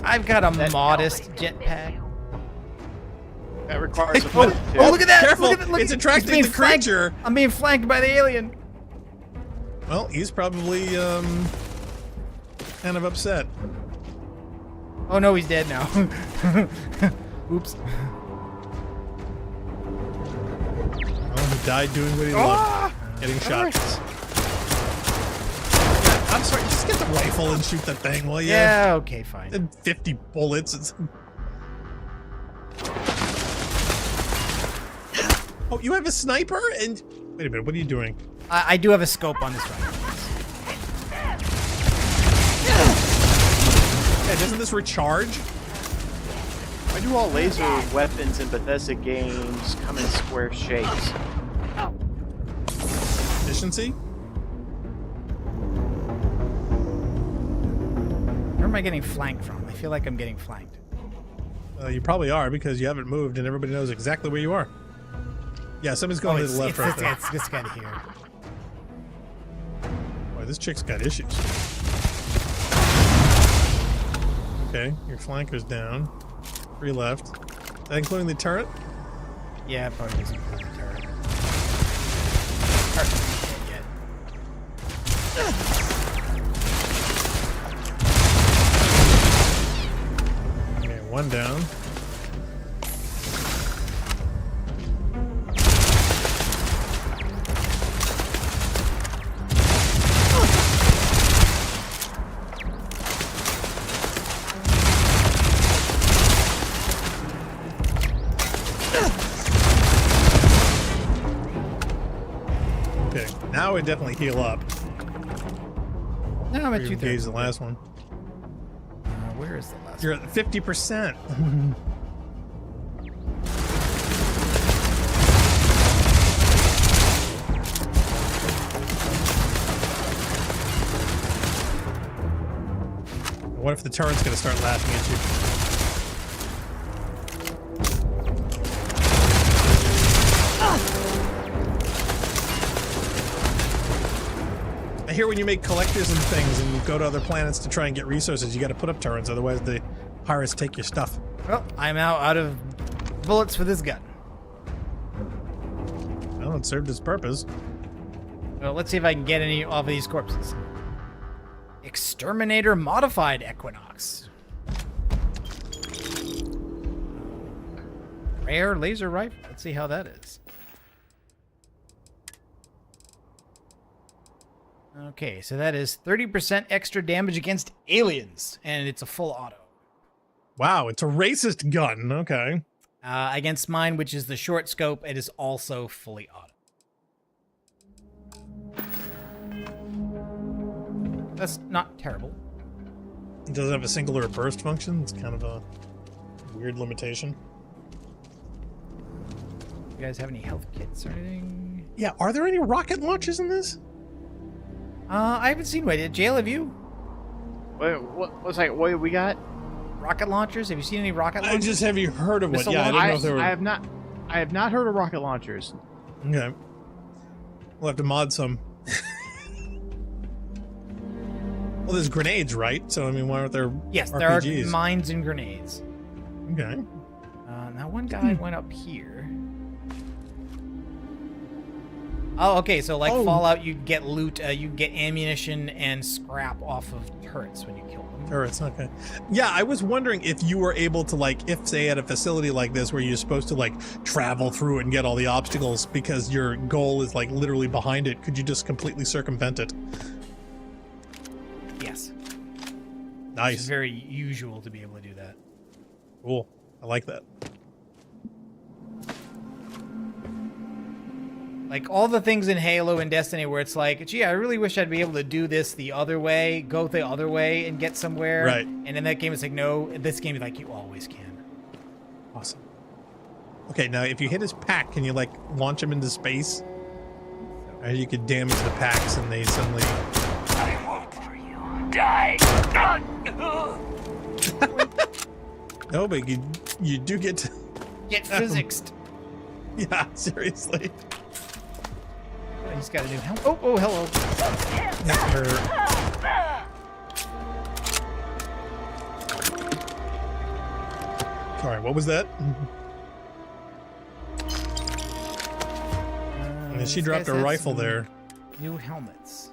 I've got a modest jetpack. That requires a Oh, look at that! Careful! Look at that. It's attracting the creature. I'm being flanked by the alien. Well, he's probably kind of upset. Oh no, he's dead now. Oops. Oh, he died doing what he loved. Getting shot. I'm sorry, just get the rifle and shoot that thing, will ya? Yeah, okay, fine. And 50 bullets. Oh, you have a sniper? And wait a minute, what are you doing? I do have a scope on this rifle. Yeah, doesn't this recharge? Why do all laser weapons in Bethesda games come in square shapes? Efficiency? Where am I getting flanked from? I feel like I'm getting flanked. You probably are because you haven't moved and everybody knows exactly where you are. Yeah, somebody's going to the left right there. It's this guy here. Boy, this chick's got issues. Okay, your flanker's down. 3 left. Is that including the turret? Yeah, probably doesn't include the turret. Okay, 1 down. Okay, now we definitely heal up. No, I'm at You 230. engaged the last one. Where is the last You're at 50%. What if the turret's gonna start laughing at you? I hear when you make collectors and things and you go to other planets to try and get resources, you gotta put up turrets, otherwise the pirates take your stuff. Well, I'm out of bullets for this gun. Well, it served its purpose. Well, let's see if I can get any of these corpses. Exterminator Modified Equinox. rare laser rifle. Let's see how that is. Okay, so that is 30% extra damage against aliens, and it's a full auto. Wow, it's a racist gun. Okay. Against mine, which is the short scope, it is also fully auto. That's not terrible. It doesn't have a singular burst function. It's kind of a weird limitation. You guys have any health kits or anything? Yeah, are there any rocket launches in this? I haven't seen one. Jeyl, have you? Wait, what's like? What we got? Rocket launchers? Have you seen any rocket launchers? Have you heard of one? Yeah, I don't know if there were. I have not heard of rocket launchers. Okay. We'll have to mod some. Well, there's grenades, right? So, I mean, why aren't there Yes, RPGs? there are mines and grenades. Okay. Now, one guy went up here. Oh, okay, so like Fallout, you get loot, you get ammunition and scrap off of turrets when you kill them. Turrets, okay. Yeah, I was wondering if you were able to, like, if, say, at a facility like this where you're supposed to, like, travel through and get all the obstacles because your goal is, like, literally behind it, could you just completely circumvent it? Yes. Nice. It's very usual to be able to do that. Cool. I like that. Like all the things in Halo and Destiny where it's like, gee, I really wish I'd be able to do this the other way, go the other way and get somewhere. Right. And in that game, it's like, no, this game is like, you always can. Awesome. Okay, now if you hit his pack, can you, like, launch him into space? Or you could damage the packs and they suddenly... I won't for you. Die. No, but you do get to... Get physicsed. Yeah, seriously. He's got a new helmet. Oh, hello. Sorry, what was that? And she dropped a rifle there. New helmets.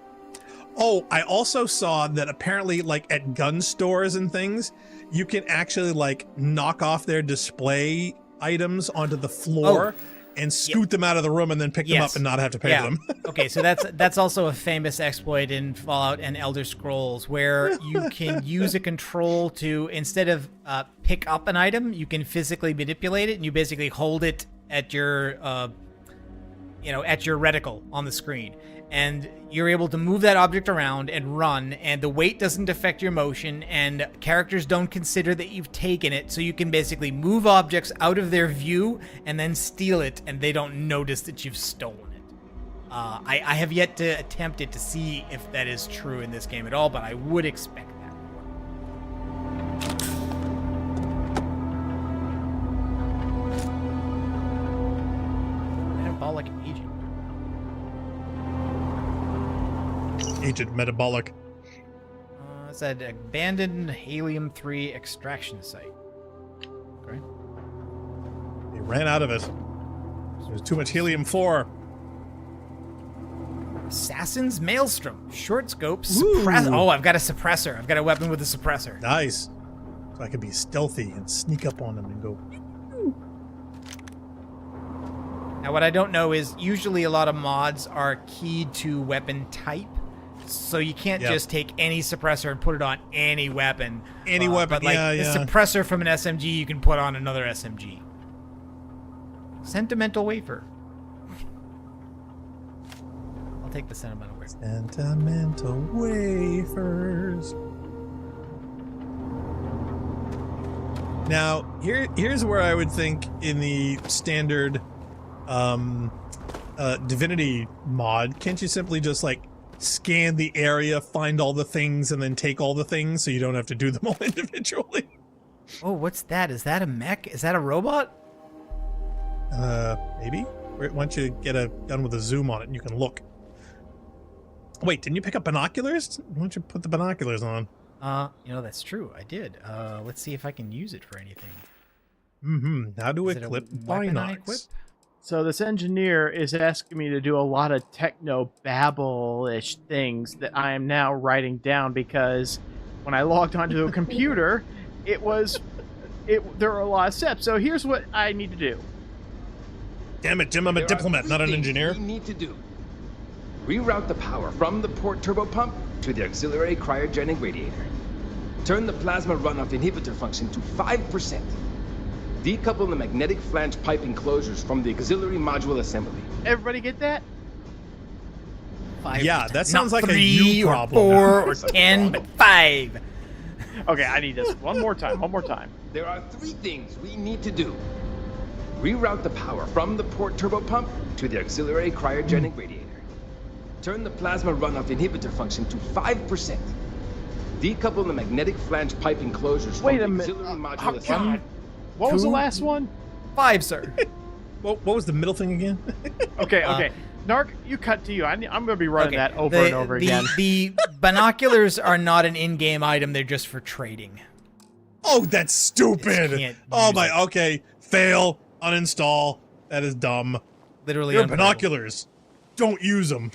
Oh, I also saw that apparently, like, at gun stores and things, you can actually, like, knock off their display items onto the floor and scoot them out of the room and then pick them up and not have to pay them. Okay, so that's also a famous exploit in Fallout and Elder Scrolls where you can use a control to, instead of pick up an item, you can physically manipulate it and you basically hold it at your, at your reticle on the screen. And you're able to move that object around and run, and the weight doesn't affect your motion, and characters don't consider that you've taken it, so you can basically move objects out of their view and then steal it, and they don't notice that you've stolen it. I have yet to attempt it to see if that is true in this game at all, but I would expect that. Metabolic agent. Agent Metabolic. It's an abandoned helium-3 extraction site. Okay. They ran out of it. There's too much helium-4. Assassin's Maelstrom. Short scope. Oh, I've got a suppressor. I've got a weapon with a suppressor. Nice. So I can be stealthy and sneak up on them and go... Now, what I don't know is usually a lot of mods are keyed to weapon type. So you can't just take any suppressor and put it on any weapon. Any weapon, but like the suppressor from an SMG, you can put on another SMG. Sentimental wafer. I'll take the sentimental wafer. Sentimental wafers. Now, here's where I would think in the standard Divinity mod, can't you simply just like scan the area, find all the things, and then take all the things so you don't have to do them all individually? Oh, what's that? Is that a mech? Is that a robot? Maybe? Why don't you get a gun with a zoom on it and you can look. Wait, didn't you pick up binoculars? Why don't you put the binoculars on? That's true. I did. Let's see if I can use it for anything. How do we equip binocs? So this engineer is asking me to do a lot of techno-babble-ish things that I am now writing down because when I logged onto a computer, it was there are a lot of steps. So here's what I need to do. Damn it, Jim, I'm a diplomat, not an engineer. We need to do. Reroute the power from the port turbo pump to the auxiliary cryogenic radiator. Turn the plasma runoff inhibitor function to 5%. Decouple the magnetic flange pipe enclosures from the auxiliary module assembly. Everybody get that? 5. Yeah, that sounds like 3 a you problem. or 4 or 10, but 5. Okay, I need this one more time. One more time. There are 3 things we need to do. Reroute the power from the port turbo pump to the auxiliary cryogenic radiator. Turn the plasma runoff inhibitor function to 5%. Decouple the magnetic flange pipe enclosures from the auxiliary module assembly. What was the last one? 5, sir. What was the middle thing again? Okay. Narc, you cut to you. I'm going to be running that over and over again. The binoculars are not an in-game item. They're just for trading. Oh, that's stupid. Oh my, okay. Fail. Uninstall. That is dumb. Literally They're binoculars. Don't use them.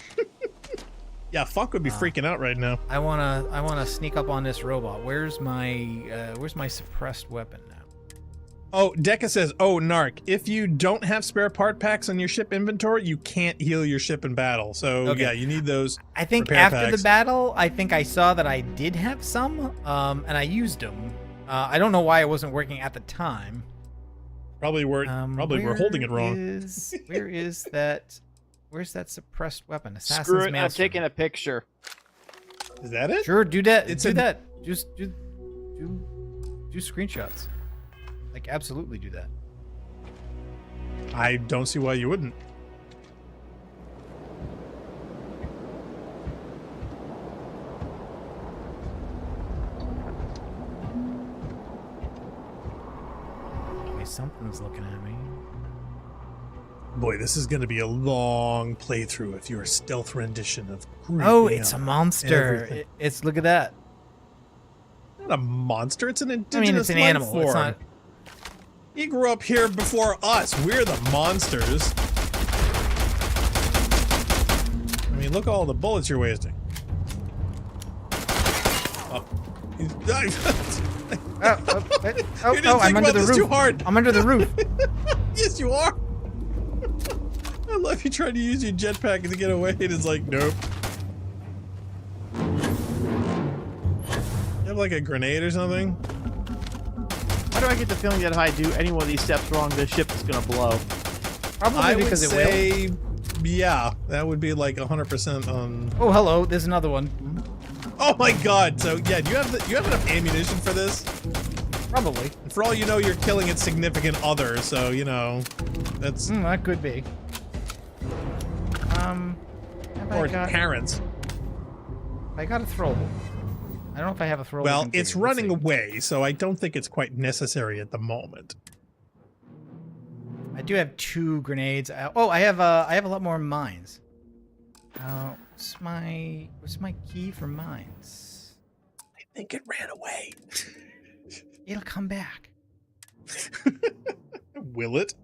Yeah, Funk would be freaking out right now. I wanna sneak up on this robot. Where's my suppressed weapon now? Oh, Deca says, oh, Narc, if you don't have spare part packs on your ship inventory, you can't heal your ship in battle. So, yeah, you need those. I think after the battle, I think I saw that I did have some, and I used them. I don't know why it wasn't working at the time. Probably we're holding it wrong. Where is that? Where's that suppressed weapon? Assassin's Screw it, Master. I'm taking a picture. Is that it? Sure, do that. Do that. Just do screenshots. Like, absolutely do that. I don't see why you wouldn't. Okay, something's looking at me. Boy, this is going to be a long playthrough if you're a stealth rendition of Oh, it's a monster. It's look at that. Not a monster. It's an indigenous it's an animal. form. It's not. He grew up here before us. We're the monsters. I mean, look at all the bullets you're wasting. Oh. I'm under the roof. Too hard. I'm under the roof. Yes, you are. I love you trying to use your jetpack to get away, and it's like, nope. You have like a grenade or something? Why do I get the feeling that if I do any one of these steps wrong, the ship is going to blow? Probably because it will. Yeah, that would be like 100% on. Oh, hello. There's another one. Oh my god. So yeah, do you have enough ammunition for this? Probably. And for all you know, you're killing its significant other, so you know, that's. That could be. Or parents. I got a throwable. I don't know if I have a throwable. Well, it's running away, so I don't think it's quite necessary at the moment. I do have 2 grenades. I have a lot more mines. What's my key for mines? I think it ran away. It'll come back. Will it?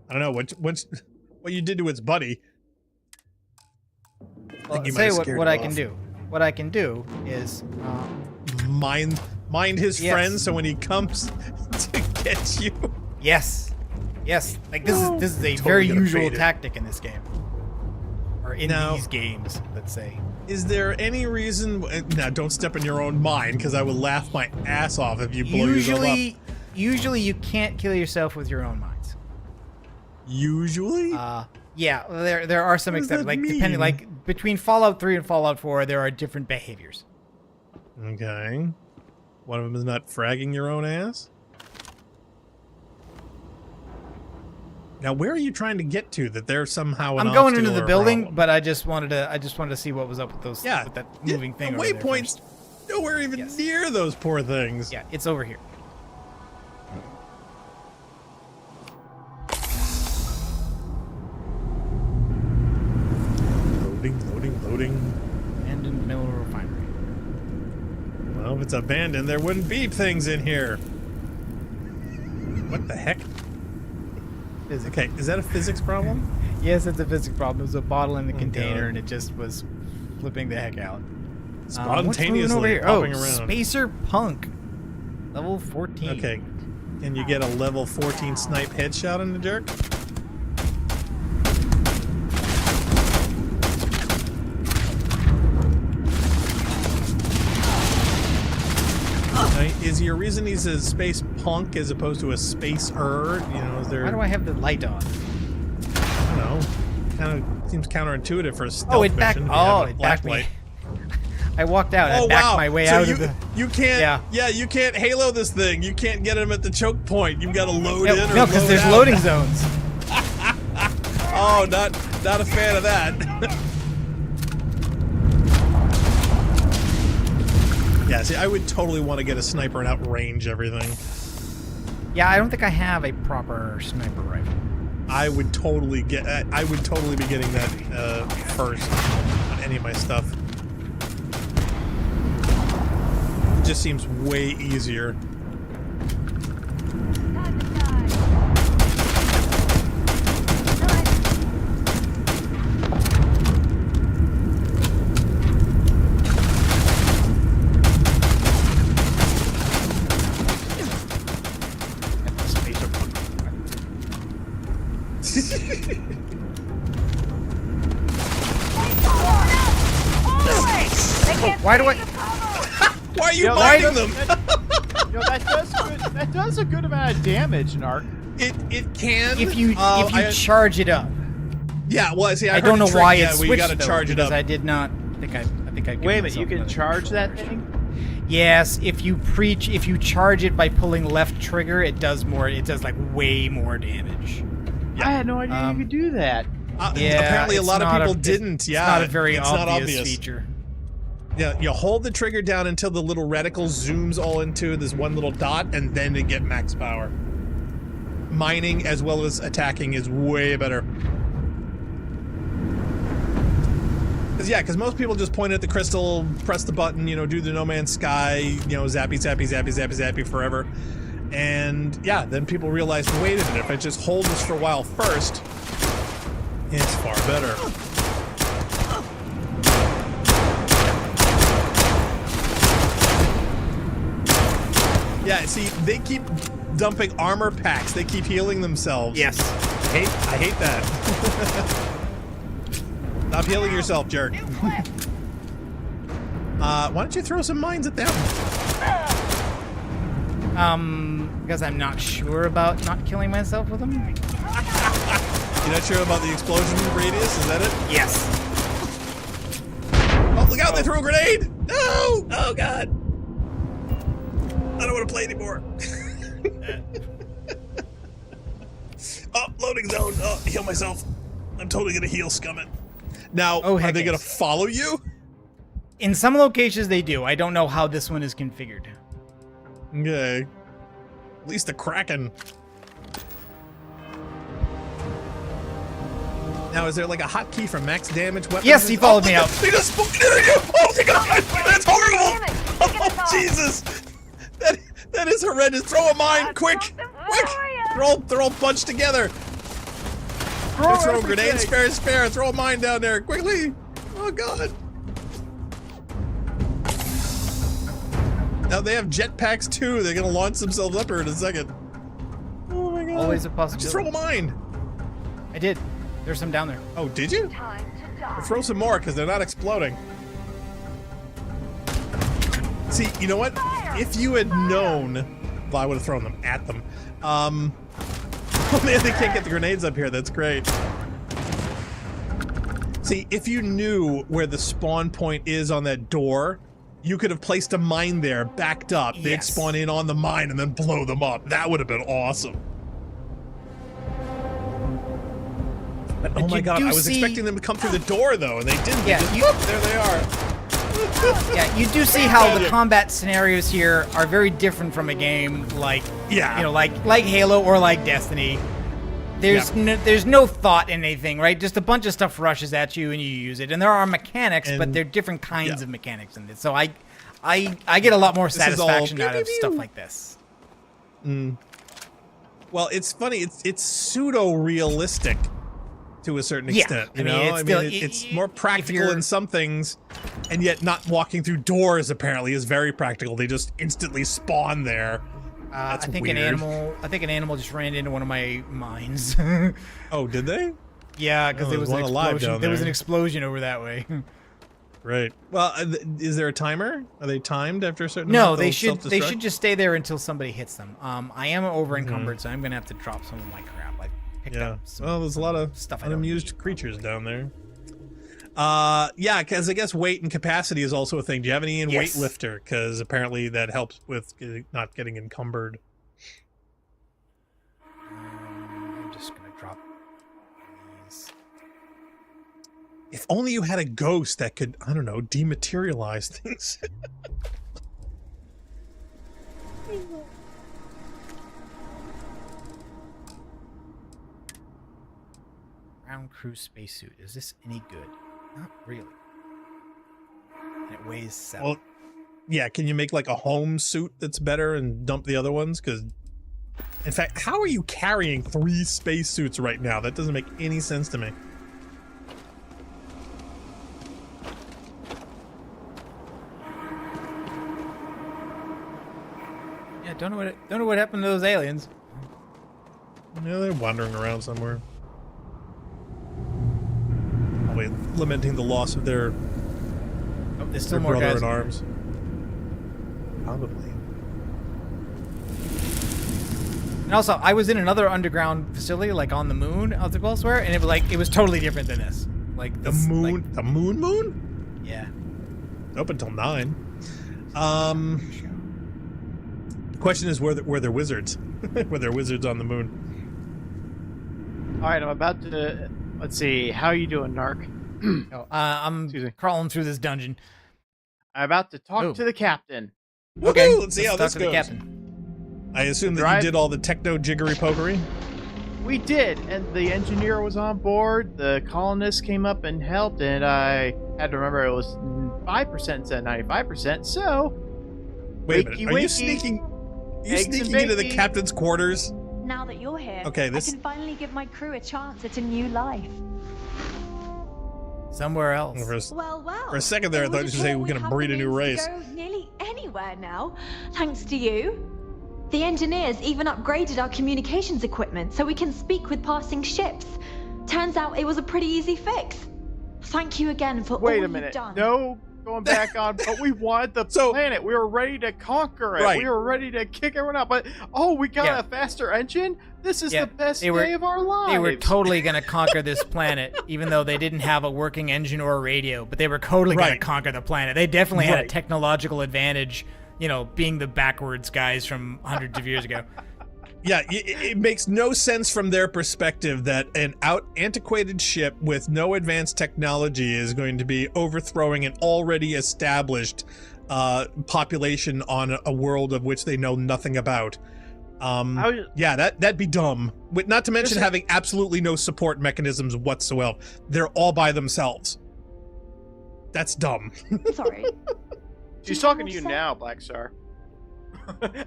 I don't know. What you did to its buddy. Well, I'll tell you what I can do. What I can do is mind his friends, so when he comes to get you. Yes. Like this is a very usual tactic in this game, or in these games. Let's say. Is there any reason? Now, don't step in your own mind, because I would laugh my ass off if you blow yourself up. Usually, you can't kill yourself with your own mines. Usually. Yeah, there are some exceptions. Like depending, like between Fallout 3 and Fallout 4, there are different behaviors. Okay. One of them is not fragging your own ass. Now, where are you trying to get to? That there's somehow an I'm going into obstacle the or building, problem? but I just wanted to see what was up with those. Yeah, with that moving thing. The waypoints nowhere even near those poor things. Yeah, it's over here. Loading. Abandoned mineral refinery. Well, if it's abandoned, there wouldn't be things in here. What the heck? Physics. Okay, is that a physics problem? Yes, it's a physics problem. It was a bottle in the container, and it just was flipping the heck out. Spontaneously over here? popping around. around. Spacer Punk, level 14. Okay, Can you get a level 14 snipe headshot on the jerk? Is your reason he's a space punk as opposed to a spacer? You know, is there? Why do I have the light on? I don't know. Kind of seems counterintuitive for a stealth Oh, it backed. mission. Oh, it backed me. I walked out. I backed my way out of the. You can't. Yeah, you can't Halo this thing. You can't get him at the choke point. You've got to load in or no, because there's loading zones. Oh, not a fan of that. Yeah, see, I would totally want to get a sniper and outrange everything. Yeah, I don't think I have a proper sniper rifle. I would totally be getting that first on any of my stuff. It just seems way easier. Why do I? Why are you biting them? That does a good amount of damage, Narc. It can if you charge it up. Yeah, well, see, I don't know why it's switched. You got to charge it up. I did not. I think I. Wait a minute, you can charge that thing? Yes, if you charge it by pulling left trigger, it does more. It does like way more damage. Yeah. I had no idea you could do that. Yeah, apparently a lot of people didn't. It's not a very it's obvious feature. Yeah, you hold the trigger down until the little reticle zooms all into this one little dot, and then you get max power. Mining as well as attacking is way better. Because most people just point at the crystal, press the button, do the No Man's Sky, zappy, zappy, zappy, zappy, zappy forever. And yeah, then people realize, wait a minute, if I just hold this for a while first, it's far better. Yeah, see, they keep dumping armor packs. They keep healing themselves. Yes. I hate that. Stop healing yourself, jerk. Why don't you throw some mines at them? Because I'm not sure about not killing myself with them. You're not sure about the explosion radius? Is that it? Yes. Oh, look out! They threw a grenade! No! Oh, God. I don't want to play anymore. Oh, loading zone. Oh, heal myself. I'm totally going to heal Scummit. Now, are they going to follow you? In some locations, they do. I don't know how this one is configured. Okay. At least the Kraken. Now, is there like a hotkey for max damage weapons? Yes, he followed me out. They just spooked you! Oh my God! That's horrible! Oh, Jesus! That is horrendous. Throw a mine, quick! Quick! They're all bunched together. Throw grenades, spare. Throw a mine down there, quickly! Oh God! Now they have jetpacks too. They're gonna launch themselves up here in a second. Oh my God! Always a possibility. Just throw a mine. I did. There's some down there. Oh, did you? Well, throw some more because they're not exploding. See, you know what? If you had known, well, I would have thrown them at them. Oh man, they can't get the grenades up here. That's great. See, if you knew where the spawn point is on that door, you could have placed a mine there, backed up. Yes. They'd spawn in on the mine and then blow them up. That would have been awesome. But oh my God, I was expecting them to come through the door though, and they didn't. Yeah, there they are. Yeah, you do see how the combat scenarios here are very different from a game like, like Halo or like Destiny. There's no thought in anything, right? Just a bunch of stuff rushes at you and you use it, and there are mechanics, but they're different kinds of mechanics in this. So I get a lot more satisfaction out of stuff like this. Well, it's funny. It's pseudo realistic to a certain extent. It's more practical in some things, and yet not walking through doors apparently is very practical. They just instantly spawn there, I think weird. an animal just ran into one of my mines. Oh, did they? Yeah, because there was an explosion. There was an explosion over that way. Right. Well, is there a timer? Are they timed after a certain? No, amount they should just stay there until somebody hits them. I am over encumbered, so I'm gonna have to drop some of my crap. I picked up some there's a lot of stuff unamused creatures down there. Yeah, because I guess weight and capacity is also a thing. Do you have any in weightlifter? Because apparently that helps with not getting encumbered. I'm just gonna drop these. If only you had a ghost that could, I don't know, dematerialize things. Ground crew spacesuit. Is this any good? Not really. And it weighs 7. Well, yeah, can you make like a home suit that's better and dump the other ones? Because, in fact, how are you carrying 3 spacesuits right now? That doesn't make any sense to me. Yeah, don't know what happened to those aliens. Yeah, they're wandering around somewhere. Probably lamenting the loss of their, there's still more brother guys in arms. Probably. And also, I was in another underground facility, like on the moon, out the elsewhere, and it was totally different than this. Like the moon, the moon? Yeah. Up until 9. The question is, were there wizards? Were there wizards on the moon? All right, I'm about to. Let's see. How are you doing, Narc? I'm crawling through this dungeon. I'm about to talk to the captain. Okay, let's see how this goes. I assume that you did all the techno jiggery pokery. We did, and the engineer was on board. The colonists came up and helped, and I had to remember it was 5% instead of 95%. So, wait a minute, are you sneaking? You sneaking into the captain's quarters? Now that you're here, okay, I can finally give my crew a chance at a new life. Somewhere else. Well. For a second there, I thought you were saying we're going to breed a new race. Go nearly anywhere now, thanks to you. The engineers even upgraded our communications equipment so we can speak with passing ships. Turns out it was a pretty easy fix. Thank you again for all you've done. No going back on, but we wanted the planet. We were ready to conquer it. Right. We were ready to kick everyone out. But we got a faster engine. This is the best day of our lives. They were totally going to conquer this planet, even though they didn't have a working engine or a radio. But they were totally going to conquer the planet. They definitely had a technological advantage, being the backwards guys from hundreds of years ago. Yeah, it makes no sense from their perspective that an antiquated ship with no advanced technology is going to be overthrowing an already established population on a world of which they know nothing about. Yeah, that'd be dumb. Not to mention having absolutely no support mechanisms whatsoever. They're all by themselves. That's dumb. Sorry. She's talking to you now, Black Star.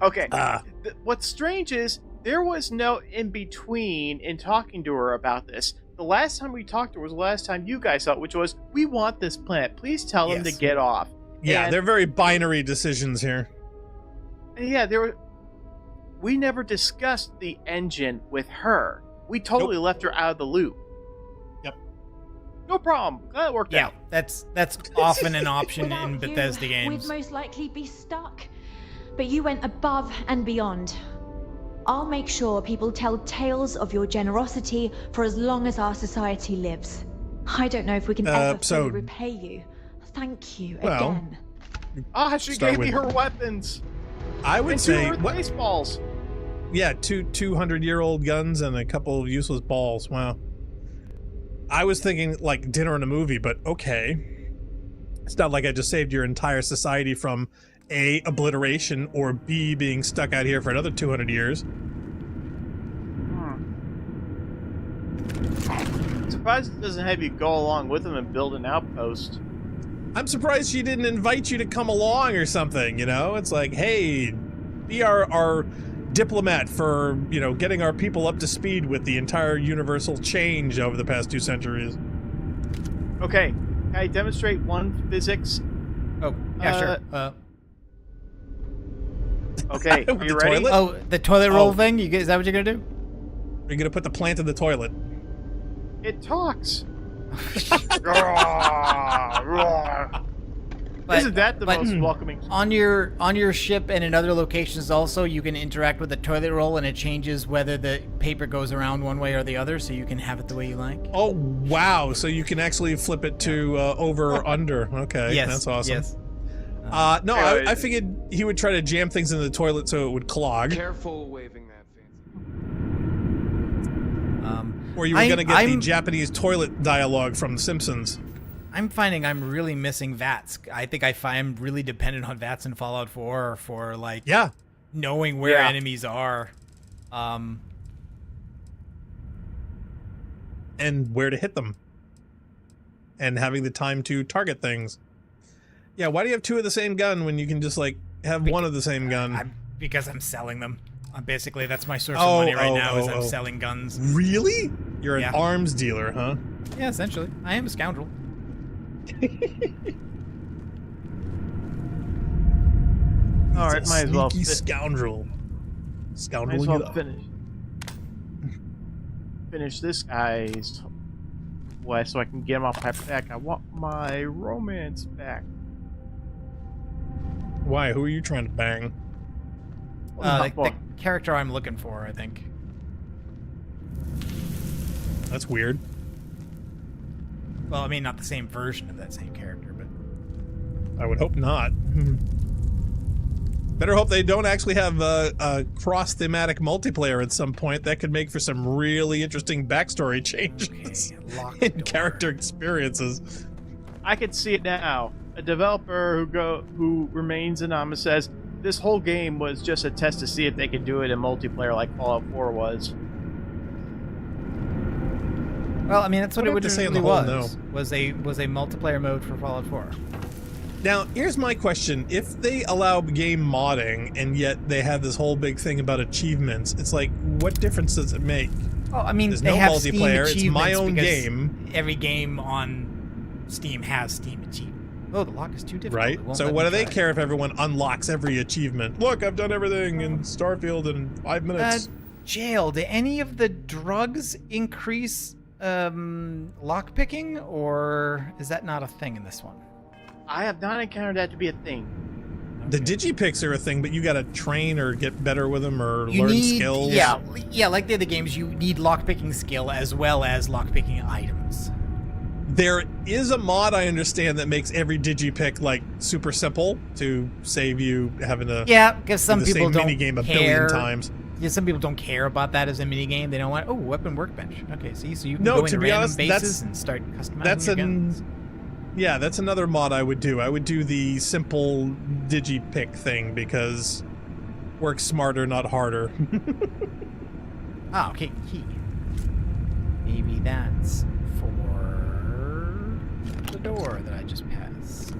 Okay. What's strange is there was no in-between in talking to her about this. The last time we talked to her was the last time you guys saw it, which was, we want this planet. Please tell them to get off. Yeah, they're very binary decisions here. Yeah, we never discussed the engine with her. We totally left her out of the loop. Yep. No problem. Glad it worked out. That's often an option in Bethesda games. We'd most likely be stuck. But you went above and beyond. I'll make sure people tell tales of your generosity for as long as our society lives. I don't know if we can ever fully repay you. Thank you again. She gave me her weapons. I would say baseballs. Yeah, 200-year-old guns and a couple of useless balls. Wow. I was thinking like dinner and a movie, but okay. It's not like I just saved your entire society from A, obliteration, or B, being stuck out here for another 200 years. I'm surprised it doesn't have you go along with them and build an outpost. I'm surprised she didn't invite you to come along or something, It's like, hey, be our diplomat for, getting our people up to speed with the entire universal change over the past 2 centuries. Okay, can I demonstrate one physics? Oh, yeah, sure. Okay, are you ready? Toilet? Oh, the toilet roll thing? Is that what you're gonna do? You're gonna put the plant in the toilet. It talks. Isn't that the most welcoming? On your ship and in other locations also, you can interact with the toilet roll, and it changes whether the paper goes around one way or the other, so you can have it the way you like. Oh wow! So you can actually flip it to over or under. Okay, yes, that's awesome. Yes. No, I figured he would try to jam things in the toilet so it would clog. Careful waving that fancy. Or you were going to get the Japanese toilet dialogue from The Simpsons. I'm finding I'm really missing VATS. I think I'm really dependent on VATS in Fallout 4 for like knowing where enemies are. And where to hit them. And having the time to target things. Yeah, why do you have two of the same gun when you can just like have one of the same gun? Because I'm selling them. Basically, that's my source of money right now is I'm selling guns. Really? You're an arms dealer, huh? Yeah, essentially. I am a scoundrel. All right, might as well. Scoundrel. Scoundrel. Might as well finish this guy's way so I can get him off my back. I want my romance back. Why? Who are you trying to bang? The character I'm looking for, I think. That's weird. Well, I mean, not the same version of that same character, but... I would hope not. Better hope they don't actually have a cross-thematic multiplayer at some point. That could make for some really interesting backstory changes in character experiences. I could see it now. A developer who remains anonymous says, this whole game was just a test to see if they could do it in multiplayer like Fallout 4 was. Well, I mean, that's what it originally was. No. Was a multiplayer mode for Fallout 4. Now, here's my question. If they allow game modding, and yet they have this whole big thing about achievements, it's like, what difference does it make? Well, I mean, there's they no have multiplayer, Steam it's my own because game. Every game on Steam has Steam achievements. Oh, the lock is too difficult. Right? So what do they care if everyone unlocks every achievement? Look, I've done everything in Starfield in 5 minutes. Jeyl, do any of the drugs increase lockpicking, or is that not a thing in this one? I have not encountered that to be a thing. The digipicks are a thing, but you gotta train or get better with them or learn skills. Yeah, like the other games, you need lockpicking skill as well as lockpicking items. There is a mod, I understand, that makes every digipick like super simple to save you having to because some people don't minigame a care. billion times. Yeah, some people don't care about that as a minigame. They don't want weapon workbench. Okay, see, so you can go into random bases and start customizing your guns. Yeah, that's another mod I would do. I would do the simple digipick thing because work smarter, not harder. Okay, key. Maybe that's the door that I just passed.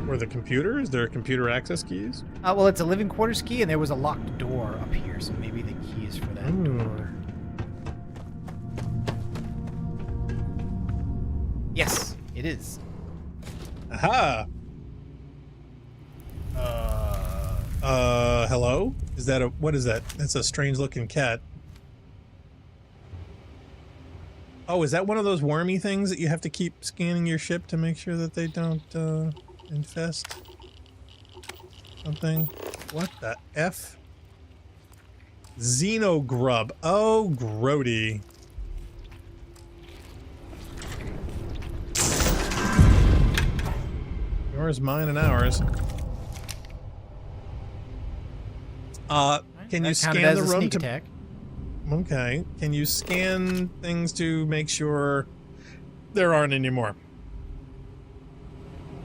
Or the computer? Is there computer access keys? Well, it's a living quarters key, and there was a locked door up here, so maybe the key is for that door. Yes, it is. Aha! Hello? Is that what is that? That's a strange looking cat. Oh, is that one of those wormy things that you have to keep scanning your ship to make sure that they don't infest something? What the F? Xenogrub. Oh, grody. Yours, mine, and ours. Can you scan the room to... attack. Okay. Can you scan things to make sure there aren't any more?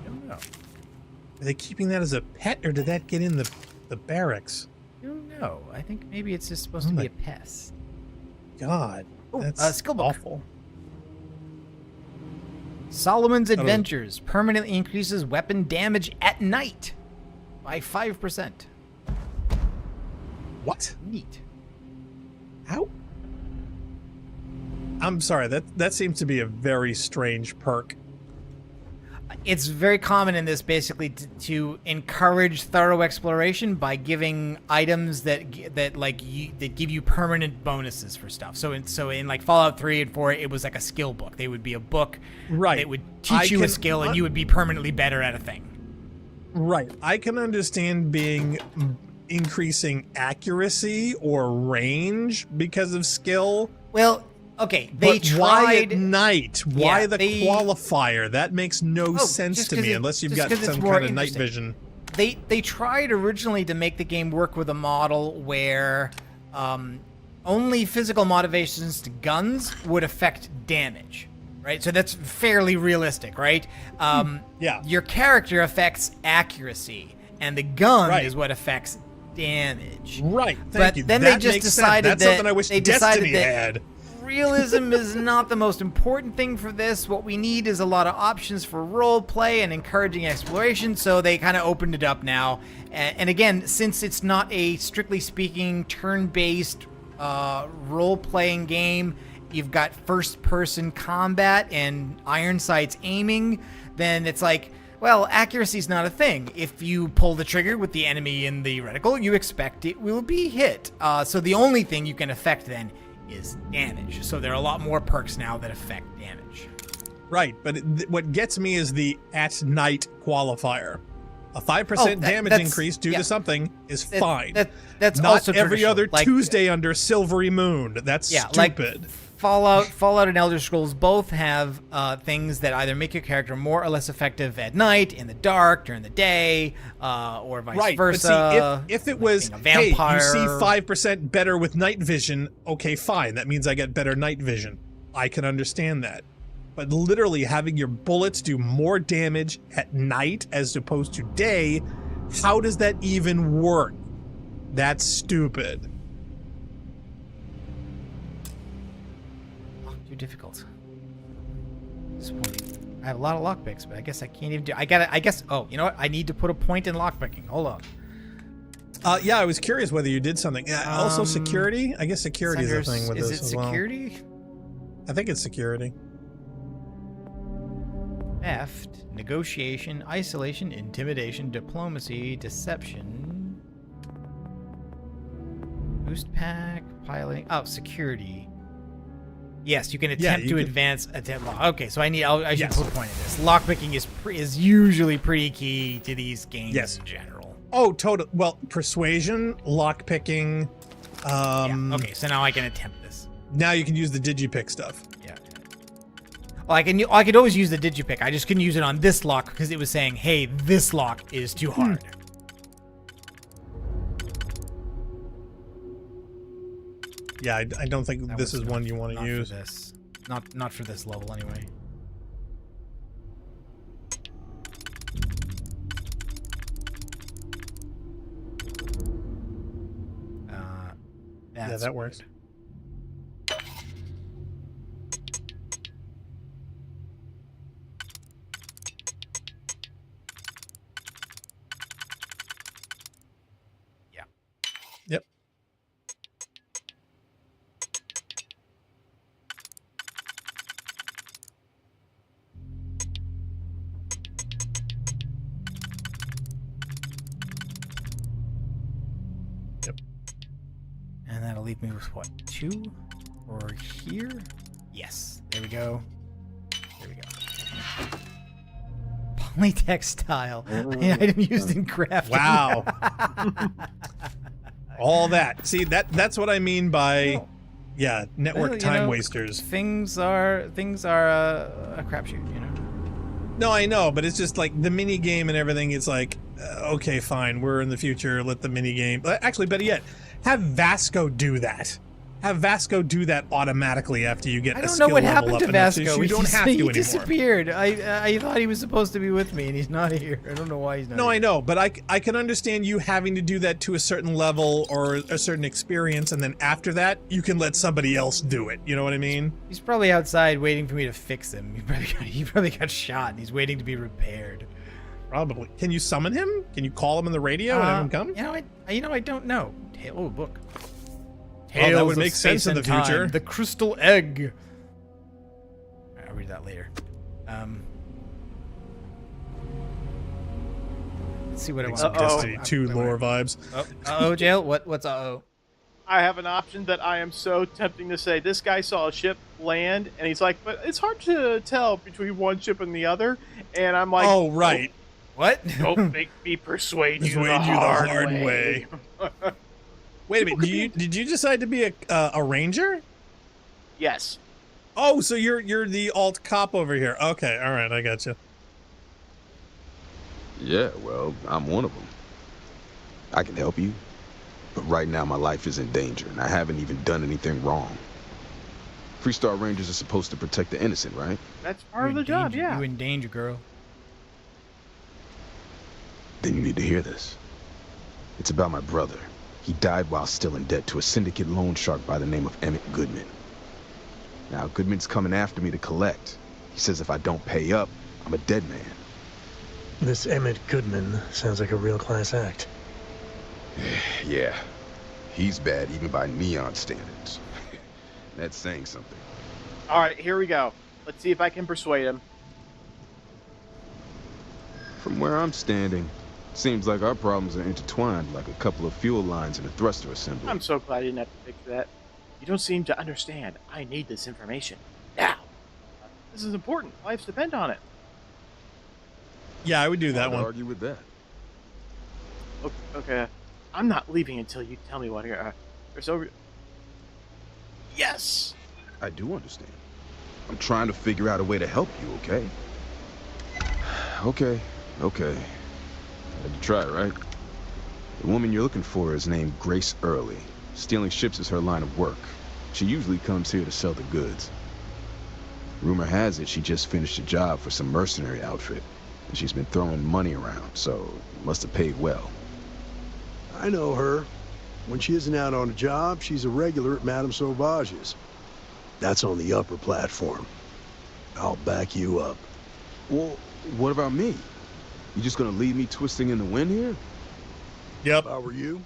I don't know. Are they keeping that as a pet, or did that get in the barracks? I don't know. I think maybe it's just supposed to be a pest. God, that's skill book. awful. Solomon's Adventures permanently increases weapon damage at night by 5%. What? Neat. How? I'm sorry, that seems to be a very strange perk. it's very common in this basically to encourage thorough exploration by giving items that give you permanent bonuses for stuff. So in like Fallout 3 and 4, it was like a skill book. They would be a book that would teach you a skill, and you would be permanently better at a thing. Right. I can understand increasing accuracy or range because of skill. Well, okay, they tried. Why at night? Why the qualifier? That makes no sense to me unless you've got some kind of night vision. They tried originally to make the game work with a model where only physical modifications to guns would affect damage. Right, so that's fairly realistic, right? Your character affects accuracy, and the gun is what affects damage. Right. But then they just decided that's something I wish Destiny had. Realism is not the most important thing for this. What we need is a lot of options for role play and encouraging exploration. So they kind of opened it up now. And again, since it's not a strictly speaking turn-based role playing game, you've got first-person combat and iron sights aiming, then it's like, well, accuracy is not a thing. If you pull the trigger with the enemy in the reticle, you expect it will be hit. So the only thing you can affect then is damage. So there are a lot more perks now that affect damage. Right, but what gets me is the at-night qualifier. A 5% damage increase due to something is fine. That's not also every other Tuesday under Silvery Moon. That's stupid. Like Fallout and Elder Scrolls both have things that either make your character more or less effective at night, in the dark, during the day, or vice versa. But see, if it was, a vampire, hey, you see 5% better with night vision, okay, fine. That means I get better night vision. I can understand that. But literally having your bullets do more damage at night as opposed to day, how does that even work? That's stupid. Too difficult. Disappointing. I have a lot of lockpicks, but I guess I can't even do. I guess. Oh, you know what? I need to put a point in lockpicking. Hold on. Yeah, I was curious whether you did something. Also, security. I guess security is a thing with this as well. Is it security? I think it's security. Theft, negotiation, isolation, intimidation, diplomacy, deception, boost pack, piloting. Oh, security. Yes, you can attempt to advance. Okay, so I should put a point in this. Lockpicking is usually pretty key to these games in general. Oh, total. Well, persuasion, lockpicking. Okay, so now I can attempt this. Now you can use the digipick stuff. Yeah. Well, I could always use the digipick. I just couldn't use it on this lock because it was saying, "Hey, this lock is too hard." Yeah, I don't think this is one you want to use. For this. Not for this level anyway. Yeah, that works. Yeah. Yep. And that'll leave me with what, 2? Or here? Yes. There we go. There we go. Polytextile. An item used in crafting. Wow. All that. See, that's what I mean by network time wasters. Things are a crapshoot, you know. No, I know, but it's just like the mini game and everything. It's like, okay, fine, we're in the future. Let the mini game. Actually, better yet, have Vasco do that. Have Vasco do that automatically after you get a skill level up. I don't know what happened to Vasco. So you don't have to anymore. He disappeared. I thought he was supposed to be with me, and he's not here. I don't know why he's not here. No, I know, but I can understand you having to do that to a certain level or a certain experience, and then after that, you can let somebody else do it. You know what I mean? He's probably outside waiting for me to fix him. He probably got shot, and he's waiting to be repaired. Probably. Can you summon him? Can you call him on the radio and have him come? I don't know. Oh, book. Well, that would make sense in the future. The crystal egg. I'll read that later. Let's see what it wants. Some Destiny 2 lore vibes. Jeyl? What's uh-oh? I have an option that I am so tempting to say. This guy saw a ship land, and he's like, but it's hard to tell between one ship and the other. And I'm like, oh, right. What? Don't make me persuade you the hard way. Wait a minute. Did you decide to be a ranger? Yes. Oh, so you're the alt cop over here. Okay, all right, I got you. Yeah, well, I'm one of them. I can help you, but right now my life is in danger, and I haven't even done anything wrong. Freestar Rangers are supposed to protect the innocent, right? That's part of the job, yeah. You in danger, girl. Then you need to hear this. It's about my brother. He died while still in debt to a syndicate loan shark by the name of Emmett Goodman. Now, Goodman's coming after me to collect. He says if I don't pay up, I'm a dead man. This Emmett Goodman sounds like a real class act. Yeah, he's bad even by neon standards. That's saying something. All right, here we go. Let's see if I can persuade him. From where I'm standing, seems like our problems are intertwined like a couple of fuel lines in a thruster assembly. I'm so glad I didn't have to fix that. You don't seem to understand. I need this information now. This is important. Lives depend on it. Yeah, I would do that Hard to one. argue with that. Okay. I'm not leaving until you tell me what here. Yes! I do understand. I'm trying to figure out a way to help you, okay? Okay. Had to try, right? The woman you're looking for is named Grace Early. Stealing ships is her line of work. She usually comes here to sell the goods. Rumor has it she just finished a job for some mercenary outfit, and she's been throwing money around, so must have paid well. I know her. When she isn't out on a job, she's a regular at Madame Sauvage's. That's on the upper platform. I'll back you up. Well, what about me? You just gonna leave me twisting in the wind here? Yep. If I were you,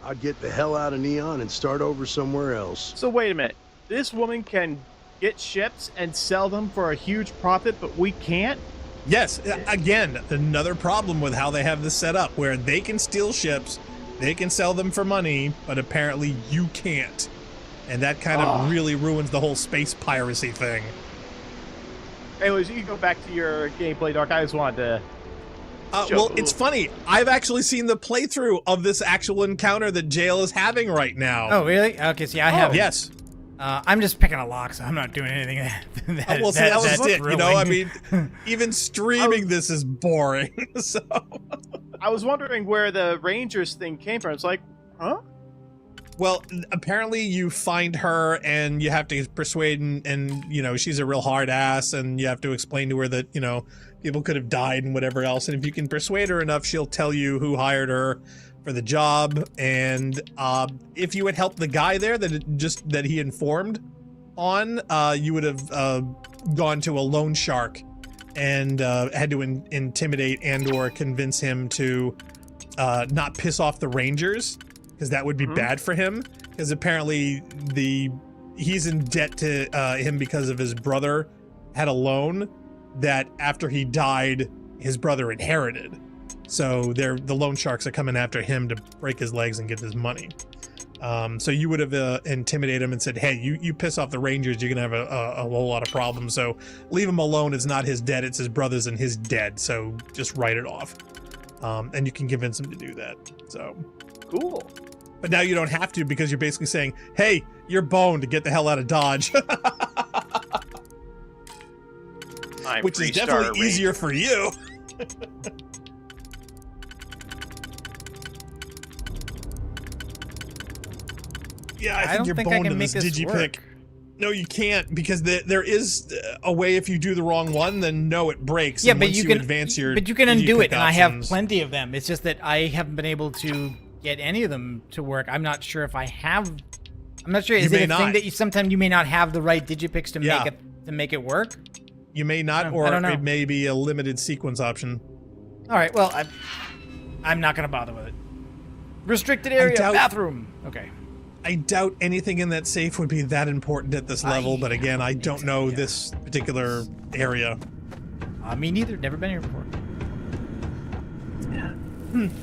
I'd get the hell out of Neon and start over somewhere else. So wait a minute. This woman can get ships and sell them for a huge profit, but we can't? Yes, again, another problem with how they have this set up, where they can steal ships, they can sell them for money, but apparently you can't. And that kind of really ruins the whole space piracy thing. Anyways, you can go back to your gameplay, Dark. I just wanted to... Well, it's funny. I've actually seen the playthrough of this actual encounter that Jeyl is having right now. Oh, really? Okay, see, I haven't. Yes. I'm just picking a lock, so I'm not doing anything. That was it. You know, I mean, even streaming this is boring. So I was wondering where the Rangers thing came from. It's like, huh? Well, apparently you find her and you have to persuade, and you know, she's a real hard ass, and you have to explain to her that, you know, people could have died and whatever else. And if you can persuade her enough, she'll tell you who hired her for the job. And if you had helped the guy there that he informed on, you would have gone to a loan shark and had to intimidate and or convince him to not piss off the Rangers, because that would be bad for him, because apparently he's in debt to him because of his brother had a loan that after he died his brother inherited. So the loan sharks are coming after him to break his legs and get his money. So you would have intimidated him and said, hey, you piss off the Rangers, you're gonna have a whole lot of problems, so leave him alone. It's not his debt, it's his brother's and his dead, so just write it off. And you can convince him to do that. So cool. But now you don't have to, because you're basically saying, hey, you're boned, to get the hell out of Dodge. Which is definitely easier for you. Yeah, I think you're boned in this digipick. No, you can't, because there is a way. If you do the wrong one, then no, it breaks. Yeah, and but once you can advance your. But you can undo it, and I have options. plenty of them. It's just that I haven't been able to get any of them to work. I'm not sure if I have. I'm not sure. Is it a thing that sometimes you may not have the right digipicks to make it work? You may not, or it may be a limited sequence option. All right. Well, I'm not going to bother with it. Restricted area, bathroom. Okay. I doubt anything in that safe would be that important at this level, but again, I don't know this particular area. Me neither. Never been here before.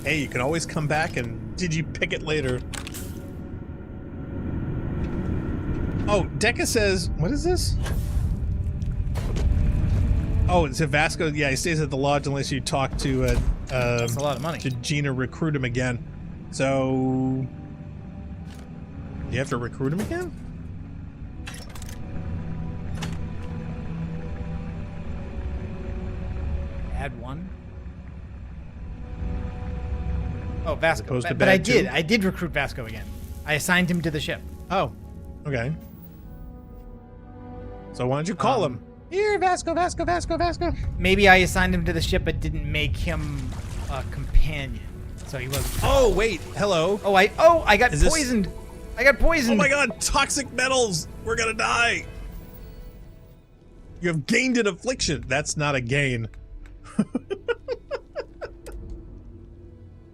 Hey, you can always come back and digi-pick it later. Oh, Deca says, what is this? Oh, it's a Vasco. Yeah, he stays at the lodge unless you talk to that's a lot of money. To Gina, recruit him again. So you have to recruit him again? Add one. Oh, Vasco. But I did recruit Vasco again. I assigned him to the ship. Oh, okay. So why don't you call him? Here, Vasco, Vasco, Vasco, Vasco. Maybe I assigned him to the ship, but didn't make him a companion, so he wasn't. Oh wait, hello. I got poisoned. I got poisoned. Oh my god, toxic metals. We're gonna die. You have gained an affliction. That's not a gain.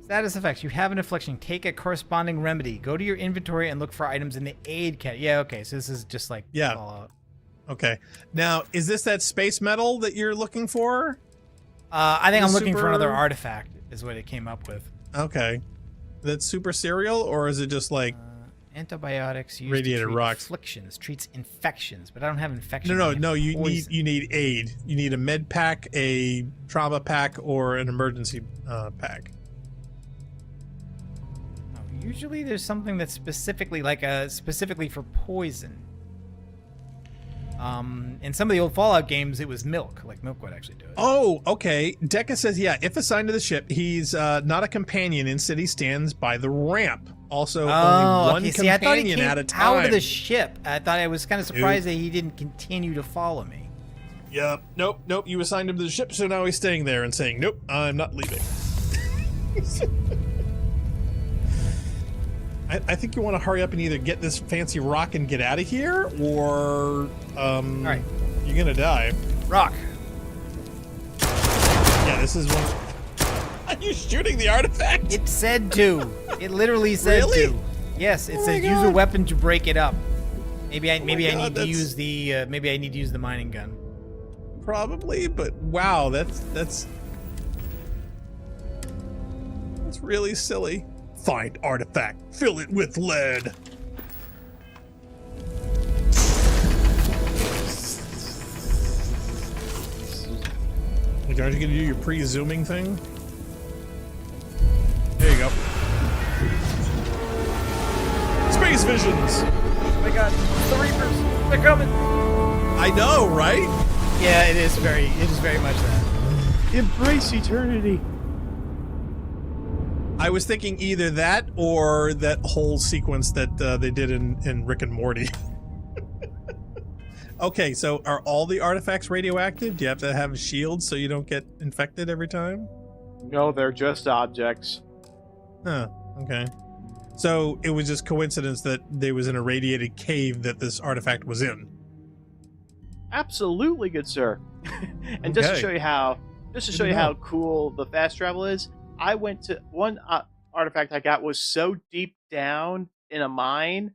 Status effects. You have an affliction. Take a corresponding remedy. Go to your inventory and look for items in the aid category. Yeah, okay. So this is just like Fallout. Okay. Now, is this that space metal that you're looking for? I think I'm looking for another artifact, is what it came up with. Okay. That's super serial, or is it just like antibiotics used radiated to treat rocks? Afflictions, treats infections, but I don't have infections. No. You need aid. You need a med pack, a trauma pack, or an emergency pack. Usually, there's something that's specifically specifically for poison. In some of the old Fallout games, it was milk. Like milk would actually do it. Oh, okay. Deca says, yeah, if assigned to the ship, he's not a companion. Instead, he stands by the ramp. Also, only one companion I thought he came at a time. out of the ship. I was kind of surprised that he didn't continue to follow me. Yep. Nope. You assigned him to the ship, so now he's staying there and saying, nope, I'm not leaving. I think you want to hurry up and either get this fancy rock and get out of here, or all right, you're gonna die. Rock. Yeah, this is one. Are you shooting the artifact? It said to. It literally said really? to. Yes, it says use a weapon to break it up. Maybe I need to use the mining gun. Probably, but wow, that's really silly. Find artifact. Fill it with lead. Like, aren't you gonna do your pre-zooming thing? There you go. Space visions. Oh my god, the Reapers. They're coming. I know, right? Yeah, it is very much that. Embrace eternity. I was thinking either that or that whole sequence that they did in Rick and Morty. Okay, so are all the artifacts radioactive? Do you have to have shields so you don't get infected every time? No, they're just objects. Huh, okay. So it was just coincidence that there was an irradiated cave that this artifact was in. Absolutely, good sir. And just to show you how cool the fast travel is, I went to one artifact I got was so deep down in a mine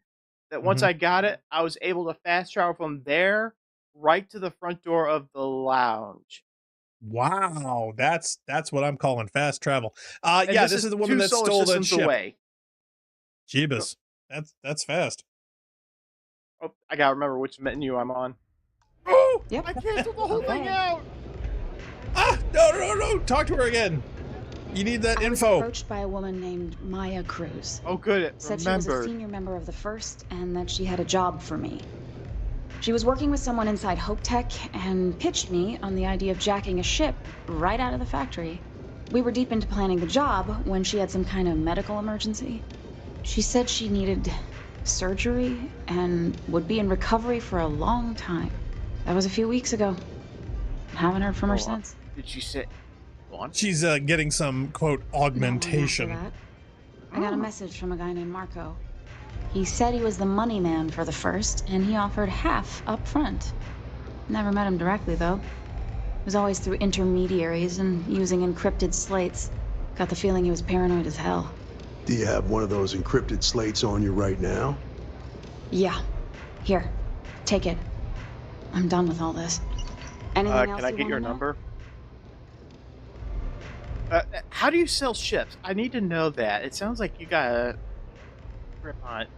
that once I got it, I was able to fast travel from there right to the front door of the lounge. Wow, that's what I'm calling fast travel. Yeah, this is the woman that stole the ship. Away. Jeebus, that's fast. Oh, I gotta remember which menu I'm on. Oh, yep. I canceled the whole thing out. Ah, no! Talk to her again. You need that info. I was approached by a woman named Maya Cruz. Oh, good. Said she was a senior member of the First and that she had a job for me. She was working with someone inside Hope Tech and pitched me on the idea of jacking a ship right out of the factory. We were deep into planning the job when she had some kind of medical emergency. She said she needed surgery and would be in recovery for a long time. That was a few weeks ago. Haven't heard from her since. Did she say? She's getting some, quote, augmentation. I got a message from a guy named Marco. He said he was the money man for the First, and he offered half up front. Never met him directly, though. It was always through intermediaries and using encrypted slates. Got the feeling he was paranoid as hell. Do you have one of those encrypted slates on you right now? Yeah. Here. Take it. I'm done with all this. Anything else can I get your number? How do you sell ships? I need to know that. It sounds like you got a grip on it.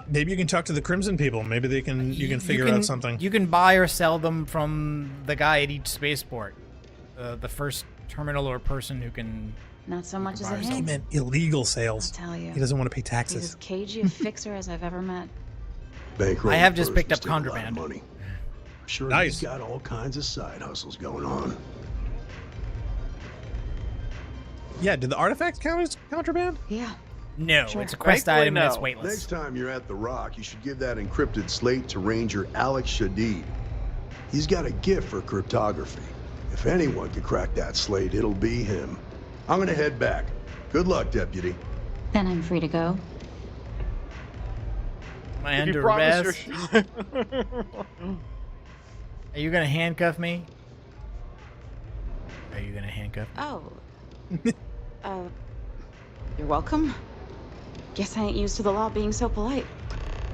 Maybe you can talk to the Crimson people. Maybe they can. You can figure out something. You can buy or sell them from the guy at each spaceport. The first terminal or person who can. Not so much as a He hint. meant illegal sales. I'll tell you. He doesn't want to pay He's taxes. as cagey a fixer as I've ever met. I have just picked up contraband. Money. Sure, Nice. he's got all kinds of side hustles going on. Yeah, did the artifacts count as contraband? Yeah. No, Sure. it's a quest Thankfully, item and it's no. weightless. Next time you're at the Rock, you should give that encrypted slate to Ranger Alex Shadid. He's got a gift for cryptography. If anyone could crack that slate, it'll be him. I'm gonna head back. Good luck, Deputy. Then I'm free to go. Am I If you under promise arrest? your- Are you gonna handcuff me? Are you gonna handcuff me? Oh. You're welcome. Guess I ain't used to the law being so polite.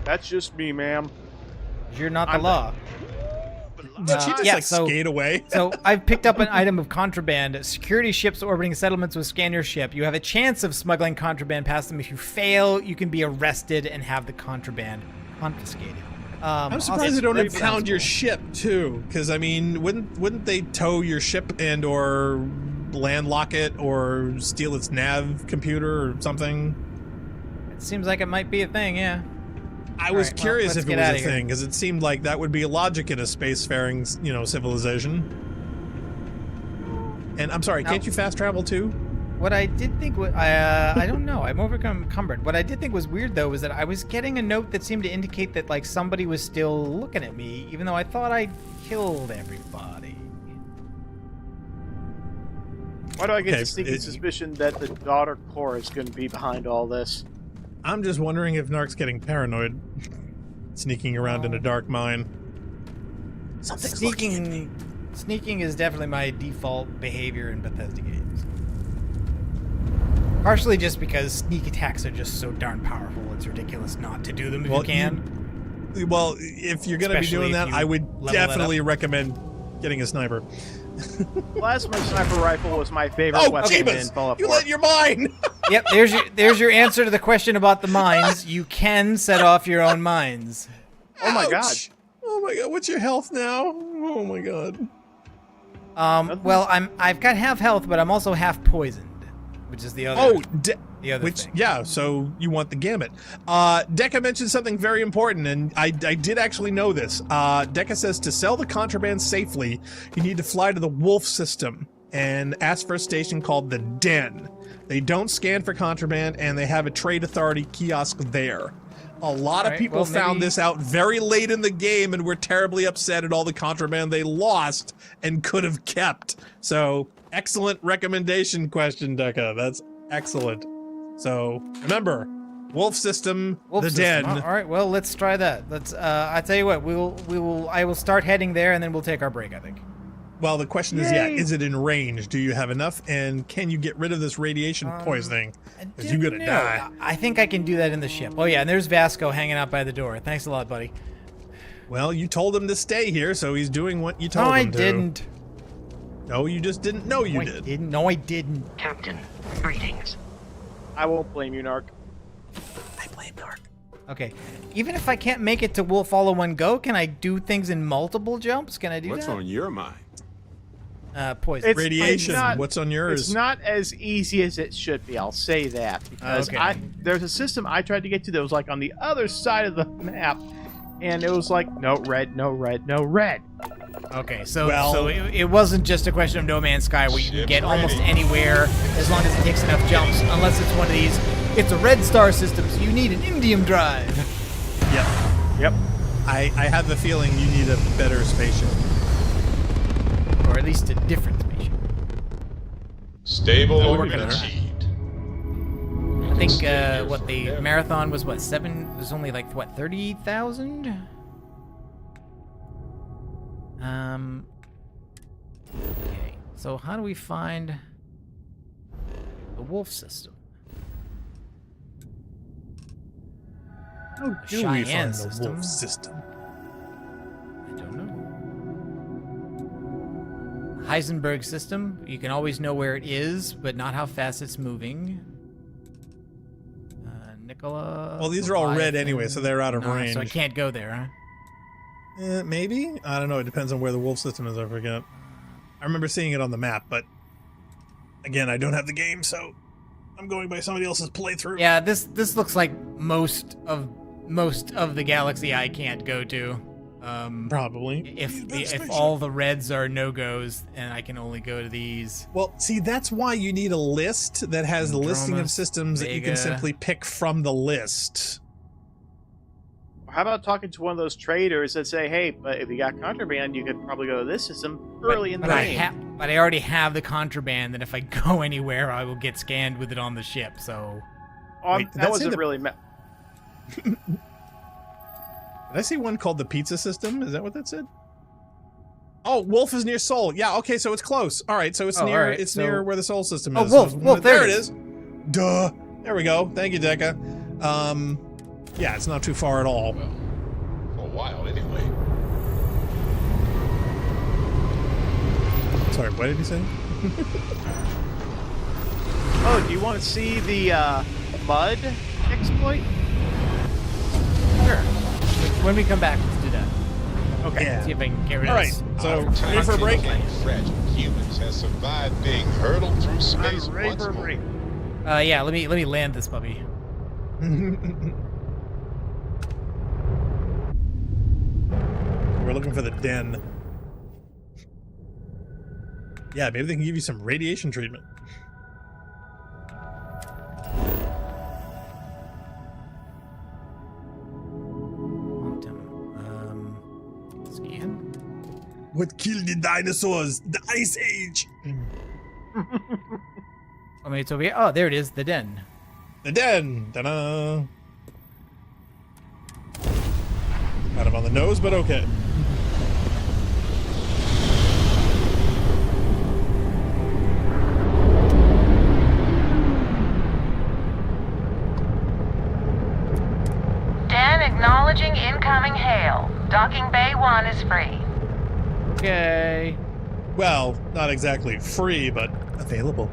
That's just me, ma'am. You're not the law. Did she just skate away? So I've picked up an item of contraband. Security ships orbiting settlements with scan your ship. You have a chance of smuggling contraband past them. If you fail, you can be arrested and have the contraband confiscated. I'm surprised they don't impound your ship too, because I mean, wouldn't they tow your ship and or landlock it or steal its nav computer or something? It seems like it might be a thing, yeah. I was Alright, curious let's if it get was outta a here. thing, because it seemed like that would be a logic in a spacefaring, civilization. And I'm sorry, can't you fast travel too? What I did think was, I don't know, I'm overcumbered. What I did think was weird though was that I was getting a note that seemed to indicate that like somebody was still looking at me, even though I thought I killed everybody. Why do I get Okay, the sneaking suspicion that the daughter core is going to be behind all this? I'm just wondering if Narc's getting paranoid, sneaking around in a dark mine. Sneaking is definitely my default behavior in Bethesda games. Partially just because sneak attacks are just so darn powerful, it's ridiculous not to do them if you can. Well, if you're going to be Especially doing if that, you I would level it definitely up. recommend getting a sniper. Plasma sniper rifle was my favorite Oh, weapon in Jeebus! Fallout You 4. let your mine! Yep, there's your answer to the question about the mines. You can set off your own mines. Oh my god. Ouch! Oh my god, what's your health now? Oh my god. Well, I've got half health, but I'm also half poisoned, which is the other. Oh, the other which thing. yeah, so you want the gamut. Deca mentioned something very important, and I did actually know this. Deca says to sell the contraband safely, you need to fly to the Wolf system and ask for a station called the Den. They don't scan for contraband, and they have a trade authority kiosk there. A lot of people found this out very late in the game and were terribly upset at all the contraband they lost and could have kept. So, excellent recommendation question, Deca. That's excellent. So, remember, Wolf System, the Den. All right, well, let's try that. Let's. I tell you what, I will start heading there, and then we'll take our break. I think. Well, the question is, is it in range? Do you have enough? And can you get rid of this radiation poisoning? Because you're gonna die. I think I can do that in the ship. Oh yeah, and there's Vasco hanging out by the door. Thanks a lot, buddy. Well, you told him to stay here, so he's doing what you told No, I him to. didn't. No, you just didn't know you did. No, I didn't. Captain, greetings. I won't blame you, Narc. I blame Narc. Okay, even if I can't make it to Wolf All in One Go, can I do things in multiple jumps? Can I do What's that? on your mind? Poison. Radiation. What's on yours? It's not as easy as it should be. I'll say that because Okay. there's a system I tried to get to that was like on the other side of the map, and it was like no red, no red, no red. Okay, so it wasn't just a question of No Man's Sky where you can get almost anywhere as long as it takes enough jumps, unless it's one of these. It's a red star system, so you need an indium drive. Yep. I have a feeling you need a better spaceship. Or at least a different spaceship. Stable Oh, and achieved. I think what the marathon was, what, 7? It was only like what, 30,000? Okay. So how do we find the Wolf system? How do we Cheyenne find the system. Wolf system? I don't know. Heisenberg system. You can always know where it is, but not how fast it's moving. Nicola. Well, these are all red anyway, so they're out of range. So I can't go there, huh? Maybe? I don't know. It depends on where the wolf system is. I forget. I remember seeing it on the map, but again, I don't have the game, so I'm going by somebody else's playthrough. Yeah, this looks like most of the galaxy I can't go to. Probably. If all the reds are no-goes, and I can only go to these. Well, see, that's why you need a list that has the listing of systems that you can simply pick from the list. How about talking to one of those traders that say, hey, but if you got contraband, you could probably go to this system early in the game. But I already have the contraband, and if I go anywhere, I will get scanned with it on the ship, so... Wait, that wasn't really... Did I see one called the pizza system? Is that what that said? Oh, Wolf is near Sol. Yeah, okay, so it's close. All right, so it's near where the Sol system is. Wolf, there it is. Duh. There we go. Thank you, Deca. Yeah, it's not too far at all. Well, for a while, anyway. Sorry, what did you say? Oh, do you want to see the mud exploit? Sure. When we come back, let's do that. Okay. Yeah. See if I can get rid of this. All right. So, ready for a break? Fragile humans has survived being hurtled through space once more. Yeah. Let me land this puppy. We're looking for the den. Yeah, maybe they can give you some radiation treatment. Scan. What killed the dinosaurs? The Ice Age. I mean, it's over here. Oh, there it is. The den. The den. Ta-da. Kind of on the nose, but okay. Den acknowledging incoming hail. Docking Bay 1 is free. Okay. Well, not exactly free, but available.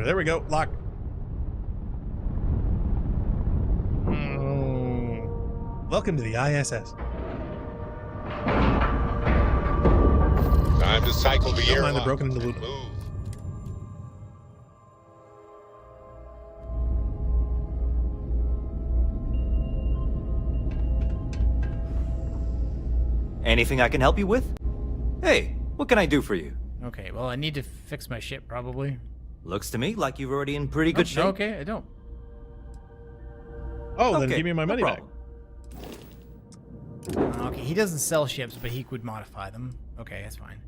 There we go. Lock. Welcome to the ISS. Time to cycle the airlock. Don't mind the broken into loop. Anything I can help you with? Hey, what can I do for you? Okay, well, I need to fix my ship, probably. Looks to me like you're already in pretty good shape. Okay, I don't. Oh, then give me my money back. Okay, he doesn't sell ships, but he could modify them. Okay, that's fine.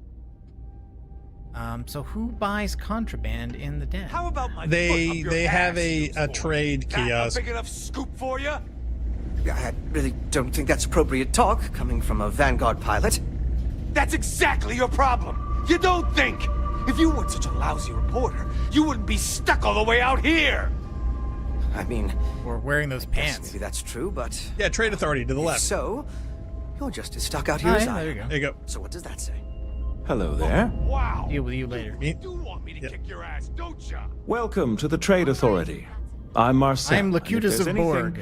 So who buys contraband in the den? How about my They have a trade kiosk. Big enough scoop for you? I really don't think that's appropriate talk coming from a Vanguard pilot. That's exactly your problem. You don't think. If you weren't such a lousy reporter, you wouldn't be stuck all the way out here. I mean, we're wearing those pants. Maybe that's true, but yeah, trade authority to the left. So, you're just as stuck out here as I am. There you go. There you go. So what does that say? Hello there. Wow. Deal with you later. You do want me to kick your ass, don't ya? Welcome to the Trade Authority. I'm Marcel. I'm Locutus of Borg.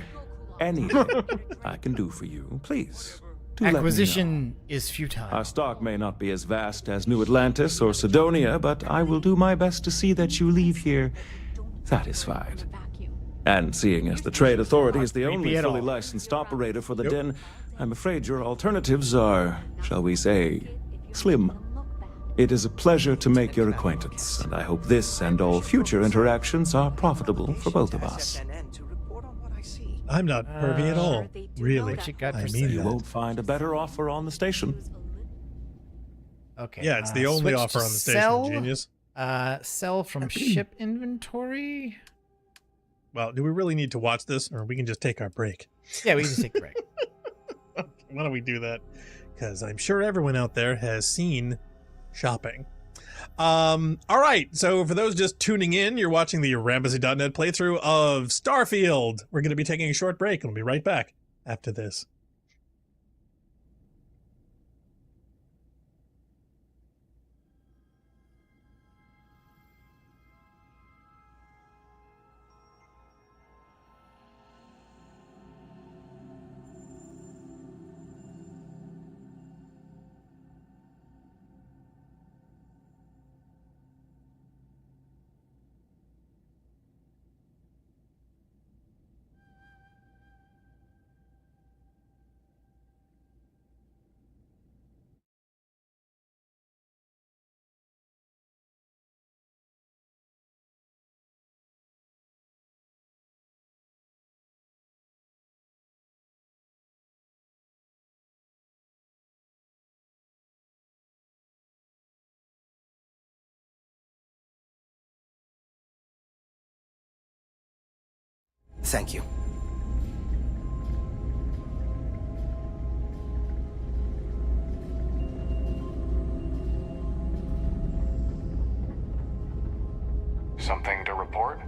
Anything I can do for you, please. Do let me know. Acquisition is futile. Our stock may not be as vast as New Atlantis or Sidonia, but I will do my best to see that you leave here satisfied. And seeing as the Trade Authority is the only fully licensed operator for the den, I'm afraid your alternatives are, shall we say, slim. It is a pleasure to make your acquaintance, and I hope this and all future interactions are profitable for both of us. I'm not pervy at all. Really. I mean, you won't find a better offer on the station. Okay. Yeah, it's the only offer on the station, genius. Sell from ship inventory. Well, do we really need to watch this, or we can just take our break? Yeah, we can just take a break. Why don't we do that? Because I'm sure everyone out there has seen Shopping. All right, so for those just tuning in, you're watching the Rambacy.net playthrough of Starfield. We're going to be taking a short break, and we'll be right back after this. Thank you. Something to report?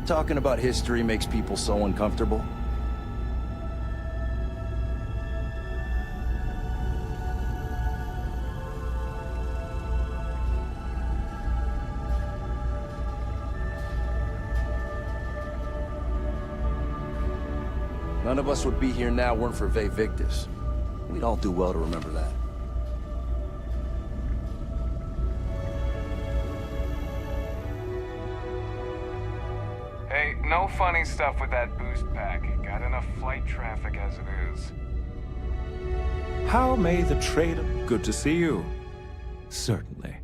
Talking about history makes people so uncomfortable. None of us would be here now weren't for Ve Victis. We'd all do well to remember that. Hey, no funny stuff with that boost pack. Got enough flight traffic as it is. How may the trader... Good to see you. Certainly.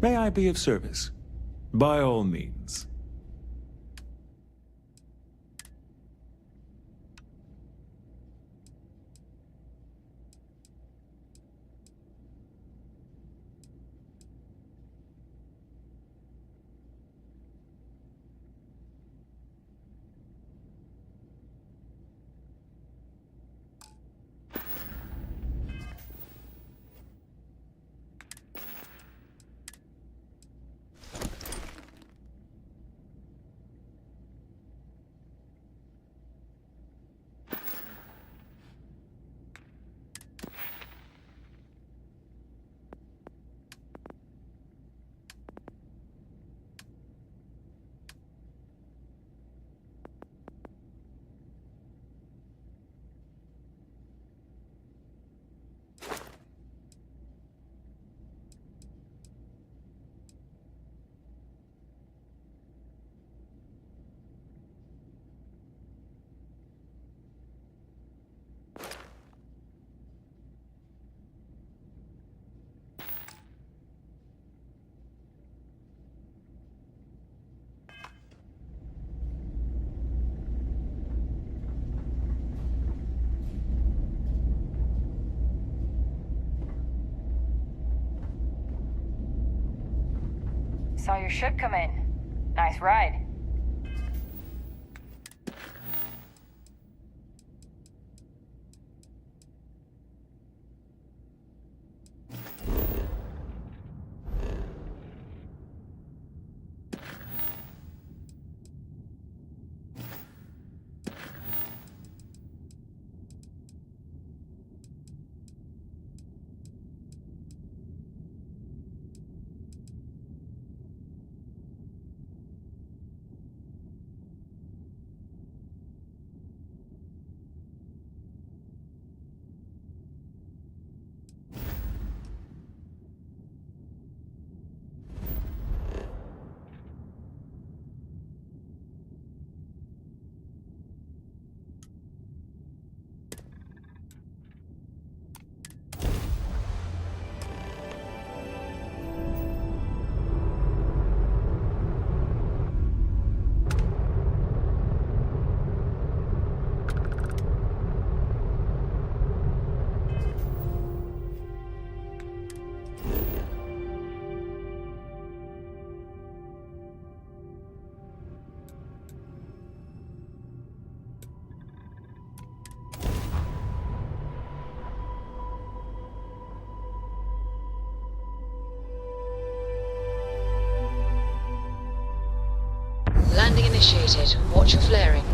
May I be of service? By all means. Saw your ship come in. Nice ride. Landing initiated. Watch your flaring.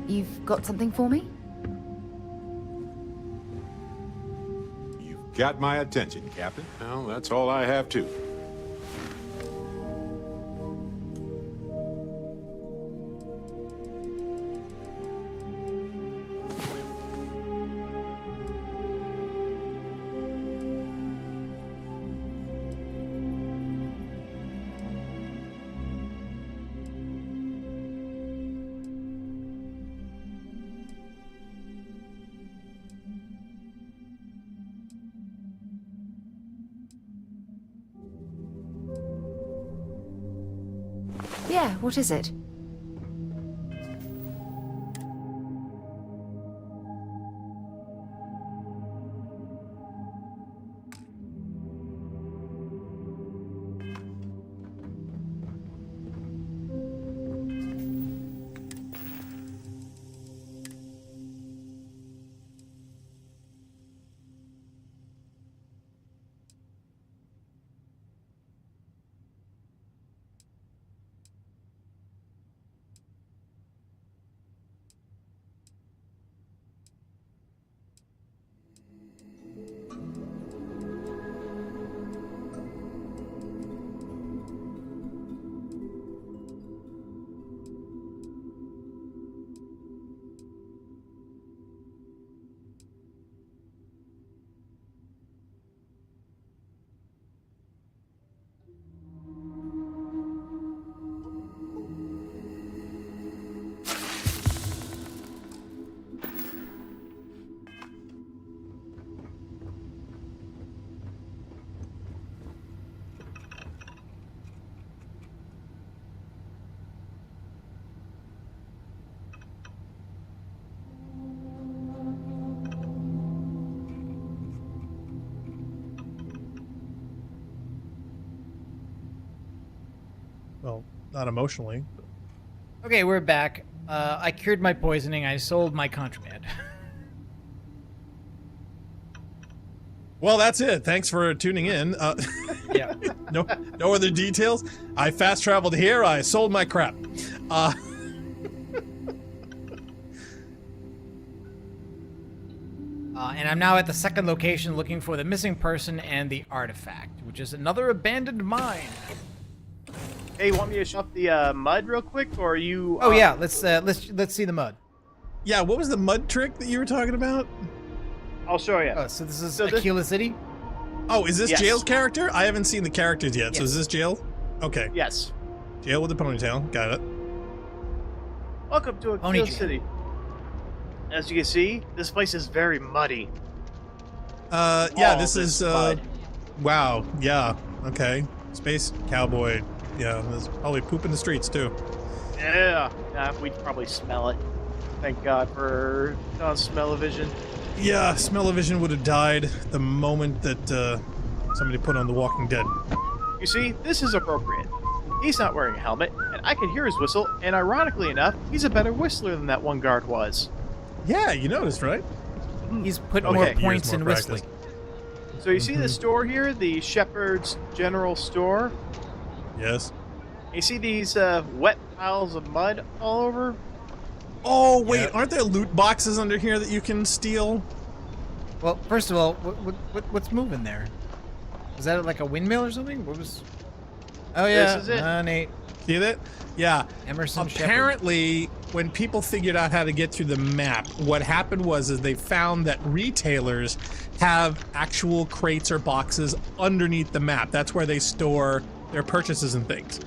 You've got something for me? You've got my attention, Captain. Well, that's all I have too. Yeah, what is it? Well, not emotionally. Okay, we're back. I cured my poisoning. I sold my contraband. Well, that's it. Thanks for tuning in. Yeah. No other details. I fast traveled here. I sold my crap. And I'm now at the second location looking for the missing person and the artifact, which is another abandoned mine. Hey, you want me to show up the mud real quick, or are you? Oh yeah, let's see the mud. Yeah, what was the mud trick that you were talking about? I'll show you. Oh, so this is Aquila City? Oh, is this Yes. Jail's character? I haven't seen the characters yet. Yes. So is this Jail? Okay. Yes. Jail with the ponytail. Got it. Welcome to Aquila City. As you can see, this place is very muddy. Yeah, All this is mud. wow. Yeah. Okay. Space cowboy. Yeah, there's probably poop in the streets too. Yeah, we'd probably smell it. Thank God for smell-o-vision. Yeah, smell-o-vision would have died the moment that somebody put on The Walking Dead. You see, this is appropriate. He's not wearing a helmet, and I can hear his whistle, and ironically enough, he's a better whistler than that one guard was. Yeah, you noticed, right? He's put more points in whistling. So you see the store here, the Shepherd's General Store? Yes. You see these wet piles of mud all over? Oh, wait, aren't there loot boxes under here that you can steal? Well, first of all, what's moving there? Is that like a windmill or something? What was? Oh yeah, This is it. Nate. See that? Yeah. Emerson Apparently, when people figured out how to get through the map, what happened was is they found that retailers have actual crates or boxes underneath the map. That's where they store their purchases and things.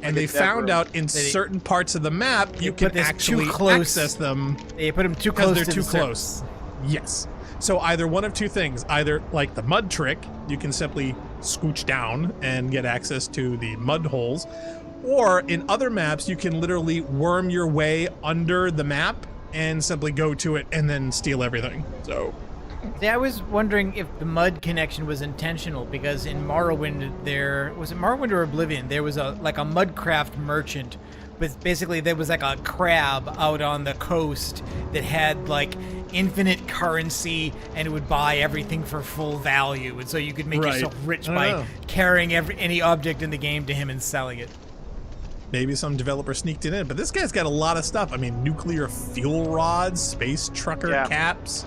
And they found out in certain parts of the map you can actually access them. They put them too close. They're to too the close. surface. Yes. So either one of two things. Either like the mud trick, you can simply scooch down and get access to the mud holes. Or in other maps, you can literally worm your way under the map and simply go to it and then steal everything. So Yeah, I was wondering if the mud connection was intentional, because in Morrowind was it Morrowind or Oblivion? There was a mudcraft merchant, but basically there was like a crab out on the coast that had like infinite currency and it would buy everything for full value, and so you could make yourself rich by carrying any object in the game to him and selling it. Maybe some developer sneaked it in, but this guy's got a lot of stuff. I mean, nuclear fuel rods, space trucker caps,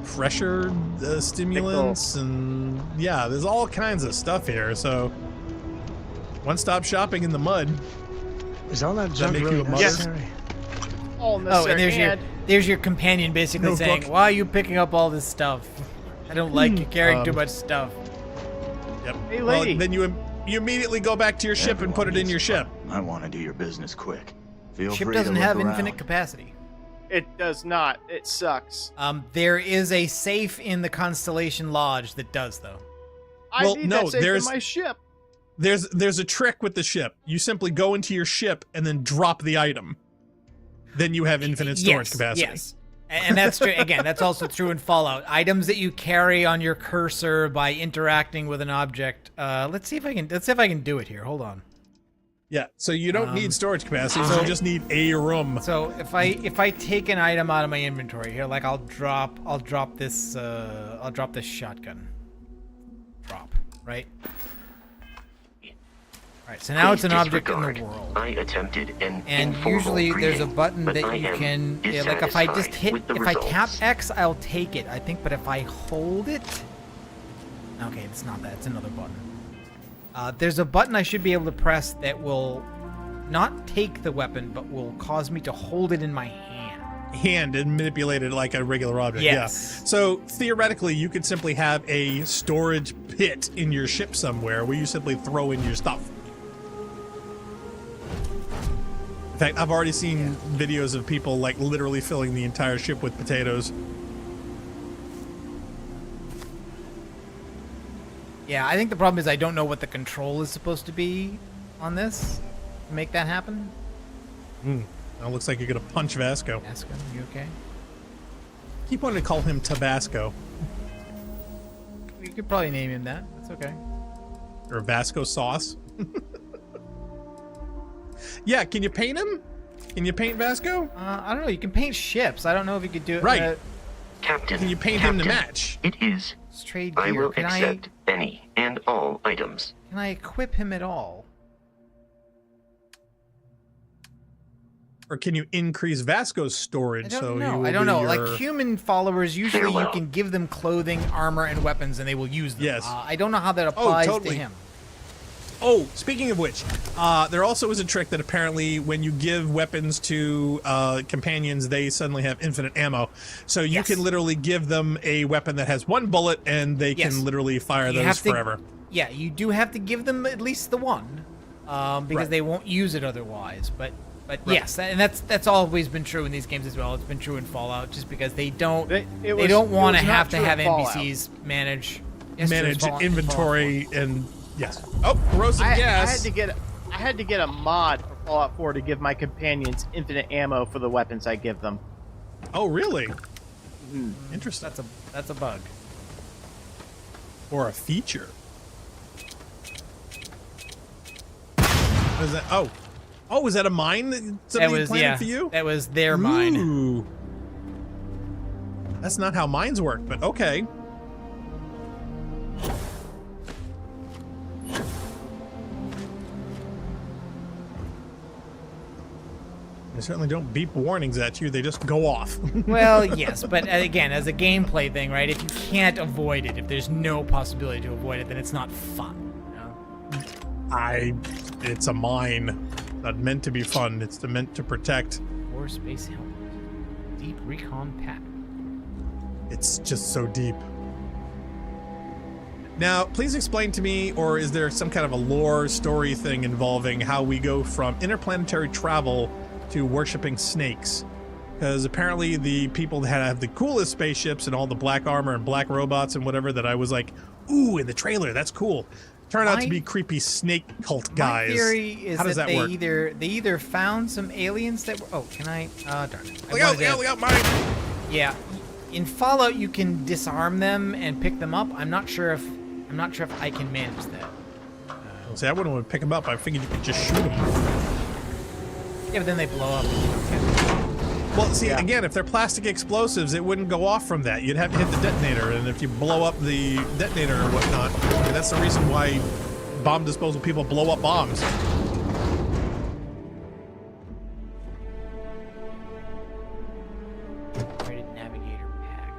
pressure stimulants, and yeah, there's all kinds of stuff here. So one-stop shopping in the mud. Is all that junk make really you a mother? necessary? All Oh, necessary. and there's your companion basically saying, Notebook. "Why are you picking up all this stuff? I don't like you carrying too much stuff." Yep. Hey, Well, lady. then you immediately go back to your ship and put it in your ship. I want to do your business quick. Feel Ship free doesn't to look have around. infinite capacity. It does not. It sucks. There is a safe in the Constellation Lodge that does, though. I Well, need no, that safe in there's- my ship. There's a trick with the ship. You simply go into your ship and then drop the item. Then you have infinite storage capacity. Yes, and that's true. Again, that's also true in Fallout. Items that you carry on your cursor by interacting with an object. Let's see if I can do it here. Hold on. Yeah, so you don't need storage capacity, so you just need a room. So if I take an item out of my inventory here, like I'll drop this shotgun. Drop, right? Alright, so now it's an object in the world. I attempted an And informal usually there's a greeting, button but that I you am can, yeah, like if I just dissatisfied with the if I tap results. X, I'll take it, I think, but if I hold it, okay, it's not that, it's another button. There's a button I should be able to press that will not take the weapon, but will cause me to hold it in my hand. And manipulate it like a regular object. Yes. Yeah. So theoretically, you could simply have a storage pit in your ship somewhere where you simply throw in your stuff. In fact, I've already seen videos of people like literally filling the entire ship with potatoes. Yeah, I think the problem is I don't know what the control is supposed to be on this to make that happen. Now looks like you're gonna punch Vasco. Vasco, you okay? Keep wanting to call him Tabasco. You could probably name him that. That's okay. Or Vasco sauce. Yeah, can you paint him? Can you paint Vasco? I don't know. You can paint ships. I don't know if you could do it. Right. Captain. Can you paint him to match? It is. Trade I gear. will accept any and all items. Can I equip him at all? Or can you increase Vasco's storage? I don't know. Like human followers, usually you can give them clothing, armor, and weapons, and they will use them. Yes. I don't know how that applies to him. Oh, speaking of which, there also is a trick that apparently when you give weapons to companions, they suddenly have infinite ammo. So you can literally give them a weapon that has one bullet, and they can literally fire those forever. Yeah, you do have to give them at least the one, because they won't use it otherwise. But yes, and that's always been true in these games as well. It's been true in Fallout, just because they don't want to have NPCs manage inventory and. Yes. Oh, corrosive gas. I had to get a mod for Fallout 4 to give my companions infinite ammo for the weapons I give them. Oh, really? Interesting. That's a bug. Or a feature. What is that? Oh, was that a mine that somebody planted for you? That was their mine. Ooh. That's not how mines work, but okay. They certainly don't beep warnings at you, they just go off. Well, yes, but again, as a gameplay thing, right, if you can't avoid it, if there's no possibility to avoid it, then it's not fun. You know? It's a mine. Not meant to be fun, it's meant to protect. Or space helmet. Deep recon pack. It's just so deep. Now, please explain to me, or is there some kind of a lore story thing involving how we go from interplanetary travel to worshipping snakes? Because apparently the people that have the coolest spaceships and all the black armor and black robots and whatever that I was like, ooh, in the trailer, that's cool. Turn out to be creepy snake cult guys. My theory is how does that they work? either found some aliens that were... Oh, can I... darn it. Look out, mine! Yeah. In Fallout, you can disarm them and pick them up. I'm not sure if I can manage that. See, I wouldn't want to pick them up. I figured you could just shoot them. Yeah, but then they blow up. Well, see, again, if they're plastic explosives, it wouldn't go off from that. You'd have to hit the detonator, and if you blow up the detonator or whatnot, that's the reason why bomb disposal people blow up bombs. Upgraded navigator pack.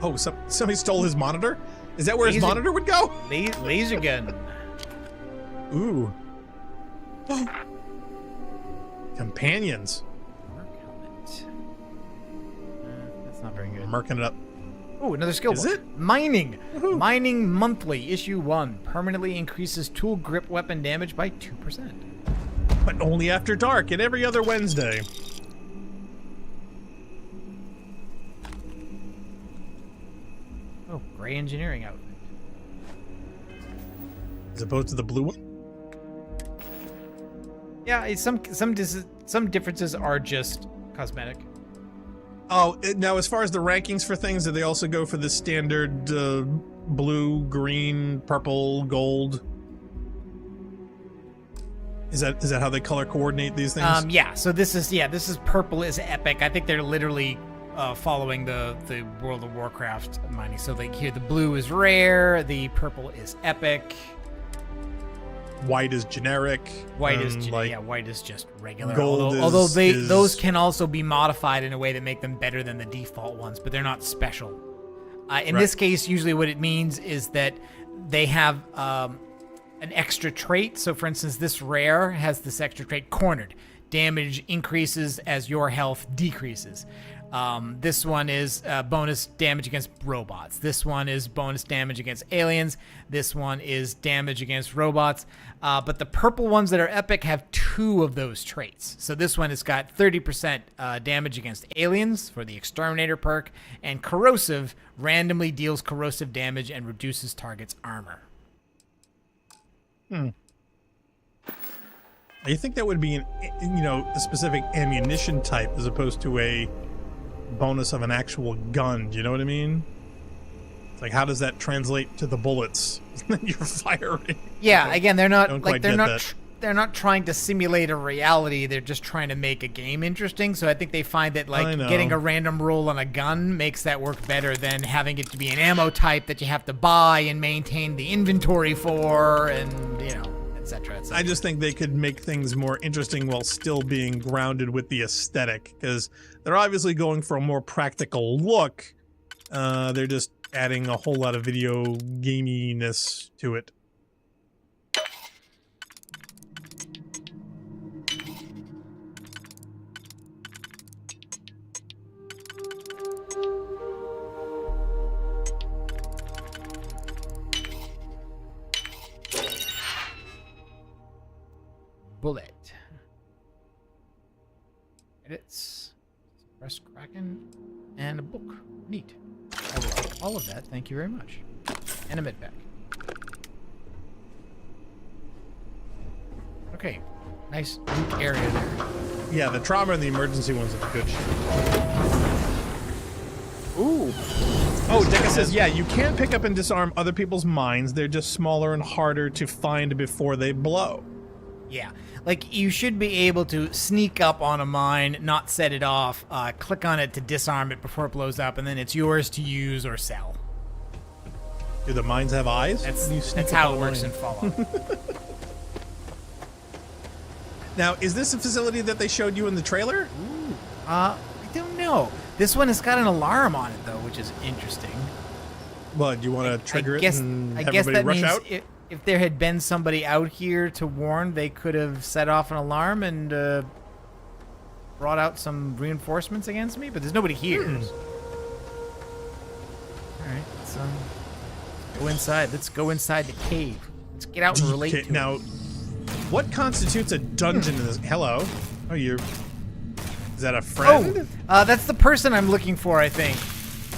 Oh, somebody stole his monitor? Is that where his monitor would go? Laser gun. Ooh. Oh. Companions. Merc helmet. That's not very good. Merking it up. Oh, another skill Is book. it? Mining. Mining Monthly, Issue 1. Permanently increases tool grip weapon damage by 2%. But only after dark and every other Wednesday. Oh, gray engineering outfit. As opposed to the blue one? Yeah, some differences are just cosmetic. Oh, now as far as the rankings for things, do they also go for the standard blue, green, purple, gold? Is that how they color coordinate these things? Yeah. So this is purple is epic. I think they're literally following the World of Warcraft mining. So like here, the blue is rare, the purple is epic. White is generic. White is white is just regular. Gold although those can also be modified in a way that make them better than the default ones, but they're not special. In this case, usually what it means is that they have an extra trait. So, for instance, this rare has this extra trait, Cornered. Damage increases as your health decreases. This one is bonus damage against robots. This one is bonus damage against aliens. This one is damage against robots. But the purple ones that are epic have 2 of those traits. So this one has got 30% damage against aliens for the Exterminator perk, and Corrosive randomly deals corrosive damage and reduces target's armor. You think that would be a specific ammunition type as opposed to a bonus of an actual gun? Do you know what I mean? It's like, how does that translate to the bullets that you're firing? Yeah, again, they're not Don't like quite they're get not that. they're not trying to simulate a reality. They're just trying to make a game interesting. So I think they find that I like know. getting a random roll on a gun makes that work better than having it to be an ammo type that you have to buy and maintain the inventory for, and you know, etc. Et I just think they could make things more interesting while still being grounded with the aesthetic, because they're obviously going for a more practical look. They're just adding a whole lot of video gaminess to it. Bullet. Edits. Press Kraken. And a book. Neat. I will take all of that. Thank you very much. And a mid pack. Okay. Nice loot area there. Yeah, the trauma and the emergency ones are good shit. Ooh. Oh, Deca says, yeah, you can pick up and disarm other people's mines. They're just smaller and harder to find before they blow. Yeah. Like, you should be able to sneak up on a mine, not set it off, click on it to disarm it before it blows up, and then it's yours to use or sell. Do the mines have eyes? That's how it works in Fallout. Now, is this a facility that they showed you in the trailer? Ooh. I don't know. This one has got an alarm on it, though, which is interesting. Well, do you want to trigger it and I have guess everybody that rush means out? If there had been somebody out here to warn, they could have set off an alarm and brought out some reinforcements against me, but there's nobody here. All right, let's go inside. Let's go inside the cave. Let's get out and relate to now, it. what constitutes a dungeon in this? Hello? Oh, you're... Is that a friend? Oh, that's the person I'm looking for, I think.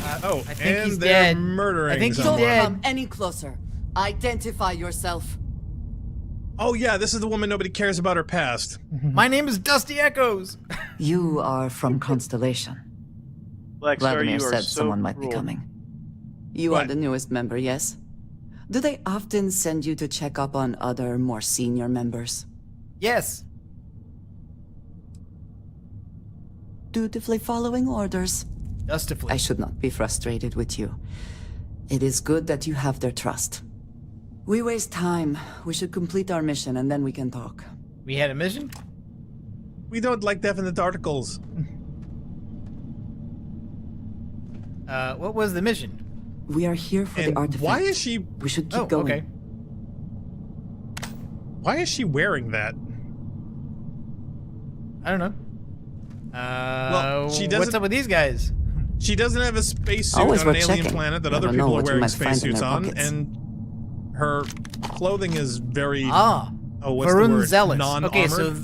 I think and he's they're dead. murdering I think he's someone. dead. Come any closer. Identify yourself. Oh, yeah, this is the woman nobody cares about her past. My name is Dusty Echoes. You are from Constellation. Lex, Vladimir you are said so someone might be cruel. coming. You are the newest member, yes? Do they often send you to check up on other, more senior members? Yes. Dutifully following orders. Dustifully. I should not be frustrated with you. It is good that you have their trust. We waste time. We should complete our mission and then we can talk. We had a mission? We don't like definite articles. What was the mission? We are here for And the artifact. why is she... We should keep going. Okay. Why is she wearing that? I don't know. Well, she doesn't... What's up with these guys? She doesn't have a spacesuit Always on an worth alien checking. planet that Never other know people are what you wearing might find in spacesuits their on, pockets. and her clothing is very... Ah. Oh, what's the Varun word? Zealous. Non-armored? Okay, so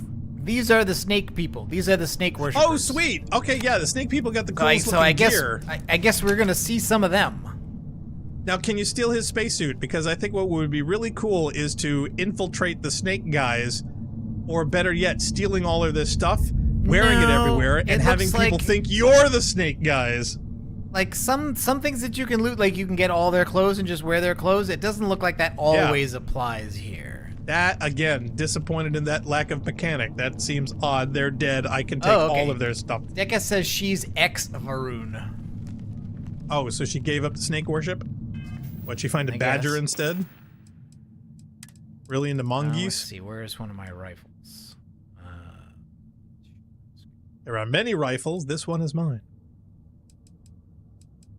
these are the snake people. These are the snake worshippers. Oh, sweet. Okay, yeah, the snake people got the So I coolest looking guess gear. I guess we're gonna see some of them. Now, can you steal his spacesuit? Because I think what would be really cool is to infiltrate the snake guys, or better yet, stealing all of this stuff, wearing it No, everywhere, it and having looks people like- think you're the snake guys. Like some things that you can loot, like you can get all their clothes and just wear their clothes. It doesn't look like that always applies here. That, again, disappointed in that lack of mechanic. That seems odd. They're dead. I can take Oh, okay. all of their stuff. Deca says she's ex-Varun. Oh, so she gave up the snake worship? What, she find a I badger guess. instead? Really into Let's mongoose? see, where's one of my rifles? There are many rifles. This one is mine.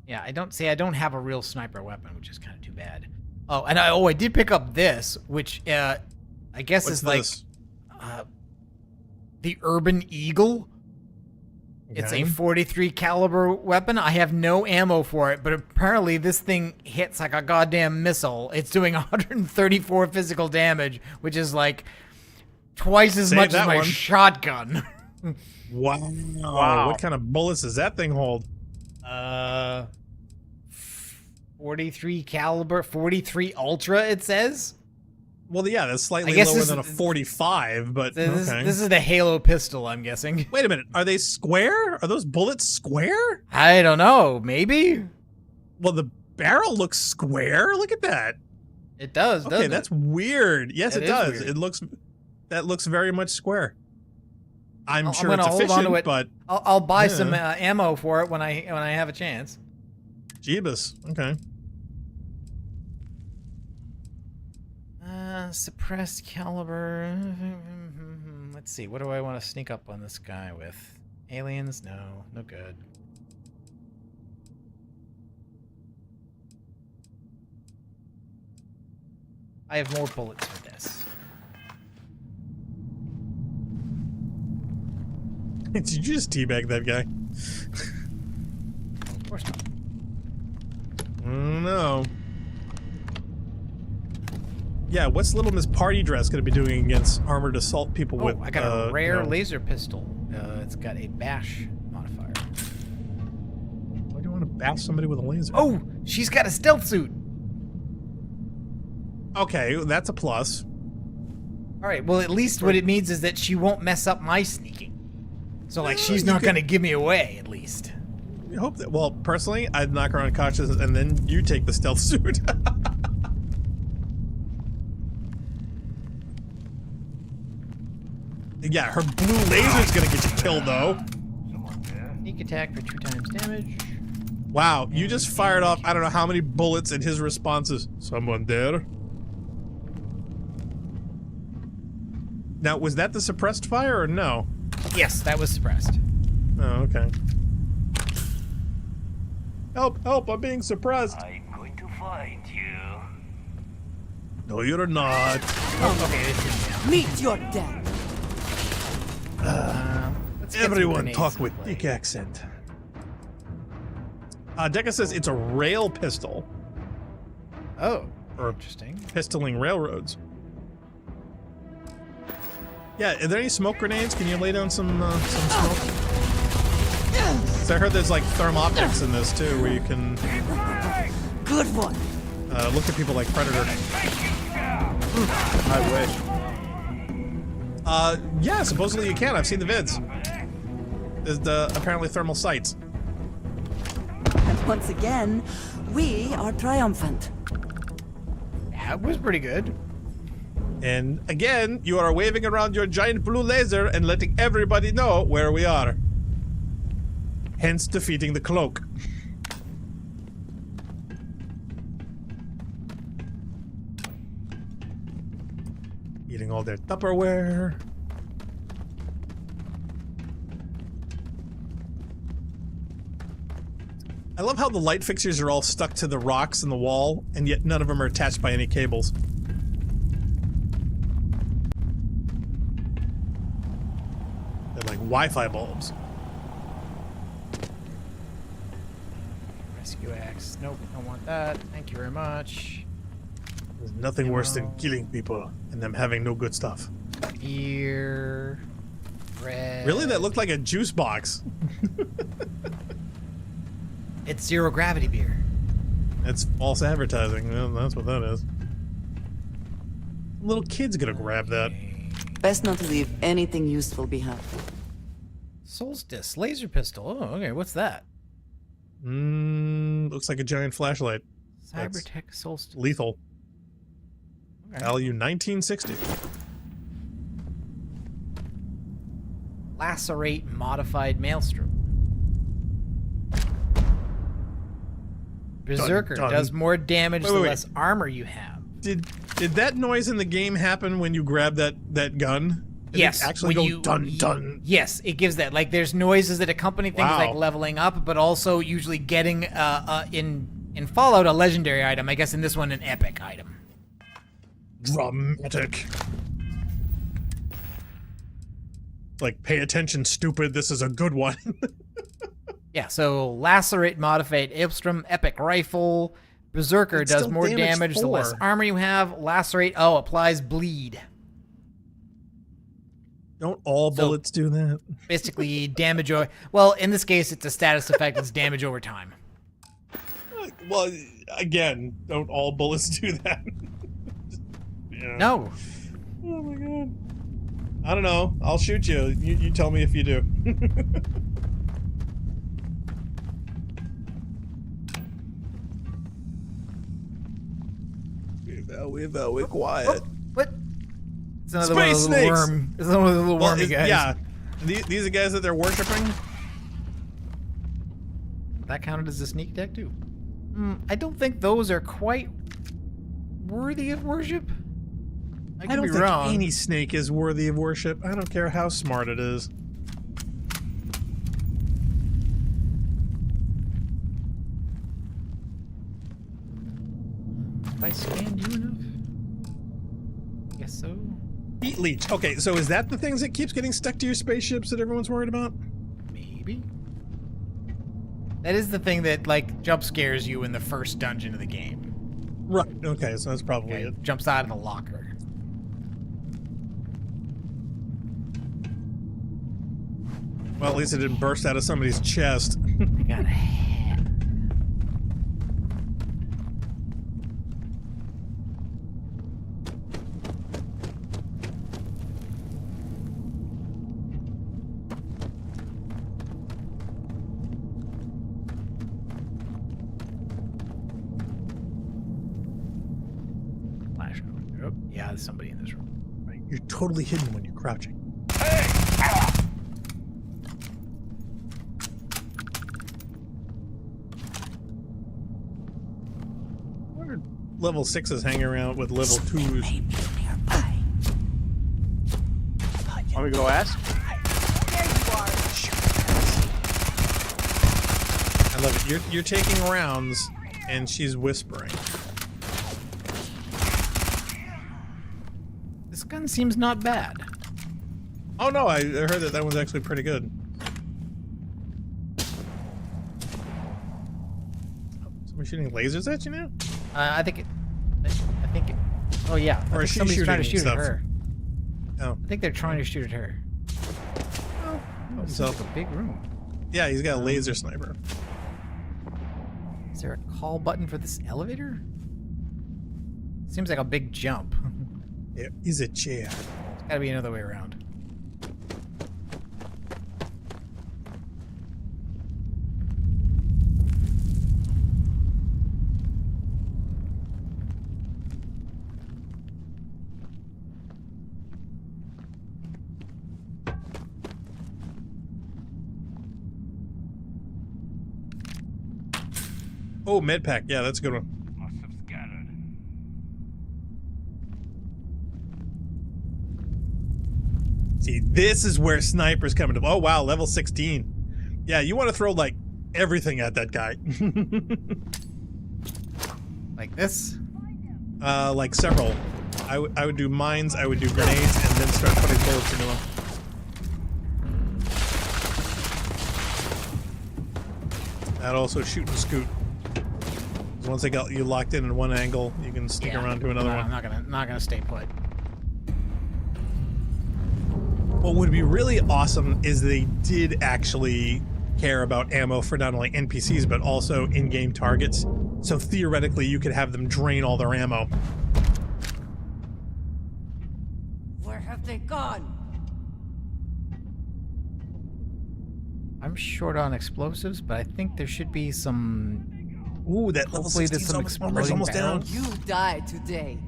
Yeah, I don't have a real sniper weapon, which is kind of too bad. Oh, and I did pick up this, which I guess What's is like this? The Urban Eagle. It's a Okay. 43 caliber weapon. I have no ammo for it, but apparently this thing hits like a goddamn missile. It's doing 134 physical damage, which is like twice as Save much as that my one. shotgun. Wow. Wow. What kind of bullets does that thing hold? 43 caliber, 43 ultra, it says. Well, yeah, that's slightly I guess lower this- than a 45, but This, okay. this is the Halo pistol, I'm guessing. Wait a minute. Are they square? Are those bullets square? I don't know. Maybe? Well, the barrel looks square. Look at that. It does, doesn't Okay, it? that's weird. Yes, it That is does. weird. That looks very much square. I'm sure gonna it's hold efficient, on to it. but I'll buy some ammo for it when I have a chance. Jeebus. Okay. Suppressed caliber. Let's see. What do I want to sneak up on this guy with? Aliens? No, no good. I have more bullets for this. Did you just teabag that guy? Of course not. No. Yeah, what's Little Miss Party Dress going to be doing against armored assault people with? I got a rare laser pistol. It's got a bash modifier. Why do you want to bash somebody with a laser? Oh, she's got a stealth suit. Okay, that's a plus. All right. Well, at least what it means is that she won't mess up my sneaking. So, like, she's not going to give me away, at least. I hope that. Well, personally, I'd knock her unconscious, and then you take the stealth suit. Yeah, her blue laser's gonna get you killed, though. Sneak attack for 2 times damage. Wow, you just fired off I don't know how many bullets, and his response is, "Someone there?" Now, was that the suppressed fire or no? Yes, that was suppressed. Oh, okay. Help, help, I'm being suppressed. I'm going to find you. No, you're not. Oh, okay. Meet your death. Everyone talk with thick accent. Deca says it's a rail pistol. Oh, or interesting. Pistoling railroads. Yeah, are there any smoke grenades? Can you lay down some smoke? So I heard there's like thermoptics in this too, where you can Good one. look at people like Predator. I wish. Yeah, supposedly you can. I've seen the vids. There's apparently thermal sights. And once again, we are triumphant. That was pretty good. And again, you are waving around your giant blue laser and letting everybody know where we are. Hence defeating the cloak. Eating all their Tupperware. I love how the light fixtures are all stuck to the rocks in the wall, and yet none of them are attached by any cables. They're like Wi-Fi bulbs. Rescue axe. Nope, don't want that. Thank you very much. There's nothing worse than killing people and them having no good stuff. Beer. Red. Really? That looked like a juice box. It's zero gravity beer. That's false advertising. Well, that's what that is. Little kid's gonna grab that. Best not to leave anything useful behind. Solstice laser pistol. Oh, okay. What's that? Looks like a giant flashlight. Cybertech Solstice. Lethal. Okay. Value 1960. Lacerate modified maelstrom. Berserker Dun, dun. does more damage the Wait. less armor you have. Did that noise in the game happen when you grab that gun? Did Yes, it actually when go you- dun dun. Yes, it gives that. Like, there's noises that accompany things Wow. like leveling up, but also usually getting in Fallout a legendary item. I guess in this one an epic item. Dramatic. Like, pay attention, stupid. This is a good one. Yeah, so Lacerate modified Maelstrom epic rifle. Berserker It's does still more damage damage the less 4. armor you have. Lacerate applies bleed. Don't all bullets do that? Basically, damage over. Well, in this case, it's a status effect. It's damage over time. Well, again, don't all bullets do that? Yeah. No. Oh my god. I don't know. I'll shoot you. You tell me if you do. We're quiet. What? It's another one of those little worm. It's another one of the little wormy guys. Yeah. These are guys that they're worshiping? That counted as a sneak attack too. I don't think those are quite worthy of worship. I don't be think wrong. any snake is worthy of worship. I don't care how smart it is. Have I scanned you enough? Guess so. Heat leech. Okay, so is that the things that keeps getting stuck to your spaceships that everyone's worried about? Maybe. That is the thing that, like, jump scares you in the first dungeon of the game. Right, okay, so that's probably it. Jumps out of the locker. Well, at least it didn't burst out of somebody's chest. I got a hat. Flash. Oh, yeah, there's somebody in this room. Right, you're totally hidden when you're crouching. Level 6s hanging around with level 2s. Want me to go ask? I love it. You're taking rounds, and she's whispering. This gun seems not bad. Oh no, I heard that one's actually pretty good. Somebody shooting lasers at you now? I think it. Oh yeah. Or is she somebody's trying to shoot stuff? at her. Oh. I think they're trying to shoot at her. Oh, This is like a big room. Yeah, he's got a laser sniper. Is there a call button for this elevator? Seems like a big jump. There is a chair. There's gotta be another way around. Oh, medpack. Yeah, that's a good one. See, this is where snipers come into. Oh wow, level 16. Yeah, you want to throw like everything at that guy. Like this? Like several. I would do mines. I would do grenades, and then start putting bullets into them. That also shoot and scoot. Once they got you locked in one angle, you can sneak around to another one. I'm not gonna stay put. What would be really awesome is they did actually care about ammo for not only NPCs but also in-game targets. So theoretically, you could have them drain all their ammo. Where have they gone? I'm short on explosives, but I think there should be some. Ooh, that level 16 armor's almost down. You die today.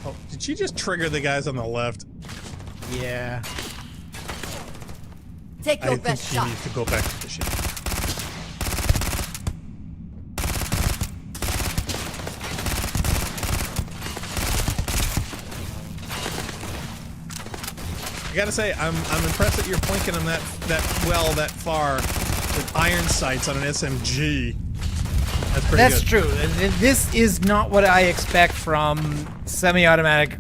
Oh, did she just trigger the guys on the left? Yeah. Take your I think best she shot. needs to go back to the ship. I gotta say, I'm impressed that you're pointing them that far with iron sights on an SMG. That's pretty That's good. true. This is not what I expect from semi-automatic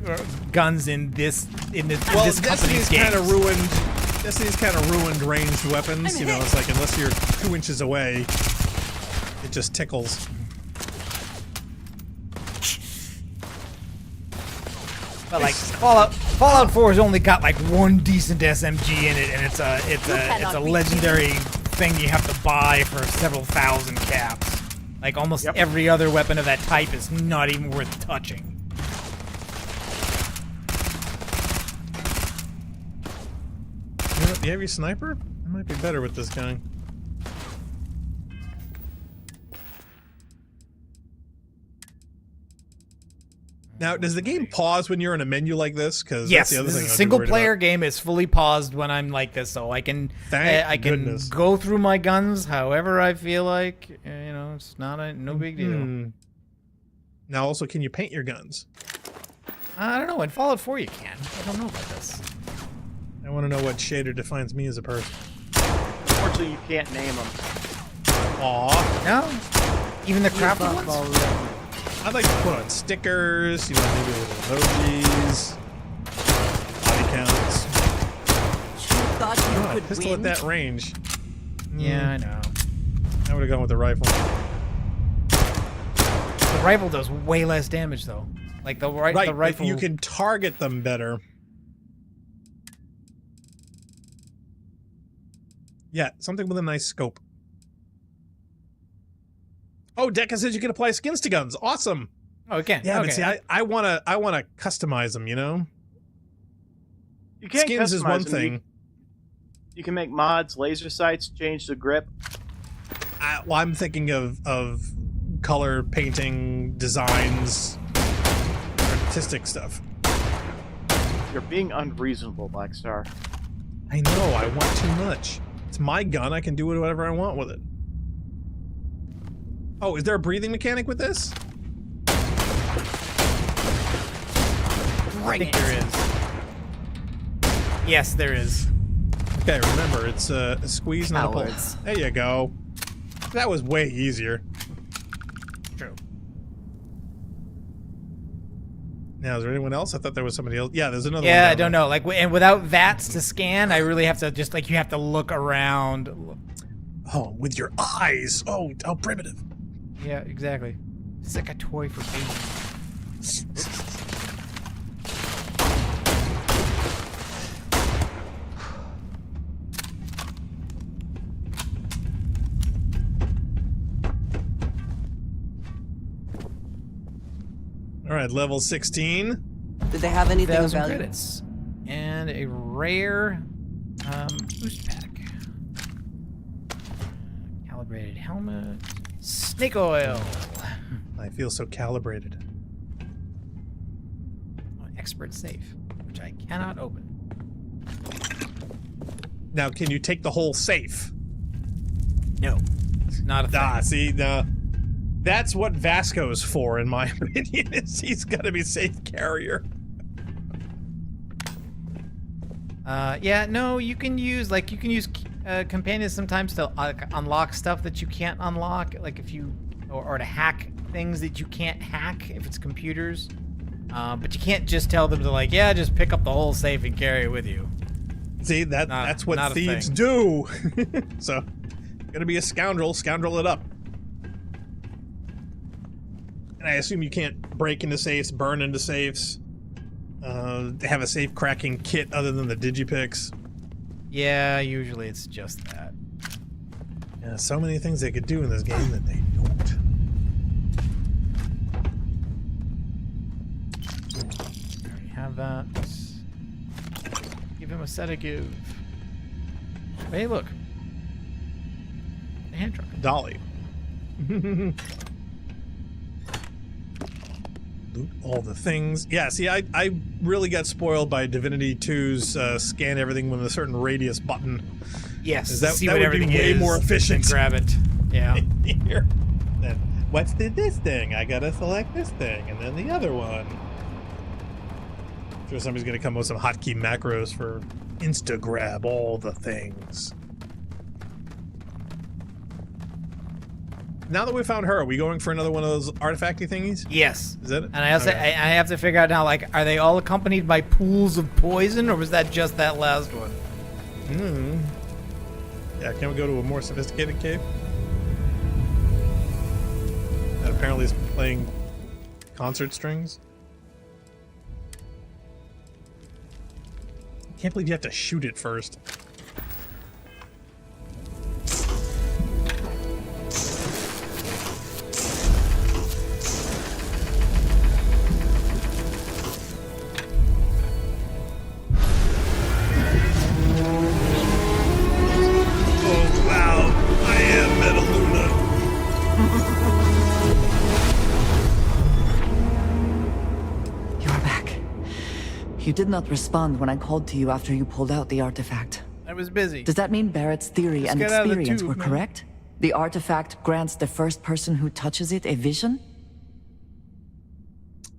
guns in this company's Destiny's games. kind of ruined. Destiny's kind of ruined ranged weapons. You know, it's like unless you're 2 inches away, it just tickles. But like Fallout 4 has only got like one decent SMG in it, and it's a legendary thing you have to buy for several thousand caps. Like almost every other weapon of that type is not even worth touching. you have your sniper? It might be better with this guy. Now, does the game pause when you're in a menu like this? Because yes, that's the other this thing is a I'd be single worried player about. game. It's fully paused when I'm like this, so I can Thank goodness. go through my guns however I feel like. You know, it's not no big deal. Now, also, can you paint your guns? I don't know. In Fallout 4, you can. I don't know about this. I want to know what shader defines me as a person. Unfortunately, you can't name them. Aw. No. Even the crafted ones? I'd like to put on stickers, you know, maybe little emojis, body counts. Thought you God, could pistol win? at that range. Yeah, I know. I would have gone with the rifle. The rifle does way less damage, though. Like the Right, the rifle. you can target them better. Yeah, something with a nice scope. Oh, Deca says you can apply skins to guns. Awesome. Oh, okay. Yeah, okay. but see, I wanna customize them. You know, You can't skins is customize one them. thing. You can make mods, laser sights, change the grip. Well, I'm thinking of color painting, designs, artistic stuff. You're being unreasonable, Black Star. I know. I want too much. It's my gun. I can do whatever I want with it. Oh, is there a breathing mechanic with this? I think there is. Yes, there is. Okay, remember, it's a squeeze, not a pull. Cowards. There you go. That was way easier. True. Now, is there anyone else? I thought there was somebody else. Yeah, there's another one. Yeah, down I don't there. know. Like, and without VATS to scan, I really have to just like you have to look around. Oh, with your eyes. Oh, how primitive. Yeah, exactly. It's like a toy for babies. All right, level 16. Did they have anything of 1,000 value? credits and a rare boost pack. Calibrated helmet. Snake oil. I feel so calibrated. Expert safe, which I cannot open. Now, can you take the whole safe? No, it's not a thing. Ah, see, that's what Vasco's for, in my opinion. Is he's got to be safe carrier. Yeah, no, you can use companions sometimes to unlock stuff that you can't unlock, like if you or to hack things that you can't hack if it's computers. But you can't just tell them to like, yeah, just pick up the whole safe and carry it with you. See, that's what thieves do. So, gonna be a scoundrel, scoundrel it up. And I assume you can't break into safes, burn into safes. They have a safe cracking kit other than the digipicks. Yeah, usually it's just that. Yeah, so many things they could do in this game that they don't. Already have that. Give him a sedative. Hey, look. A hand truck. Dolly. Loot all the things. Yeah, see, I really got spoiled by Divinity 2's scan everything with a certain radius button. Yes, that see would what be everything way is, more efficient. and grab it. Yeah. Here. Then, what's this thing? I gotta select this thing, and then the other one. I'm sure somebody's gonna come with some hotkey macros for Insta-grab all the things. Now that we found her, are we going for another one of those artifacty thingies? Yes. Is that it? And I also I have to figure out now, like, are they all accompanied by pools of poison, or was that just that last one? Hmm. Yeah, can we go to a more sophisticated cave? That apparently is playing concert strings. I can't believe you have to shoot it first. You did not respond when I called to you after you pulled out the artifact. I was busy. Does that mean Barrett's theory Just and get out of the experience tube, were man. correct? The artifact grants the first person who touches it a vision?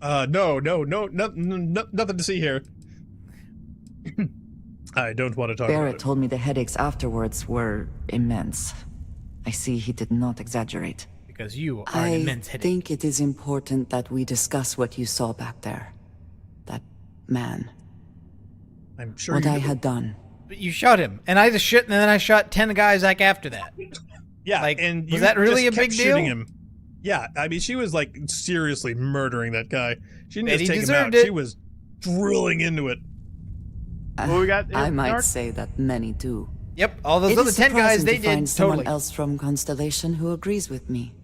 No, nothing to see here. I don't want to talk about Barrett it. told me the headaches afterwards were immense. I see he did not exaggerate. Because you are an I immense headache. think it is important that we discuss what you saw back there. That man. I'm sure What you I do. had done. But you shot him, and I just shot, and then I shot 10 guys like after that. Yeah, like, and was you that really just a big kept deal? shooting him. Yeah, I mean, she was like seriously murdering that guy. She didn't Bet just he take him out. deserved it. She was drilling into it. Well, we got I might Narc- say that many do. Yep, all those It other is 10 guys, surprising they to find did someone totally. else from Constellation who agrees with me.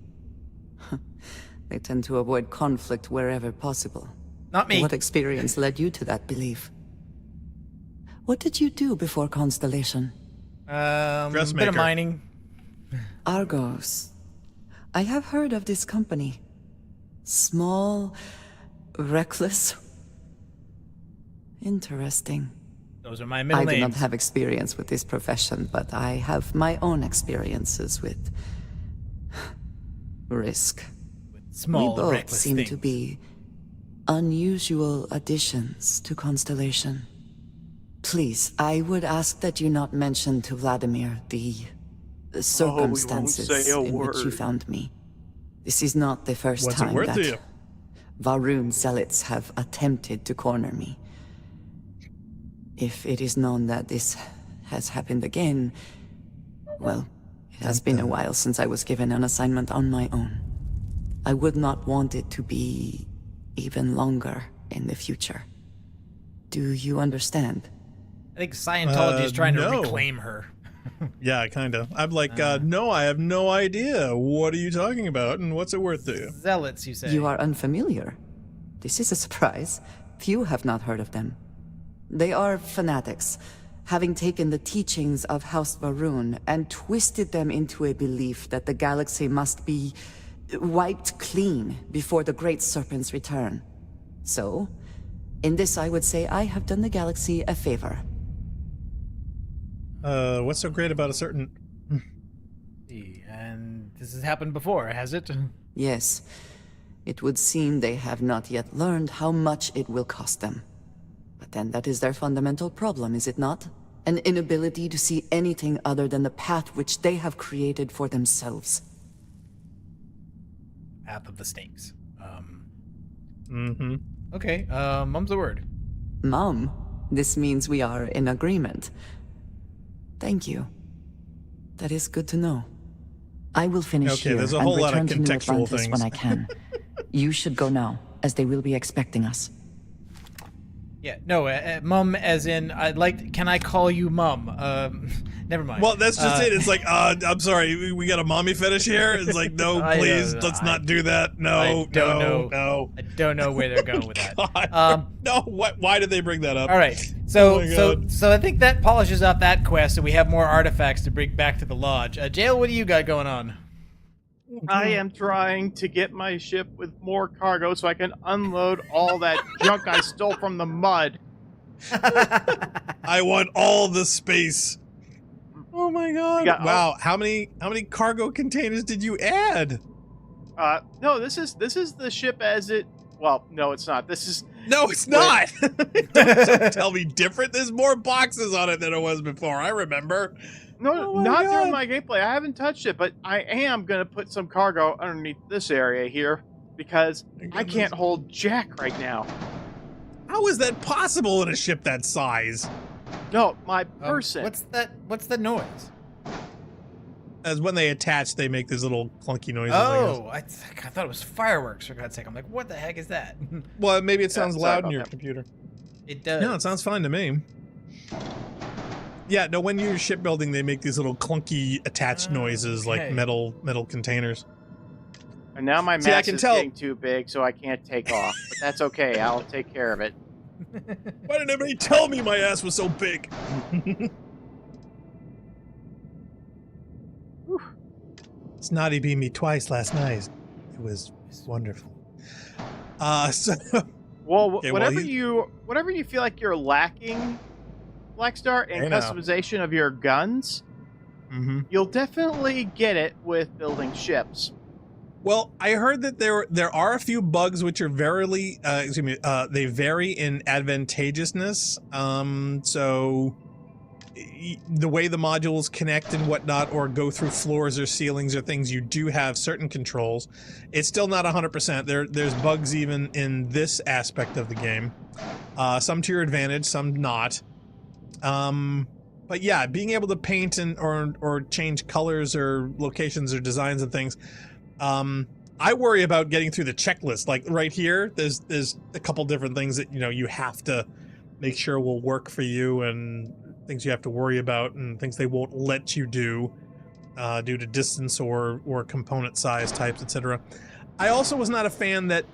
They tend to avoid conflict wherever possible. Not me. What experience led you to that belief? What did you do before Constellation? Bit of Dressmaker. mining. Argos. I have heard of this company. Small, reckless. Interesting. Those are my middle I do names. not have experience with this profession, but I have my own experiences with risk. Small, we both reckless seem things. to be unusual additions to Constellation. Please, I would ask that you not mention to Vladimir the circumstances say a in which you word. found me. This is not the first What's it time worth to that you? Varun zealots have attempted to corner me. If it is known that this has happened again, well, it has been a while since I was given an assignment on my own. I would not want it to be even longer in the future. Do you understand? I think Scientology is trying to no. reclaim her. Yeah, kind of. I'm like, no, I have no idea. What are you talking about, and what's it worth to you? Zealots, you say? You are unfamiliar. This is a surprise. Few have not heard of them. They are fanatics, having taken the teachings of House Varun and twisted them into a belief that the galaxy must be wiped clean before the Great Serpent's return. So, in this I would say I have done the galaxy a favor. What's so great about a certain... And this has happened before, has it? Yes. It would seem they have not yet learned how much it will cost them. But then that is their fundamental problem, is it not? An inability to see anything other than the path which they have created for themselves. Path of the Snakes. Mm-hmm. Okay, mum's the word. Mom, this means we are in agreement. Thank you. That is good to know. I will finish Okay, here there's a and whole lot of return to New contextual Atlantis things. when I can. You should go now, as they will be expecting us. Yeah, no, mum as in, can I call you mum? Never mind. Well, that's just it. It's like, I'm sorry, we got a mommy fetish here? It's like, no, I please, know, let's not do that. No, I don't know. no. I don't know where they're going with that. God. No, why did they bring that up? All right, so Oh my God. so I think that polishes off that quest, and we have more artifacts to bring back to the lodge. Jeyl, what do you got going on? I am trying to get my ship with more cargo so I can unload all that junk I stole from the mud. I want all the space. Oh my God! Yeah, wow, how many cargo containers did you add? No, this is the ship as it. Well, no, it's not. This is. No, it's not. Don't tell me different. There's more boxes on it than it was before. I remember. No, Oh my not God. during my gameplay. I haven't touched it, but I am gonna put some cargo underneath this area here because I can't hold Jack right now. How is that possible in a ship that size? No, my person. What's that? What's the noise? As when they attach, they make these little clunky noises. I guess. I thought it was fireworks for God's sake. I'm like, what the heck is that? Well, maybe it sounds sorry loud about in your that. computer. It does. No, it sounds fine to me. Yeah, no, when you're shipbuilding, they make these little clunky attached noises like okay. metal containers. And now my See, I mass can is tell- getting too big, so I can't take off. But that's okay. I'll take care of it. Why didn't anybody tell me my ass was so big? Snotty beat me twice last night. It was wonderful. So Well, Okay, whatever you feel like you're lacking, Blackstar, in customization of your guns, you'll definitely get it with building ships. Well, I heard that there are a few bugs which are they vary in advantageousness. So the way the modules connect and whatnot, or go through floors or ceilings or things, you do have certain controls. It's still not 100%. There's bugs even in this aspect of the game. Some to your advantage, some not. But yeah, being able to paint and or change colors or locations or designs and things. I worry about getting through the checklist. Like right here, there's a couple different things that you have to make sure will work for you, and things you have to worry about, and things they won't let you do due to distance or component size types, etc. I also was not a fan that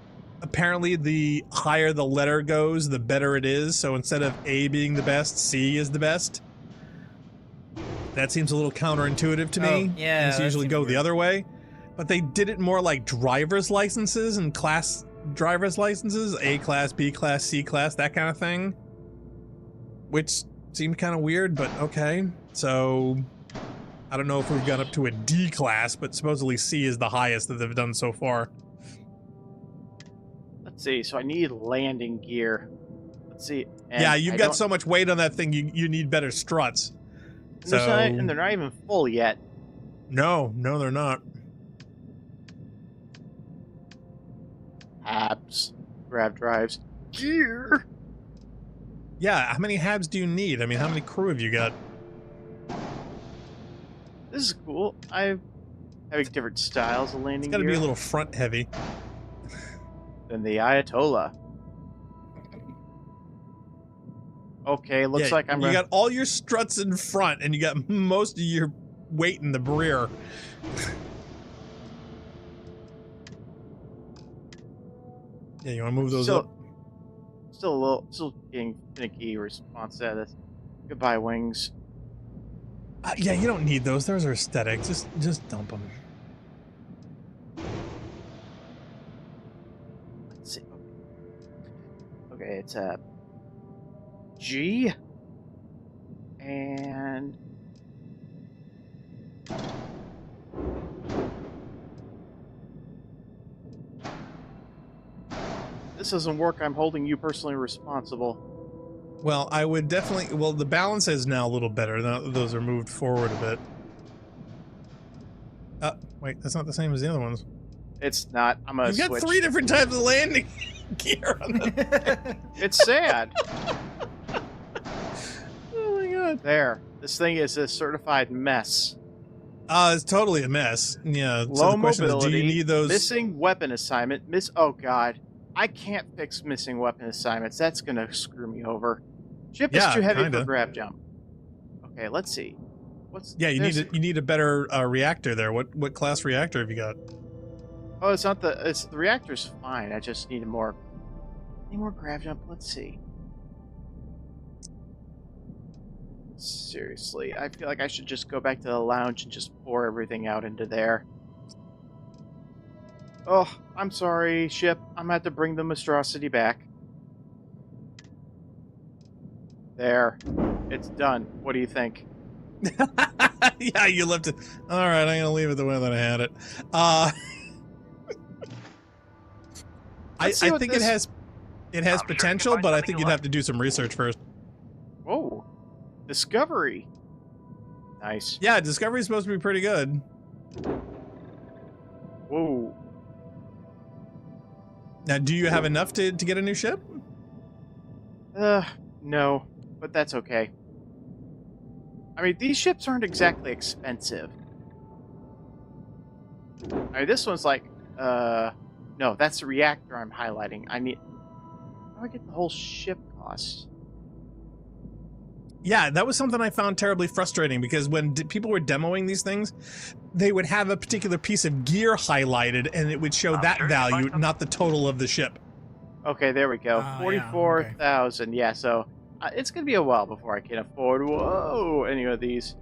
apparently the higher the letter goes, the better it is. So instead of A being the best, C is the best. That seems a little counterintuitive to me. Yeah, Things usually go the other way. But they did it more like driver's licenses and class driver's licenses, A class, B class, C class, that kind of thing. Which seemed kind of weird, but okay. So I don't know if we've got up to a D class, but supposedly C is the highest that they've done so far. Let's see. So I need landing gear. Let's see. And yeah, you've got so much weight on that thing, you need better struts. And they're not even full yet. No, they're not. Habs, grav drives, gear. Yeah, how many habs do you need? I mean, how many crew have you got? This is cool. I'm having different styles of landing gear. It's got to be a little front heavy. Than the Ayatollah. Okay, looks like You got all your struts in front, and you got most of your weight in the rear. Yeah, you want to move those up? Still getting finicky response to this. Goodbye, wings. Yeah, you don't need those. Those are aesthetic. Just dump them. Let's see. Okay, it's a G and this doesn't work. I'm holding you personally responsible. Well, I would definitely... Well, the balance is now a little better. Now those are moved forward a bit. Wait, that's not the same as the other ones. It's not. I'm gonna You've got 3 different types of landing gear on them. It's sad. Oh my god. There. This thing is a certified mess. It's totally a mess. Yeah. Low so the question mobility. Is, do you need those? Missing weapon assignment. Oh god. I can't fix missing weapon assignments. That's gonna screw me over. Ship is too heavy for grab jump. Okay, let's see. You need a better reactor there. What class reactor have you got? Oh, it's not the reactor's fine. I just need more grab jump. Let's see. Seriously, I feel like I should just go back to the lounge and just pour everything out into there. Oh, I'm sorry, ship. I'm gonna have to bring the monstrosity back. There. It's done. What do you think? Yeah, you left it. Alright, I'm gonna leave it the way that I had it. I think it has potential, but I think you'd have to do some research first. Whoa. Discovery. Nice. Yeah, Discovery's supposed to be pretty good. Whoa. Now, do you have enough to get a new ship? No, but that's okay. I mean, these ships aren't exactly expensive. I mean, this one's like, no, that's the reactor I'm highlighting. How do I get the whole ship cost? Yeah, that was something I found terribly frustrating, because when people were demoing these things, they would have a particular piece of gear highlighted, and it would show that value, not the total of the ship. Okay, there we go. 44,000. Yeah, so it's going to be a while before I can afford, any of these.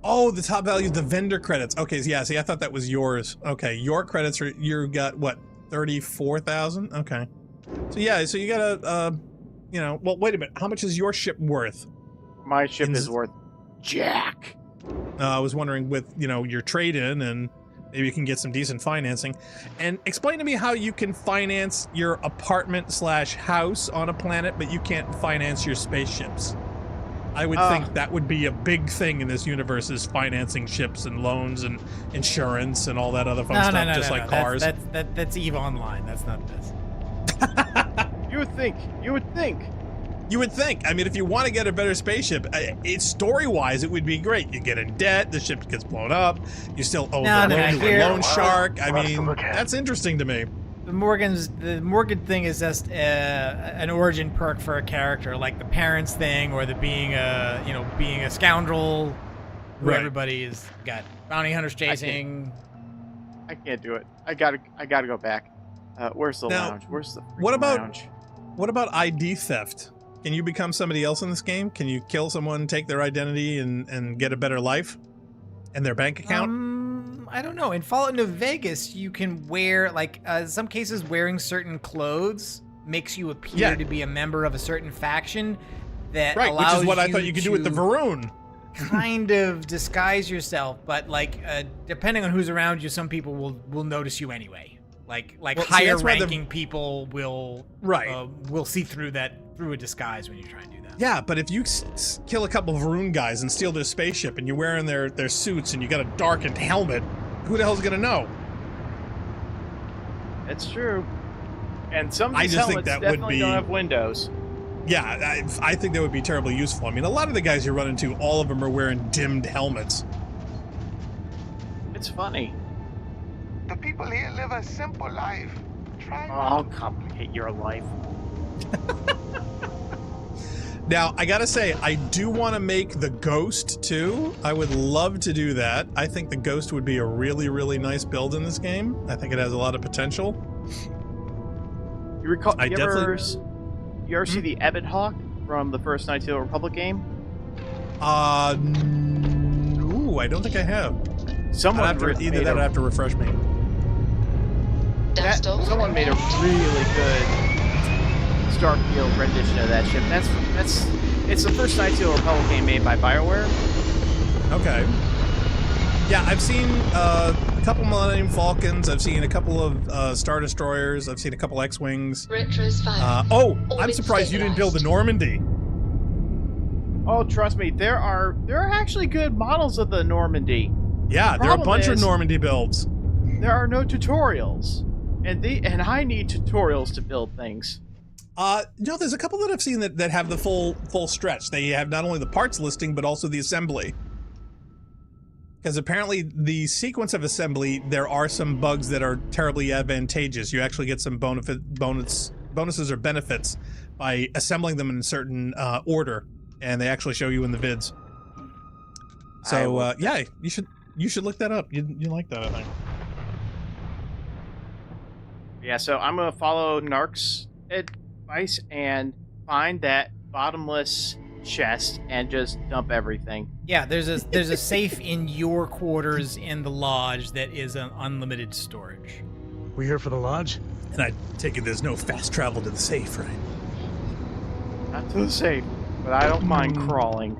Oh, the top value is the vendor credits. Okay, yeah, see, I thought that was yours. Okay, your credits are, you got, what, 34,000? Okay. So yeah, so you gotta, you know, well, wait a minute. How much is your ship worth? My ship is worth jack. I was wondering with, you know, your trade-in, and maybe you can get some decent financing. And explain to me how you can finance your apartment/house on a planet, but you can't finance your spaceships. I would think that would be a big thing in this universe, is financing ships and loans and insurance and all that other fun stuff, just like cars. That's EVE Online. That's not this. You would think. You would think. You would think. I mean, if you want to get a better spaceship, it's story-wise, it would be great. You get in debt, the ship gets blown up, you still owe the loan shark. I mean, that's interesting to me. The Morgan thing is just an origin perk for a character, like the parents thing, or the being a scoundrel, who everybody is got bounty hunters chasing. I can't do it. I gotta go back. Where's the lounge? Where's the lounge? What about ID theft? Can you become somebody else in this game? Can you kill someone, take their identity, and get a better life and their bank account? I don't know. In Fallout New Vegas, you can wear, like, in some cases, wearing certain clothes makes you appear to be a member of a certain faction that allows which is what I thought you could do with the Varun. Kind of disguise yourself, but like, depending on who's around you, some people will notice you anyway. Like higher ranking people will see through a disguise when you try and do that. Yeah, but if you kill a couple of Varun guys and steal their spaceship, and you're wearing their suits, and you got a darkened helmet, who the hell's gonna know? It's true. And some of these helmets definitely don't have windows. Yeah, I think that would be terribly useful. I mean, a lot of the guys you run into, all of them are wearing dimmed helmets. It's funny. The people here live a simple life. I'll complicate your life. Now, I gotta say, I do want to make the Ghost, too. I would love to do that. I think the Ghost would be a really, really nice build in this game. I think it has a lot of potential. You recall? You ever see the Ebon Hawk from the first Knights of the Republic game? No, I don't think I have. Someone I'd have to refresh me. Someone made a really good Starfield rendition of that ship. It's the first Knights of the Republic game made by BioWare. Okay. Yeah, I've seen a couple Millennium Falcons. I've seen a couple of Star Destroyers. I've seen a couple X-Wings. I'm surprised you didn't build the Normandy. Oh, trust me, there are actually good models of the Normandy. Yeah, there are a bunch of Normandy builds. There are no tutorials, and I need tutorials to build things. No, there's a couple that I've seen that have the full stretch. They have not only the parts listing, but also the assembly. Because apparently the sequence of assembly, there are some bugs that are terribly advantageous. You actually get some bonuses or benefits by assembling them in a certain order, and they actually show you in the vids. So yeah, you should look that up. You like that, I think. Yeah, so I'm gonna follow Narc's advice and find that bottomless chest and just dump everything. Yeah, there's a safe in your quarters in the lodge that is an unlimited storage. We here for the lodge? And I take it there's no fast travel to the safe, right? Not to the safe, but I don't mind crawling.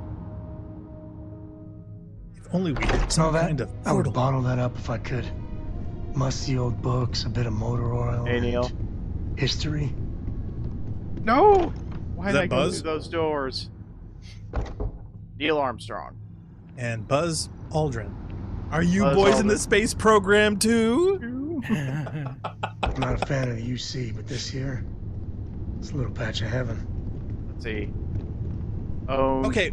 If only we had some kind of portal. I would bottle that up if I could. Musty old books, a bit of motor oil. Hey, Neil. History. No! Why did I go Buzz? through those doors? Neil Armstrong. And Buzz Aldrin. Are you Buzz boys Aldrin. in the space program too? I'm not a fan of the UC, but this here, it's a little patch of heaven. Let's see. Oh. Okay,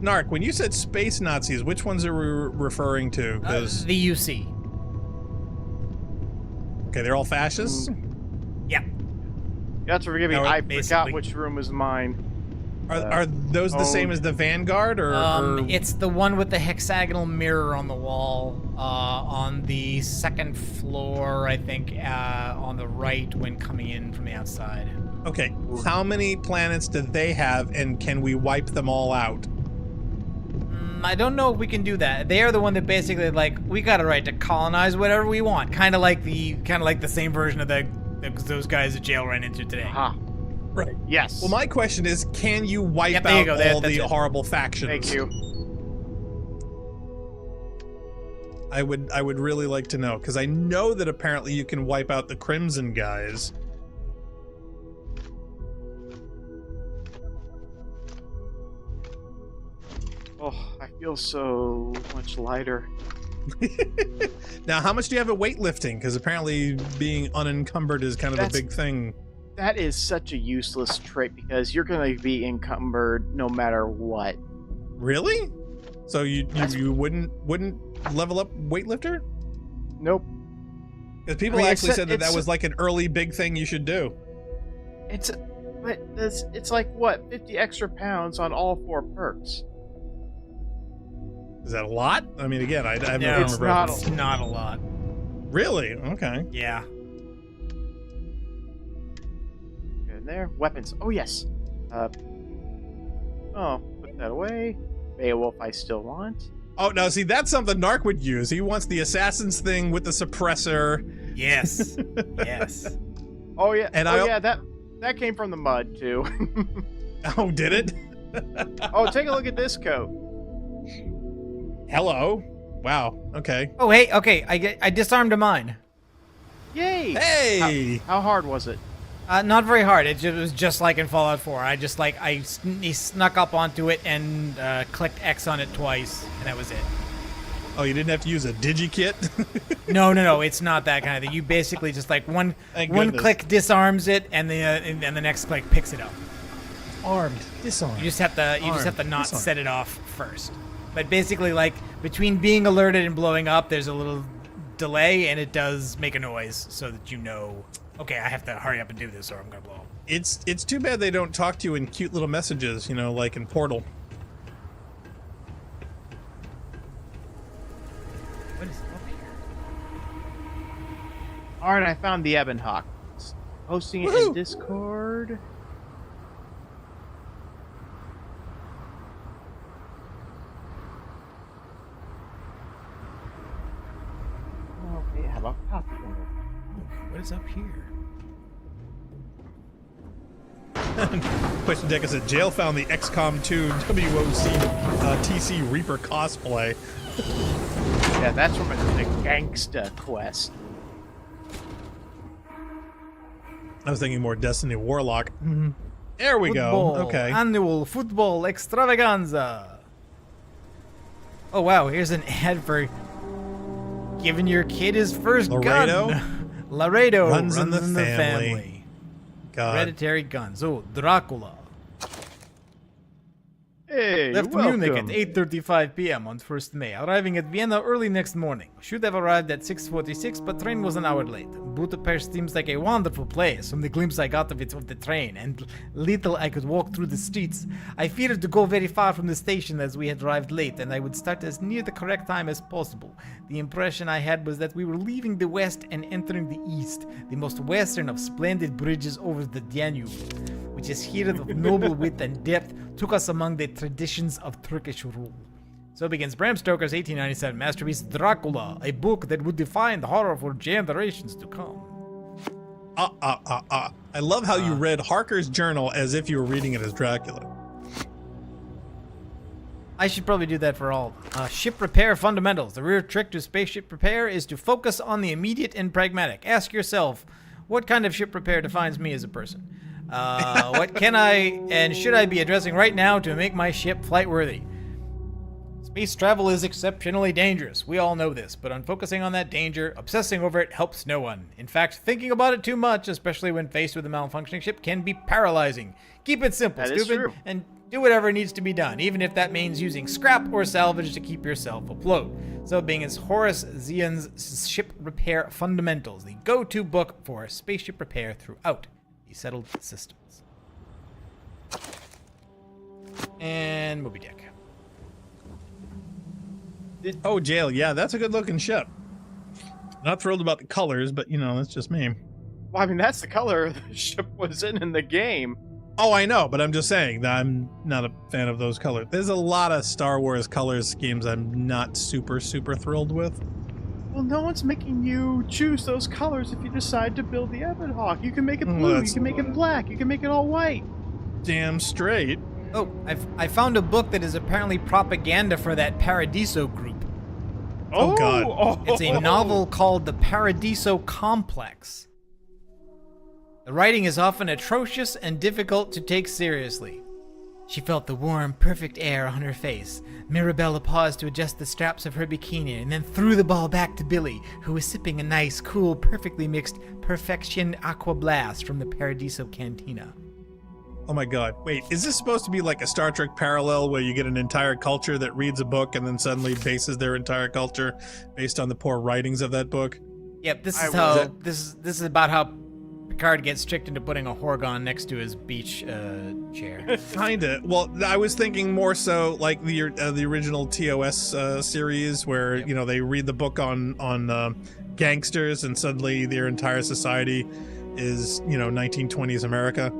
Narc, when you said space Nazis, which ones are we referring to? Because the UC. Okay, they're all fascists? Yeah. You have to forgive me, Now, I basically- forgot which room was mine. Are those the same as the Vanguard, or it's the one with the hexagonal mirror on the wall on the second floor, I think, on the right when coming in from the outside. Okay, how many planets do they have, and can we wipe them all out? I don't know if we can do that. They are the one that basically, like, we got a right to colonize whatever we want, kind of like the same version of the those guys at Jeyl ran into today. Aha. Right. Yes. Well, my question is, can you wipe Yep, there you out go. all That's the it. horrible factions? Thank you. I would really like to know, because I know that apparently you can wipe out the Crimson guys. Oh, I feel so much lighter. Now, how much do you have at weightlifting? Because apparently being unencumbered is kind of a big thing. That is such a useless trait because you're going to be encumbered no matter what. Really? So you wouldn't level up weightlifter? Nope. Because people actually said that was like an early big thing you should do. It's like what, 50 extra pounds on all 4 perks. Is that a lot? I mean, again, I have No, no it's not a lot. Really? Okay. Yeah. Good in there. Weapons. Oh yes. Oh, put that away. Beowulf I still want. Oh, no, see, that's something Narc would use. He wants the assassin's thing with the suppressor. Yes. Yes. Oh yeah. And yeah, that came from the mud too. Oh, did it? Oh, take a look at this coat. Hello. Wow. Okay. Oh, hey. Okay. I disarmed a mine. Yay! Hey! How hard was it? Not very hard. It was just like in Fallout 4. He snuck up onto it and clicked X on it twice, and that was it. Oh, you didn't have to use a digikit? No. It's not that kind of thing. You basically just like one click disarms it, and the next click picks it up. Armed, disarmed. You just have to not set it off first. But basically, like between being alerted and blowing up, there's a little delay, and it does make a noise so that you know, okay, I have to hurry up and do this, or I'm gonna blow up. It's too bad they don't talk to you in cute little messages, you know, like in Portal. What is up here? All right, I found the Ebon Hawk. Posting it in Discord. Okay, how about copy? What is up here? Question Deck said, Jeyl found the XCOM 2 WOC TC Reaper cosplay. Yeah, that's from the Gangsta quest. I was thinking more Destiny Warlock. Mm-hmm. There we Football, go. Okay. Annual football extravaganza. Oh wow, here's an ad for giving your kid his first gun. Laredo runs in the family. God. Hereditary guns. Oh, Dracula. Hey, Left welcome. Munich at 8:35 p.m. on 1st May, arriving at Vienna early next morning. Should have arrived at 6:46, but train was an hour late. Budapest seems like a wonderful place from the glimpse I got of it of the train, and little I could walk through the streets. I feared to go very far from the station as we had arrived late, and I would start as near the correct time as possible. The impression I had was that we were leaving the west and entering the east, the most western of splendid bridges over the Danube, which is here of noble width and depth, took us among the traditions of Turkish rule. So begins Bram Stoker's 1897 masterpiece Dracula, a book that would define the horror for generations to come. I love how you read Harker's journal as if you were reading it as Dracula. I should probably do that for all. Ship repair fundamentals. The real trick to spaceship repair is to focus on the immediate and pragmatic. Ask yourself, what kind of ship repair defines me as a person? What can I and should I be addressing right now to make my ship flight worthy? Space travel is exceptionally dangerous. We all know this, but on focusing on that danger, obsessing over it helps no one. In fact, thinking about it too much, especially when faced with a malfunctioning ship, can be paralyzing. Keep it simple, That is stupid, true. and do whatever needs to be done, even if that means using scrap or salvage to keep yourself afloat. So being as Horace Zian's Ship Repair Fundamentals, the go-to book for spaceship repair throughout the settled systems. And Moby Dick. Oh, Jeyl, yeah, that's a good looking ship. Not thrilled about the colors, but you know, that's just me. Well, I mean, that's the color the ship was in the game. Oh, I know, but I'm just saying that I'm not a fan of those colors. There's a lot of Star Wars colors schemes I'm not super thrilled with. Well, no one's making you choose those colors if you decide to build the Ebonhawk. You can make it blue, you can make it black, you can make it all white. Damn straight. Oh, I found a book that is apparently propaganda for that Paradiso group. Oh God. It's a novel called The Paradiso Complex. The writing is often atrocious and difficult to take seriously. She felt the warm, perfect air on her face. Mirabella paused to adjust the straps of her bikini and then threw the ball back to Billy, who was sipping a nice, cool, perfectly mixed Perfection Aqua Blast from the Paradiso Cantina. Oh my God. Wait, is this supposed to be like a Star Trek parallel where you get an entire culture that reads a book and then suddenly bases their entire culture based on the poor writings of that book? Yep, this is how this is about how Picard gets tricked into putting a Horgon next to his beach chair. Kinda. Well, I was thinking more so like the original TOS series, where you know they read the book on gangsters, and suddenly their entire society is 1920s America.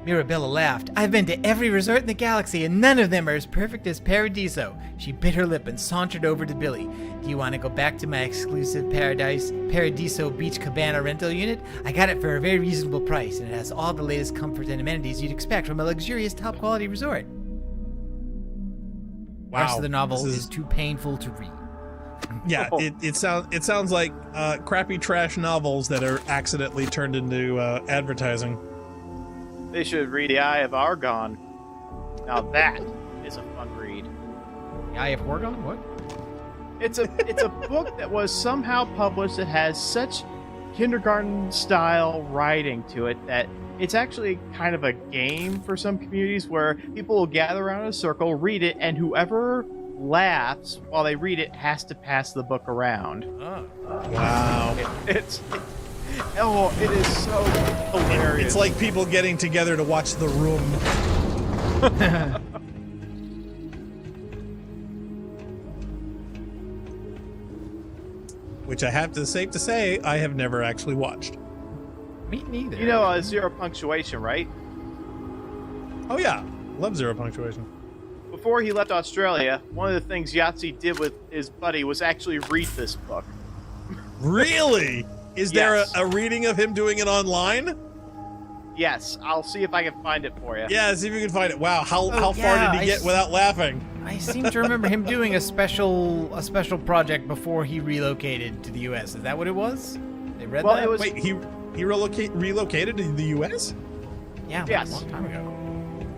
Mirabella laughed. I've been to every resort in the galaxy, and none of them are as perfect as Paradiso. She bit her lip and sauntered over to Billy. Do you want to go back to my exclusive Paradiso Beach Cabana rental unit? I got it for a very reasonable price, and it has all the latest comfort and amenities you'd expect from a luxurious, top-quality resort. Wow. The rest of the novel is too painful to read. Yeah, it sounds like crappy trash novels that are accidentally turned into advertising. They should read The Eye of Argon. Now that is a fun read. The Eye of Horgon? What? It's a book that was somehow published that has such kindergarten-style writing to it that it's actually kind of a game for some communities where people will gather around in a circle, read it, and whoever laughs while they read it has to pass the book around. Oh. Wow. It is so hilarious. It's like people getting together to watch The Room. Which I have to safe to say I have never actually watched. Me neither. You know Zero Punctuation, right? Oh yeah, love Zero Punctuation. Before he left Australia, one of the things Yahtzee did with his buddy was actually read this book. Really? Is there a reading of him doing it online? Yes, I'll see if I can find it for you. Yeah, see if you can find it. Wow, how far did he get without laughing? I seem to remember him doing a special project before he relocated to the U.S. Is that what it was? They read that? Wait, he relocated to the U.S.? Yeah, yes. a long time ago.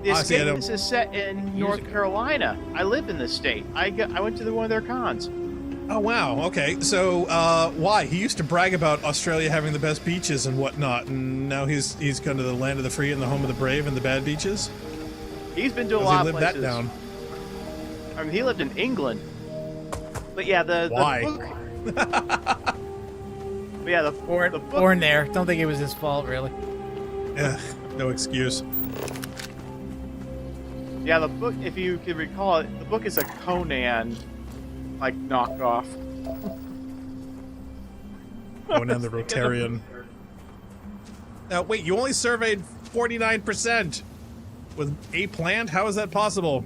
The Escapist is set in North Carolina. I live in this state. I went to one of their cons. Oh, wow. Okay. So, why? He used to brag about Australia having the best beaches and whatnot, and now he's gone to the land of the free and the home of the brave and the bad beaches? He's been to a lot of places. He lived that down. I mean, he lived in England. But yeah, the book... But yeah, the book... Born there. Don't think it was his fault, really. Ugh, no excuse. Yeah, the book, if you can recall it, the book is a Conan knockoff. Conan the Rotarian. Now, wait, you only surveyed 49% with a plant? How is that possible?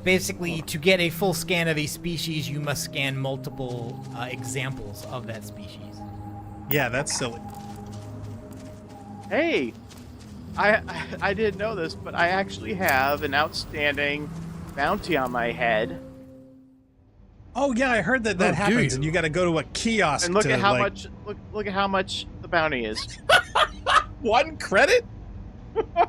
Basically, to get a full scan of a species, you must scan multiple examples of that species. Yeah, that's silly. Hey, I didn't know this, but I actually have an outstanding bounty on my head. Oh yeah, I heard that happens, and you got to go to a kiosk and look to, at how much. Look at how much the bounty is. 1 credit?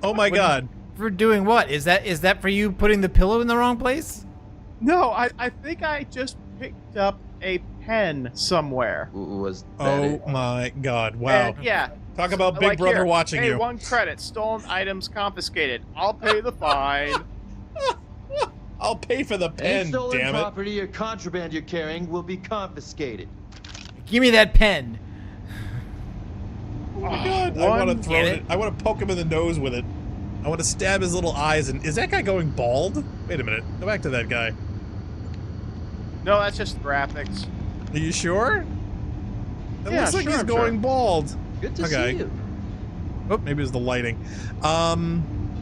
Oh my god! For doing what? Is that for you putting the pillow in the wrong place? No, I think I just picked up a pen somewhere. Oh my god! Wow. And, yeah. Talk about Big Brother watching you. 1 credit. Stolen items confiscated. I'll pay the fine. I'll pay for the pen, stolen damn it. property or contraband you're carrying will be confiscated. Give me that pen. Oh my god, I want to throw it. I want to poke him in the nose with it. I want to stab his little eyes. And is that guy going bald? Wait a minute. Go back to that guy. No, that's just graphics. Are you sure? It looks like he's going bald. Good to see you. Oh, maybe it was the lighting.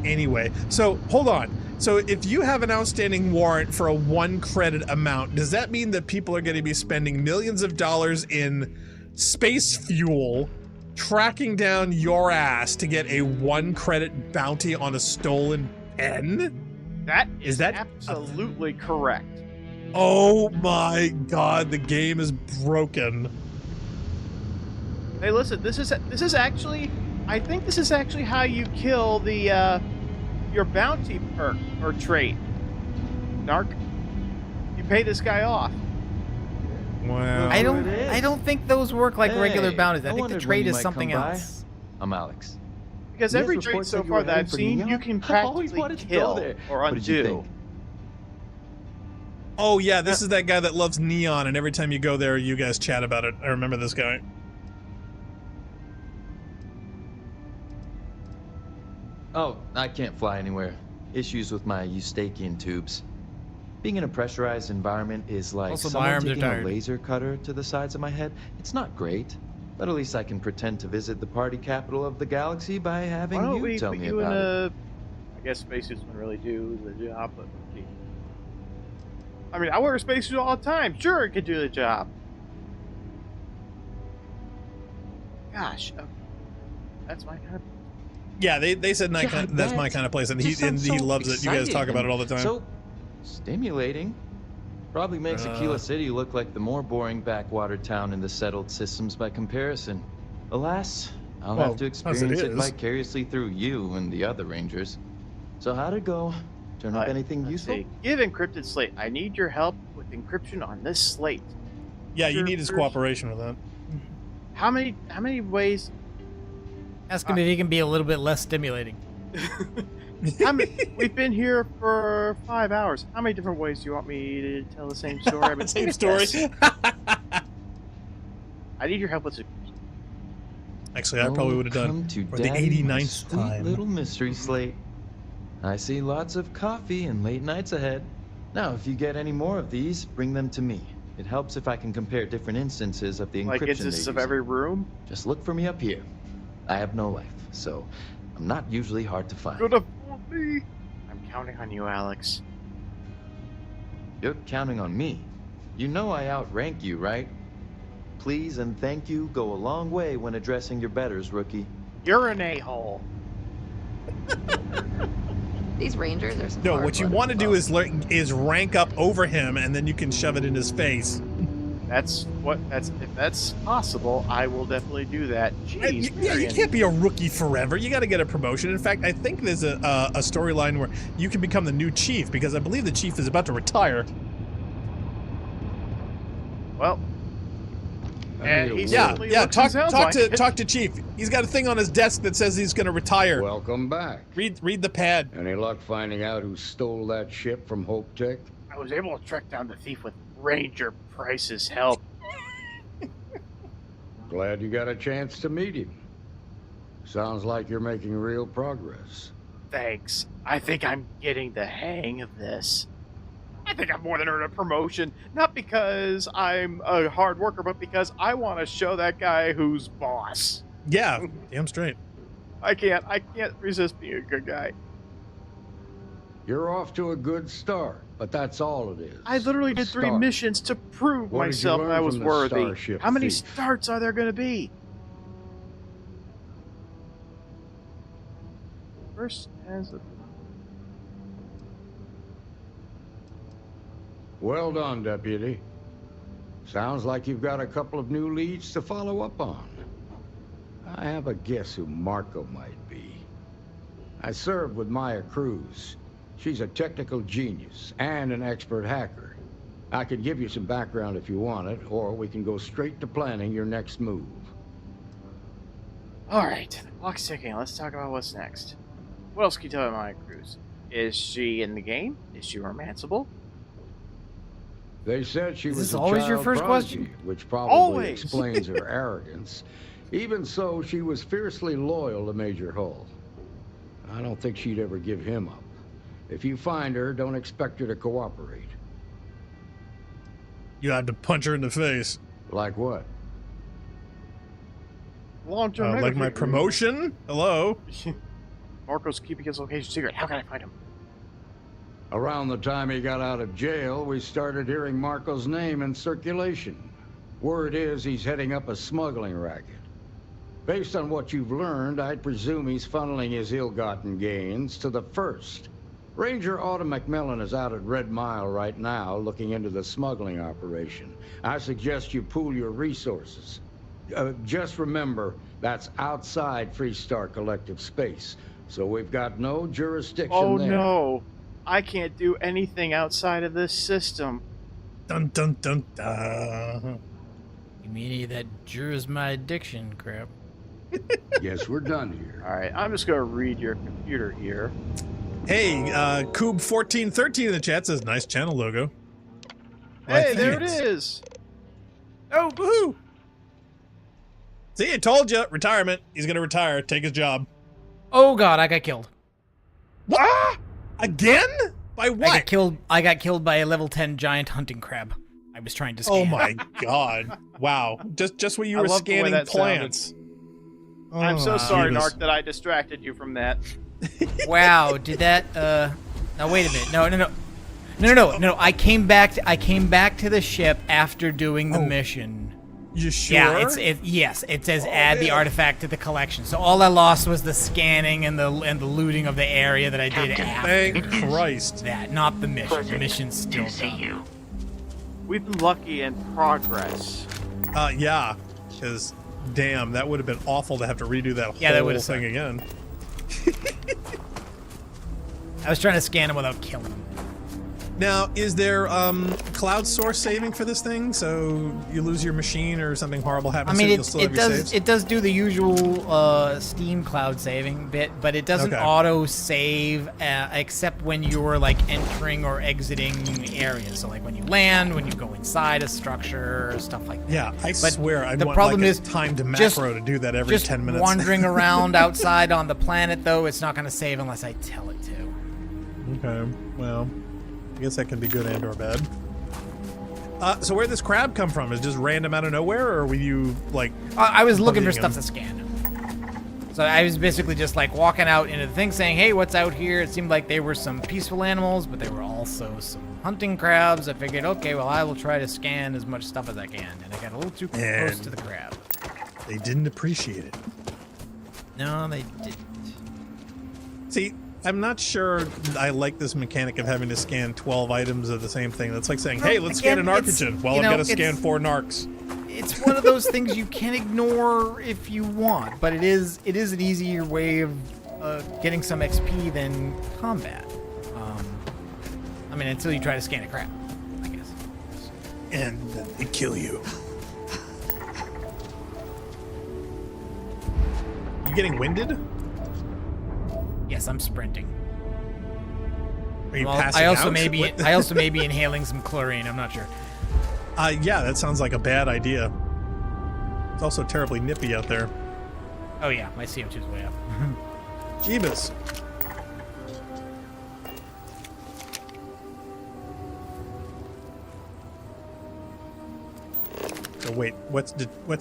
anyway. So hold on. So if you have an outstanding warrant for a 1 credit amount, does that mean that people are going to be spending millions of dollars in space fuel tracking down your ass to get a 1 credit bounty on a stolen pen? That is absolutely correct. Oh my god, the game is broken. Hey, listen, this is actually, I think this is actually how you kill the your bounty perk or trait. Narc, you pay this guy off. Wow. I don't think those work like regular bounties. I think the trait is something else. I'm Alex. Because every trait so far that I've seen, you can practically kill or undo. Oh yeah, this is that guy that loves neon, and every time you go there, you guys chat about it. I remember this guy. Oh, I can't fly anywhere. Issues with my Eustachian tubes. Being in a pressurized environment is like Also, my someone arms are taking a tired. laser cutter to the sides of my head. It's not great, but at least I can pretend to visit the party capital of the galaxy by having Why don't you we tell put me you in about it. I guess spacesuits wouldn't really do the job, but I mean, I wear a spacesuit all the time. Sure, it could do the job. Gosh, that's my kind of. Yeah, they said that's my kind of place, and he loves it. You guys talk about it all the time. So stimulating. Probably makes Aquila City look like the more boring backwater town in the settled systems by comparison. Alas, I'll have to experience it vicariously through you and the other Rangers. So how'd it go? Turn up anything useful? Give encrypted slate. I need your help with encryption on this slate. Yeah, you need his cooperation with that. How many ways? Ask him if he can be a little bit less stimulating. We've been here for 5 hours. How many different ways do you want me to tell the same story? Same story. I need your help with it. Actually, I probably would have done for the 89th time. Little mystery slate. I see lots of coffee and late nights ahead. Now, if you get any more of these, bring them to me. It helps if I can compare different instances of the encryption. Like instances of every room? Just look for me up here. I have no life, so I'm not usually hard to find. Good enough for me. I'm counting on you, Alex. You're counting on me. You know I outrank you, right? Please and thank you go a long way when addressing your betters, rookie. You're an a-hole. These Rangers are some No, what you want to do is rank up over him, and then you can shove it in his face. If that's possible, I will definitely do that. Jeez, yeah, you can't be a rookie forever. You got to get a promotion. In fact, I think there's a storyline where you can become the new chief, because I believe the chief is about to retire. Well, talk to Chief. He's got a thing on his desk that says he's going to retire. Welcome back. Read the pad. Any luck finding out who stole that ship from Hope Tech? I was able to track down the thief with Ranger Price's help. Glad you got a chance to meet him. Sounds like you're making real progress. Thanks. I think I'm getting the hang of this. I think I've more than earned a promotion, not because I'm a hard worker, but because I want to show that guy who's boss. Yeah, damn straight. I can't resist being a good guy. You're off to a good start, but that's all it is. I literally did 3 missions to prove myself that I was worthy. How many starts are there going to be? First as a... Well done, Deputy. Sounds like you've got a couple of new leads to follow up on. I have a guess who Marco might be. I served with Maya Cruz. She's a technical genius and an expert hacker. I could give you some background if you want it, or we can go straight to planning your next move. Alright, clock's ticking. Let's talk about what's next. What else can you tell me about Maya Cruz? Is she in the game? Is she romanceable? They said she was a always your child first prodigy, question? which probably explains her arrogance. Even so, she was fiercely loyal to Major Hull. I don't think she'd ever give him up. If you find her, don't expect her to cooperate. You had to punch her in the face. Like what? Long-term like my promotion? Hello? Marco's keeping his location secret. How can I find him? Around the time he got out of jail, we started hearing Marco's name in circulation. Word is he's heading up a smuggling racket. Based on what you've learned, I'd presume he's funneling his ill-gotten gains to the First. Ranger Autumn McMillan is out at Red Mile right now looking into the smuggling operation. I suggest you pool your resources. Just remember, that's outside Freestar Collective space, so we've got no jurisdiction there. Oh no, I can't do anything outside of this system. Dun dun dun dun. You mean any of that jurors my addiction crap? Guess we're done here. Alright, I'm just gonna read your computer here. Hey, Coob1413 in the chat says, nice channel logo. Hey, there it is! Oh, woohoo! See, I told you, retirement. He's gonna retire, take his job. Oh god, I got killed. What? Ah! Again? By what? I got killed by a level 10 giant hunting crab. I was trying to scan. Oh my god. Wow. Just when you were scanning plants. I'm so Oh, sorry, Jeebus. Narc, that I distracted you from that. Wow, did that now wait a minute. No. I came back to the ship after doing the mission. You sure? Yeah, yes, it says add the artifact to the collection. So all I lost was the scanning and the looting of the area that I did after. Thank Christ. That, not the mission. The mission's still done. We've been lucky in progress. Yeah, because damn, that would have been awful to have to redo that Yeah, that whole would've thing sucked. again. I was trying to scan him without killing him. Now, is there cloud source saving for this thing? So you lose your machine or something horrible happens, I mean, you'll still have your saves? it does do the usual Steam cloud saving bit, but it doesn't Okay. auto save except when you're like entering or exiting areas. So like when you land, when you go inside a structure, stuff like that. Yeah, I But swear I the want problem like is a timed macro just- to do that every just 10 minutes. wandering around outside on the planet, though, it's not going to save unless I tell it to. Okay, well, I guess that can be good and or bad. So where'd this crab come from? Is it just random out of nowhere, or were you, like... I was looking for hunting stuff him? to scan. So I was basically just like walking out into the thing saying, hey, what's out here? It seemed like they were some peaceful animals, but they were also some hunting crabs. I figured, okay, well, I will try to scan as much stuff as I can. And I got a little too close to the crab. They didn't appreciate it. No, they didn't. See, I'm not sure I like this mechanic of having to scan 12 items of the same thing. That's like saying, hey, let's scan a Narcogen. Well, I've got to scan 4 narcs. It's one of those things you can ignore if you want, but it is an easier way of getting some XP than combat. I mean, until you try to scan a crab, I guess. And then they kill you. You getting winded? Yes, I'm sprinting. Are you Well, passing I also out? may be What? I also may be inhaling some chlorine. I'm not sure. Yeah, that sounds like a bad idea. It's also terribly nippy out there. Oh yeah, my CO2 is way up. Jeebus. So wait, what's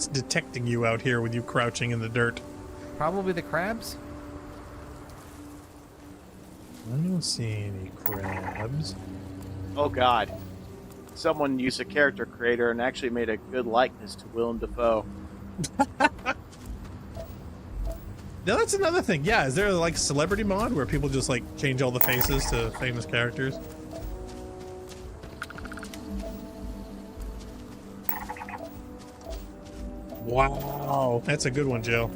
detecting you out here with you crouching in the dirt? Probably the crabs. I don't see any crabs. Oh god. Someone used a character creator and actually made a good likeness to Willem Dafoe. Now that's another thing. Yeah, is there like celebrity mod where people just like change all the faces to famous characters? Wow, that's a good one, Joe.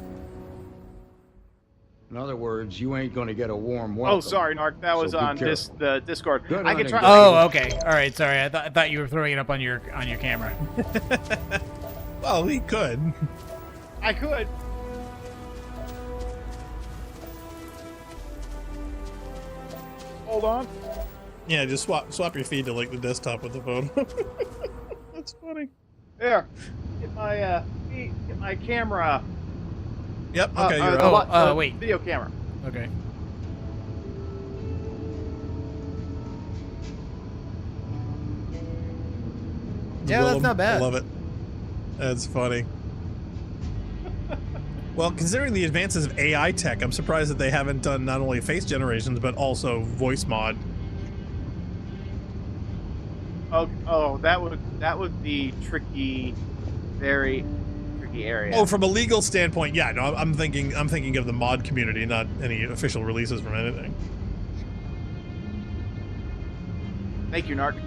In other words, you ain't gonna get a warm welcome. Oh, sorry, Narc. That was so be on careful. the Discord. Good I can hunting. try. Oh, okay. All right. Sorry, I thought you were throwing it up on your camera. Well, he could. I could. Hold on. Yeah, just swap your feed to like the desktop with the phone. That's funny. There. Get my camera. Yep. Okay. You're up. Wait. Video camera. Okay. Yeah, that's not bad. I love it. That's funny. Well, considering the advances of AI tech, I'm surprised that they haven't done not only face generations, but also voice mod. Oh, that would be tricky, very tricky area. Oh, from a legal standpoint, yeah. No, I'm thinking of the mod community, not any official releases from anything. Thank you, Narc.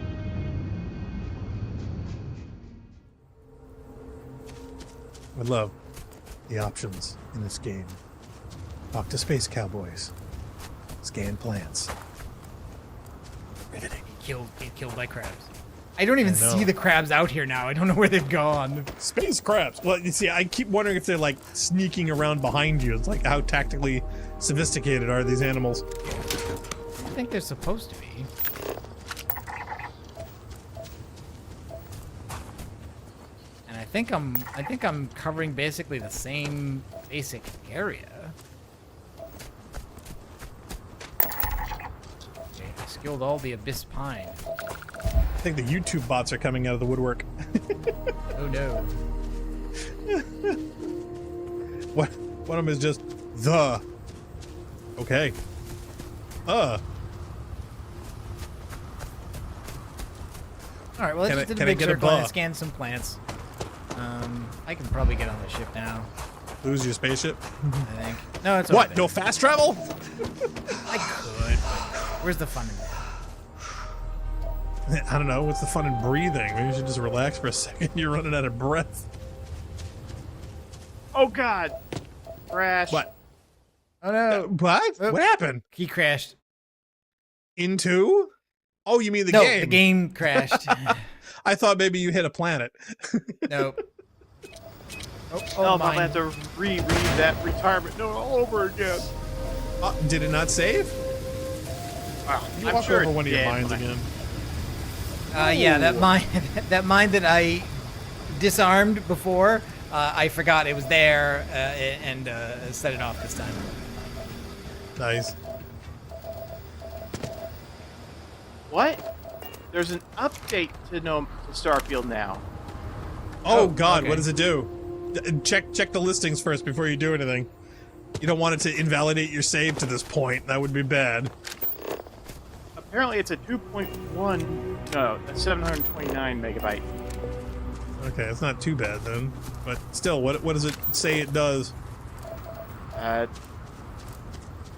I love the options in this game. Talk to space cowboys. Scan plants. Riveting. Get killed by crabs. I don't even see the crabs out here now. I don't know where they've gone. Space crabs. Well, you see, I keep wondering if they're like sneaking around behind you. It's like, how tactically sophisticated are these animals? I think they're supposed to be. And I think I'm covering basically the same basic area. Okay, I skilled all the abyss pine. I think the YouTube bots are coming out of the woodwork. Oh no. One of them is just the. Okay. All right, well, let's just do the big circle and scan some plants. I can probably get on the ship now. Lose your spaceship? I think. No, it's what? over No fast travel? I could, but where's the fun in that? I don't know. What's the fun in breathing? Maybe you should just relax for a second. You're running out of breath. Oh God! Crash. What? Oh no! What? Oh. What happened? He crashed. Into? Oh, you mean the no, game? The game crashed. I thought maybe you hit a planet. Nope. Oh, I'm have to reread that retirement note all over again. Did it not save? You I'm walk sure over one of your mines again. again. Yeah, that mine that I disarmed before, I forgot it was there and set it off this time. Nice. What? There's an update to Starfield now. Oh God, okay. What does it do? Check the listings first before you do anything. You don't want it to invalidate your save to this point. That would be bad. Apparently it's a 2.1, no, a 729 megabyte. Okay, it's not too bad then. But still, what does it say it does?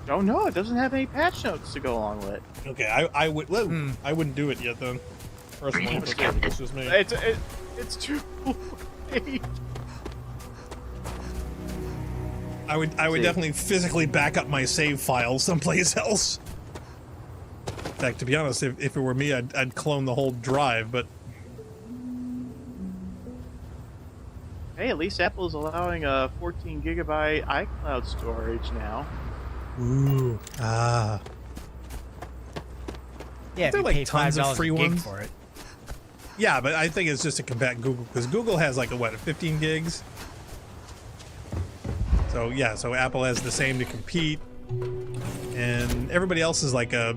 Don't know. It doesn't have any patch notes to go along with it. Okay, I would. Well, I wouldn't do it yet then. Personally, but that's just me. It's too late. I would definitely physically back up my save file someplace else. In fact, to be honest, if it were me, I'd clone the whole drive. But hey, at least Apple's allowing a 14 gigabyte iCloud storage now. Ooh, yeah, there are like tons of free ones for it. Yeah, but I think it's just to combat Google, because Google has like a 15 gigs. So yeah, so Apple has the same to compete, and everybody else is like a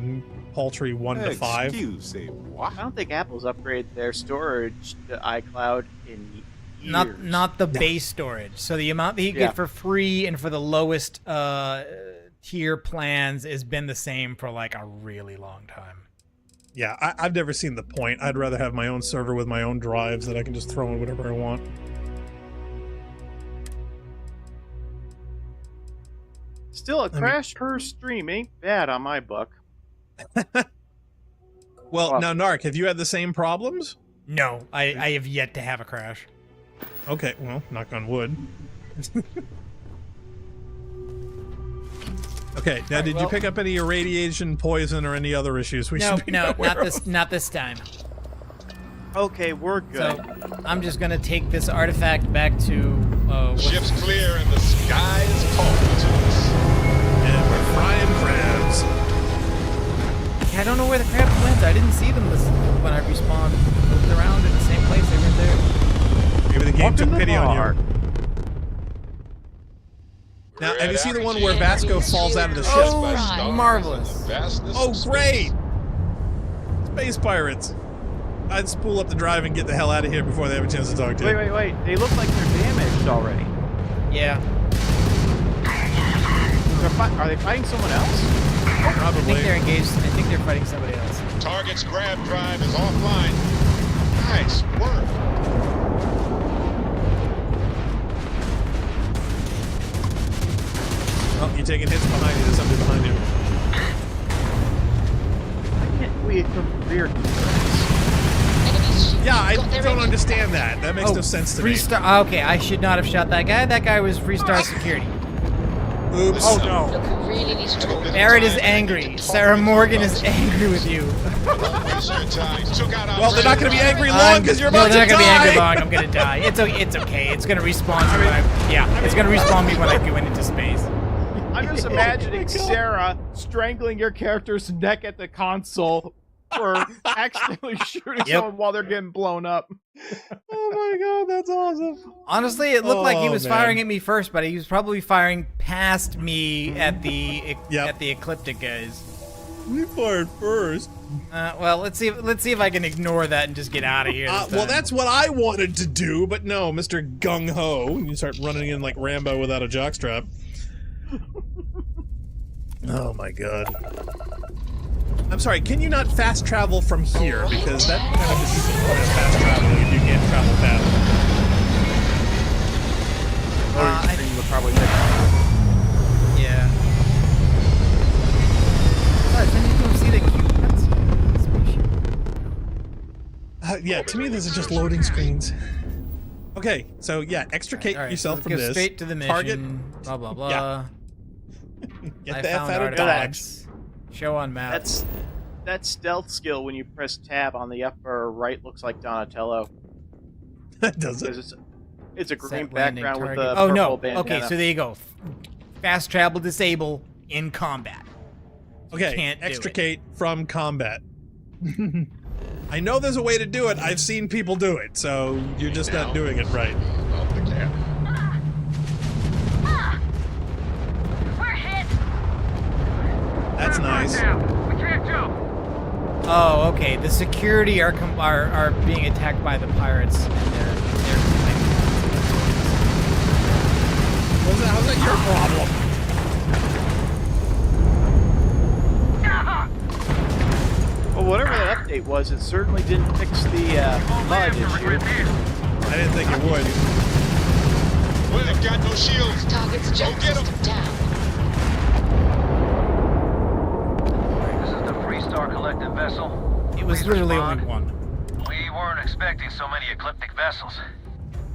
paltry 1 to 5. Excuse me, what? I don't think Apple's upgraded their storage to iCloud in years. Not the base storage. So the amount that you get for free and for the lowest tier plans has been the same for like a really long time. Yeah, I've never seen the point. I'd rather have my own server with my own drives that I can just throw in whatever I want. Still, a crash per stream ain't bad on my book. Well, now, Narc, have you had the same problems? No, I have yet to have a crash. Okay, well, knock on wood. Okay, now did you pick up any irradiation, poison, or any other issues we should be aware of? not this time. Okay, we're good. So, I'm just gonna take this artifact back to... Ship's clear and the sky is calling to us. And we're frying crabs. I don't know where the crabs went. I didn't see them when I respawned. Moved around in the same place they were there. Maybe the game took pity on you. Now, have you seen the one where Vasco falls out of the ship? Oh, marvelous. Oh, great! Space pirates. I'd spool up the drive and get the hell out of here before they have a chance to talk to you. Wait. They look like they're damaged already. Yeah. Are they fighting someone else? I think they're engaged. I think they're fighting somebody else. Target's grab drive is offline. Nice work. Oh, you're taking hits behind you. There's somebody behind you. Why can't we career? Yeah, I don't understand that. That makes no sense to me. Freestar. Okay, I should not have shot that guy. That guy was Freestar security. Oops. Oh no. Look, we really need to talk. Barrett is angry. Sarah Morgan is angry with you. Well, they're not going to be angry long because you're about to die. No, they're not going to be angry long. I'm going to die. It's okay. It's going to respawn me when it's going to respawn me when I go into space. I'm just imagining Sarah strangling your character's neck at the console for accidentally shooting someone while they're getting blown up. Oh my god, that's awesome. Honestly, it looked like he was firing at me first, but he was probably firing past me at the ecliptic guys. We fired first. Well, let's see if I can ignore that and just get out of here. Well, that's what I wanted to do, but no, Mr. Gung Ho. You start running in like Rambo without a jockstrap. Oh my god. I'm sorry, can you not fast travel from here? Because that kind of defeats the point of fast traveling if you can't travel fast. I think you would probably take Yeah. Yeah, to me, these are just loading screens. Okay, so yeah, extricate yourself from this. Straight to the mission. Target. Blah blah blah. Yeah. Get the F out of Dodge. Show on map. That stealth skill when you press tab on the upper right looks like Donatello. Does it? It's a green Set landing background with target. the purple no. bandana. Okay, so there you go. Fast travel disable in combat. Okay, Can't do extricate from combat. I know there's a way to do it. I've seen people do it, so you're just not doing it right. We're hit. That's nice. We can't jump. Oh, okay. The security are being attacked by the pirates, and they're How's that your problem? Well, whatever that update was, it certainly didn't fix the mud issue. I didn't think it would. Well, they've got no shields. Target's jet system down. This is the Freestar collective vessel. It was literally only one. We weren't expecting so many ecliptic vessels.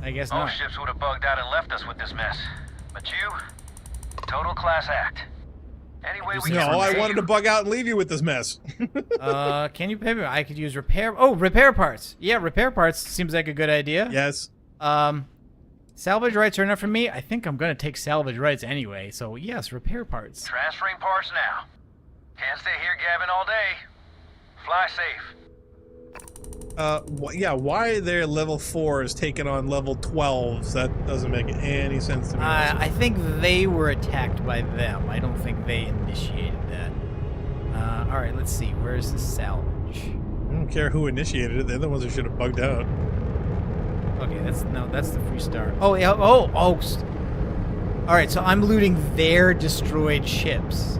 I guess not. Most ships would have bugged out and left us with this mess. But you, total class act. Anyway, we No, I wanted to bug out and leave you with this mess. Can you pay me? I could use repair. Oh, repair parts. Yeah, repair parts seems like a good idea. Yes. Salvage rights are enough for me. I think I'm gonna take salvage rights anyway. So yes, repair parts. Transferring parts now. Can't stay here gabbing all day. Fly safe. Yeah, why their level 4 is taking on level 12s? That doesn't make any sense to me. I think they were attacked by them. I don't think they initiated that. All right, let's see. Where's the salvage? I don't care who initiated it. They're the ones who should have bugged out. Okay, that's the Freestar. Oh, yeah. Oh. All right, so I'm looting their destroyed ships.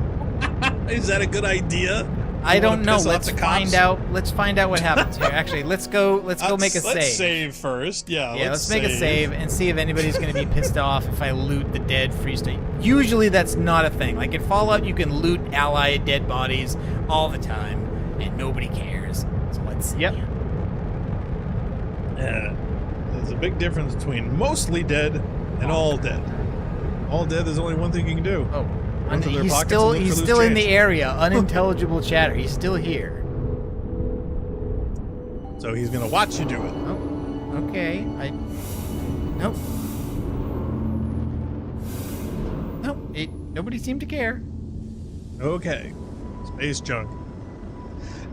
Is that a good idea? I don't know. Let's find out. Let's find out what happens here. Actually, let's go make a save. Let's save first. Yeah. Let's make a save and see if anybody's going to be pissed off if I loot the dead Freestar. Usually that's not a thing. Like in Fallout, you can loot allied dead bodies all the time, and nobody cares. So let's see. Yep. Yeah. There's a big difference between mostly dead and all dead. All dead. There's only one thing you can do. Oh. He's still in the area. Unintelligible chatter. He's still here. So he's gonna watch you do it. Oh, okay. Nope. Nobody seemed to care. Okay. Space junk.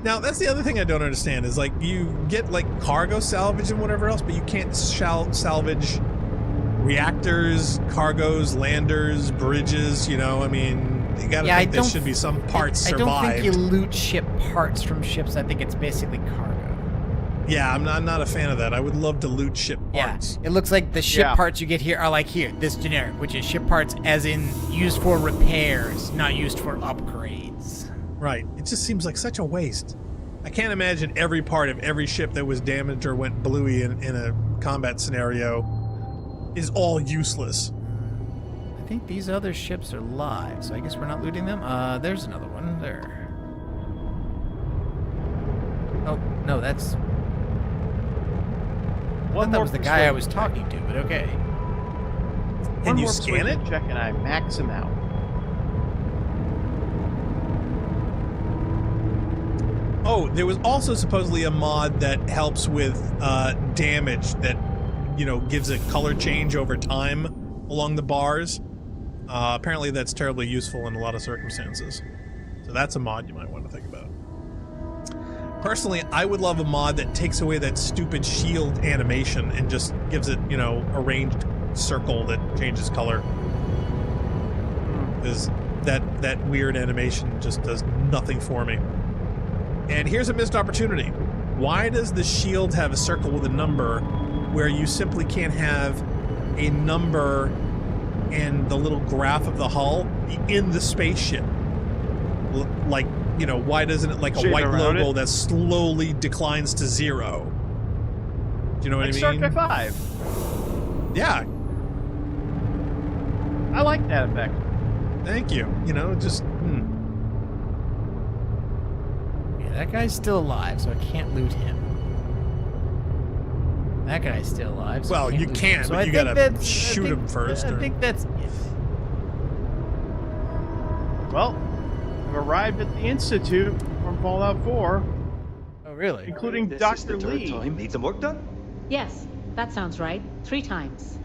Now that's the other thing I don't understand is like you get like cargo salvage and whatever else, but you can't salvage reactors, cargos, landers, bridges, you know, I mean, you gotta think there should be some parts survived. I don't think you loot ship parts from ships. I think it's basically cargo. Yeah, I'm not a fan of that. I would love to loot ship parts. Yeah, it looks like the ship parts you get here are like here, this generic, which is ship parts as in used for repairs, not used for upgrades. Right. It just seems like such a waste. I can't imagine every part of every ship that was damaged or went bluey in a combat scenario is all useless. I think these other ships are live, so I guess we're not looting them. There's another one there. Oh, no, that's... I thought that was the guy I was talking to, but okay. Can you scan it? Check and I max him out. Oh, there was also supposedly a mod that helps with damage that, you know, gives a color change over time along the bars. Apparently that's terribly useful in a lot of circumstances. So that's a mod you might want to think about. Personally, I would love a mod that takes away that stupid shield animation and just gives it, you know, a ranged circle that changes color. Because that weird animation just does nothing for me. And here's a missed opportunity. Why does the shield have a circle with a number where you simply can't have a number and the little graph of the hull in the spaceship? Like, you know, why doesn't it like a white logo that slowly declines to 0? Do you know what I mean? Star Trek 5. Yeah. I like that effect. Thank you. You know, just... Yeah, that guy's still alive, so I can't loot him. That guy's still alive, so well, you can't, but you gotta shoot him first. I think that's it. Well, I've arrived at the Institute from Fallout 4. Oh, really? Including Dr. Lee. Need some work done? Yes, that sounds right. 3 times.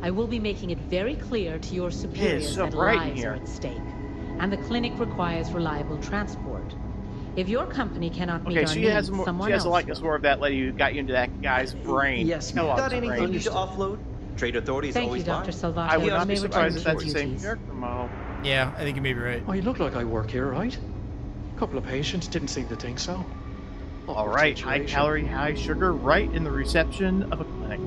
I will be making it very clear to your superiors that lives are at stake, and the clinic requires reliable transport. If your company cannot meet our needs, someone else a likeness more of that lady who got you into that guy's brain. Yes, got anything you need to offload? Trade authorities Thank always you, Dr. Salvato. I would not be surprised if that's the same character model. Yeah, I think you may be right. Oh, you look like I work here, right? A couple of patients didn't seem to think so. All right, high calorie, high sugar, right in the reception of a clinic.